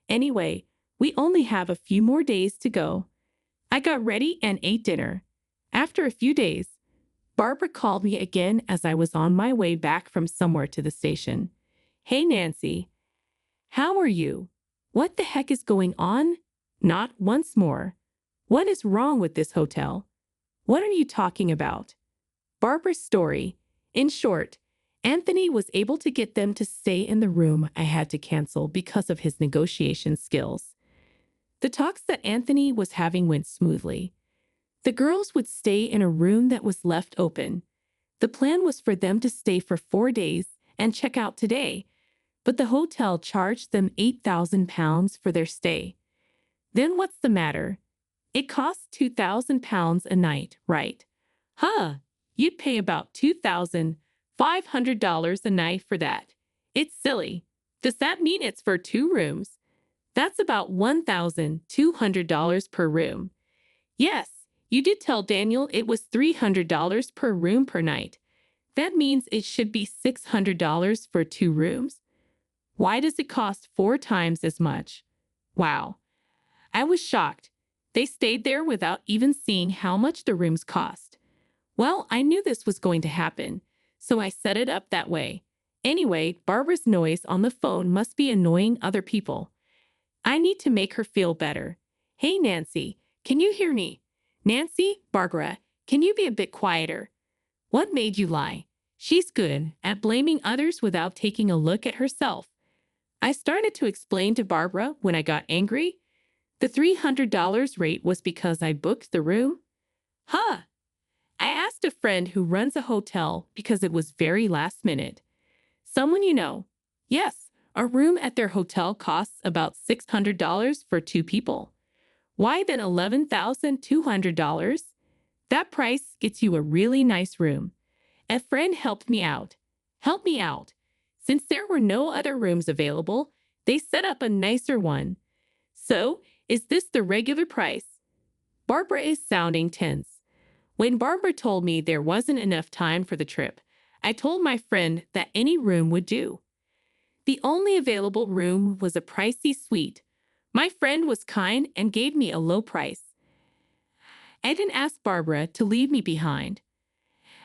Anyway, we only have a few more days to go. I got ready and ate dinner. After a few days, Barbara called me again as I was on my way back from somewhere to the station. Hey, Nancy. How are you? What the heck is going on? Not once more. What is wrong with this hotel? What are you talking about? Barbara's story. In short, Anthony was able to get them to stay in the room I had to cancel because of his negotiation skills. The talks that Anthony was having went smoothly. The girls would stay in a room that was left open. The plan was for them to stay for 4 days and check out today, but the hotel charged them £8,000 for their stay. Then what's the matter? It costs £2,000 a night, right? Huh, you'd pay about $2,500 a night for that. It's silly. Does that mean it's for 2 rooms? That's about $1,200 per room. Yes, you did tell Daniel it was $300 per room per night. That means it should be $600 for 2 rooms. Why does it cost 4 times as much? Wow. I was shocked. They stayed there without even seeing how much the rooms cost. Well, I knew this was going to happen, so I set it up that way. Anyway, Barbara's noise on the phone must be annoying other people. I need to make her feel better. Hey, Nancy, can you hear me? Nancy, Barbara, can you be a bit quieter? What made you lie? She's good at blaming others without taking a look at herself. I started to explain to Barbara when I got angry. The $300 rate was because I booked the room. Huh. I asked a friend who runs a hotel because it was very last minute. Someone you know. Yes, a room at their hotel costs about $600 for 2 people. Why then $11,200? That price gets you a really nice room. A friend helped me out. Help me out. Since there were no other rooms available, they set up a nicer one. So, is this the regular price? Barbara is sounding tense. When Barbara told me there wasn't enough time for the trip, I told my friend that any room would do. The only available room was a pricey suite. My friend was kind and gave me a low price. I didn't ask Barbara to leave me behind.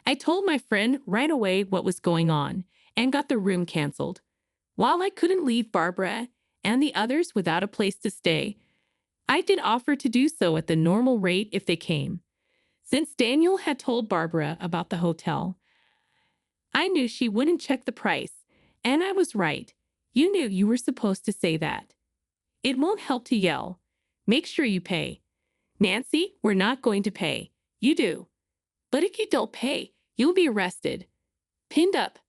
I told my friend right away what was going on and got the room canceled. While I couldn't leave Barbara and the others without a place to stay, I did offer to do so at the normal rate if they came. Since Daniel had told Barbara about the hotel, I knew she wouldn't check the price, and I was right. You knew you were supposed to say that. It won't help to yell. Make sure you pay. Nancy, we're not going to pay. You do. But if you don't pay, you'll be arrested. Pinned up.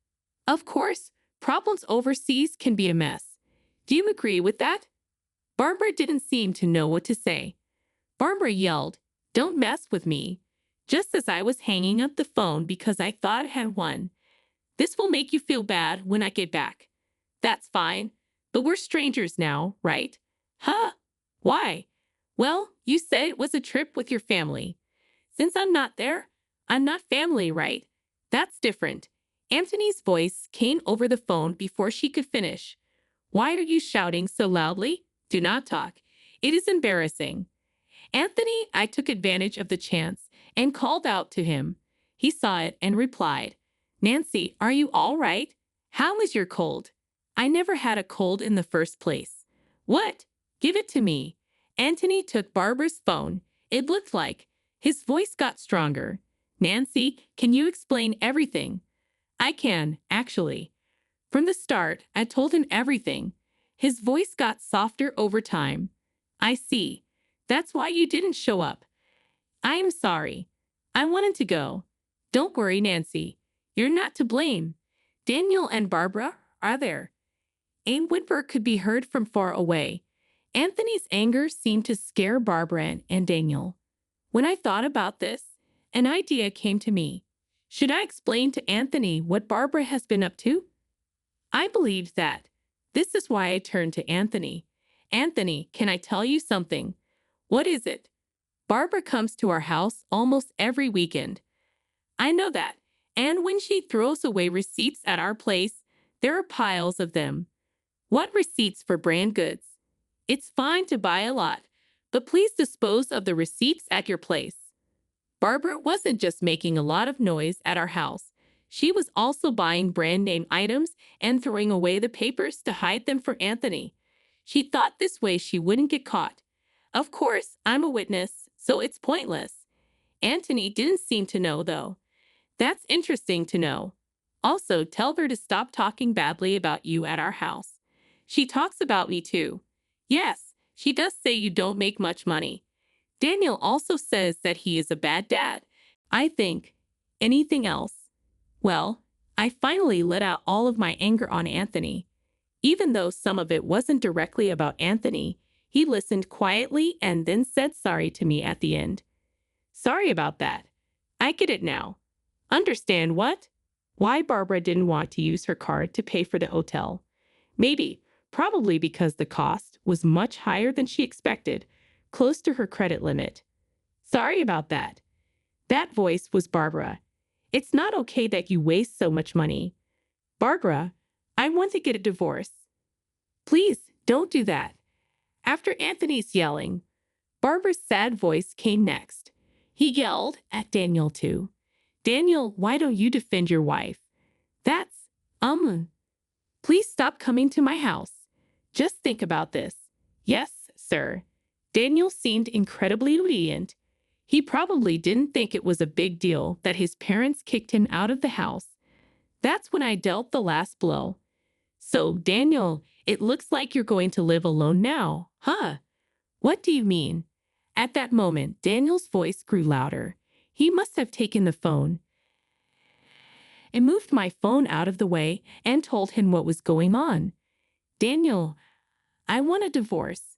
Of course, problems overseas can be a mess. Do you agree with that? Barbara didn't seem to know what to say. Barbara yelled, "Don't mess with me," just as I was hanging up the phone because I thought I had won. This will make you feel bad when I get back. That's fine, but we're strangers now, right? Huh? Why? Well, you said it was a trip with your family. Since I'm not there, I'm not family, right? That's different. Anthony's voice came over the phone before she could finish. Why are you shouting so loudly? Do not talk. It is embarrassing. Anthony, I took advantage of the chance and called out to him. He saw it and replied, Nancy, are you all right? How is your cold? I never had a cold in the first place. What? Give it to me. Anthony took Barbara's phone. It looked like. His voice got stronger. Nancy, can you explain everything? I can, actually. From the start, I told him everything. His voice got softer over time. I see. That's why you didn't show up. I am sorry. I wanted to go. Don't worry, Nancy. You're not to blame. Daniel and Barbara are there. A whimper could be heard from far away. Anthony's anger seemed to scare Barbara and Daniel. When I thought about this, an idea came to me. Should I explain to Anthony what Barbara has been up to? I believed that. This is why I turned to Anthony. Anthony, can I tell you something? What is it? Barbara comes to our house almost every weekend. I know that. And when she throws away receipts at our place, there are piles of them. What receipts for brand goods? It's fine to buy a lot, but please dispose of the receipts at your place. Barbara wasn't just making a lot of noise at our house. She was also buying brand name items and throwing away the papers to hide them for Anthony. She thought this way she wouldn't get caught. Of course, I'm a witness, so it's pointless. Anthony didn't seem to know, though. That's interesting to know. Also, tell her to stop talking badly about you at our house. She talks about me too. Yes, she does say you don't make much money. Daniel also says that he is a bad dad. I think. Anything else? Well, I finally let out all of my anger on Anthony. Even though some of it wasn't directly about Anthony, he listened quietly and then said sorry to me at the end. Sorry about that. I get it now. Understand what? Why Barbara didn't want to use her card to pay for the hotel. Maybe, probably because the cost was much higher than she expected, close to her credit limit. Sorry about that. That voice was Barbara. It's not okay that you waste so much money. Barbara, I want to get a divorce. Please, don't do that. After Anthony's yelling, Barbara's sad voice came next. He yelled at Daniel too. Daniel, why don't you defend your wife? That's, please stop coming to my house. Just think about this. Yes, sir. Daniel seemed incredibly obedient. He probably didn't think it was a big deal that his parents kicked him out of the house. That's when I dealt the last blow. So, Daniel, it looks like you're going to live alone now, huh? What do you mean? At that moment, Daniel's voice grew louder. He must have taken the phone and moved my phone out of the way and told him what was going on. Daniel, I want a divorce.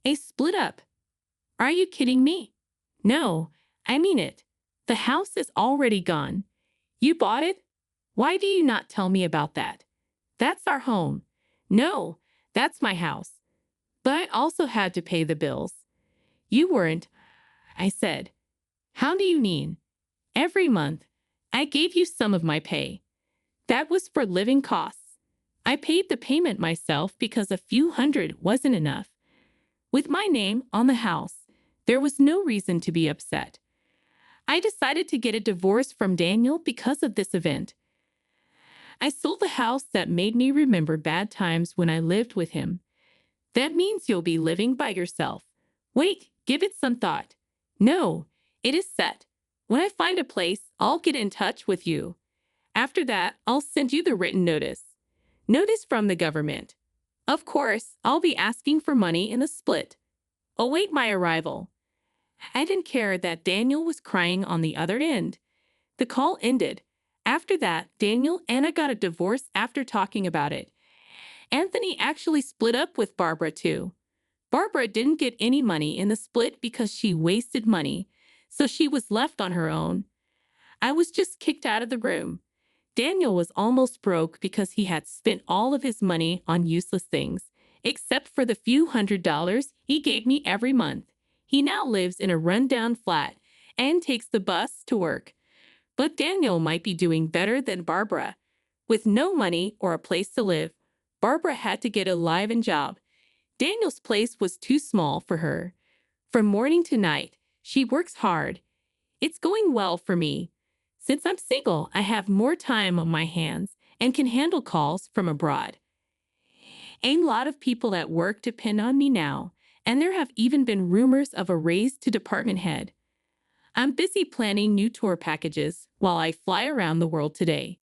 A split up. Are you kidding me? No, I mean it. The house is already gone. You bought it? Why do you not tell me about that? That's our home. No, that's my house. But I also had to pay the bills. You weren't, I said. How do you mean? Every month, I gave you some of my pay. That was for living costs. I paid the payment myself because a few hundred wasn't enough. With my name on the house, there was no reason to be upset. I decided to get a divorce from Daniel because of this event. I sold the house that made me remember bad times when I lived with him. That means you'll be living by yourself. Wait, give it some thought. No, it is set. When I find a place, I'll get in touch with you. After that, I'll send you the written notice. Notice from the government. Of course, I'll be asking for money in a split. Await my arrival. I didn't care that Daniel was crying on the other end. The call ended. After that, Daniel and I got a divorce after talking about it. Anthony actually split up with Barbara too. Barbara didn't get any money in the split because she wasted money, so she was left on her own. I was just kicked out of the room. Daniel was almost broke because he had spent all of his money on useless things, except for the few $100s he gave me every month. He now lives in a rundown flat and takes the bus to work. But Daniel might be doing better than Barbara. With no money or a place to live, Barbara had to get a live-in job. Daniel's place was too small for her. From morning to night, she works hard. It's going well for me. Since I'm single, I have more time on my hands and can handle calls from abroad. A lot of people at work depend on me now, and there have even been rumors of a raise to department head. I'm busy planning new tour packages while I fly around the world today.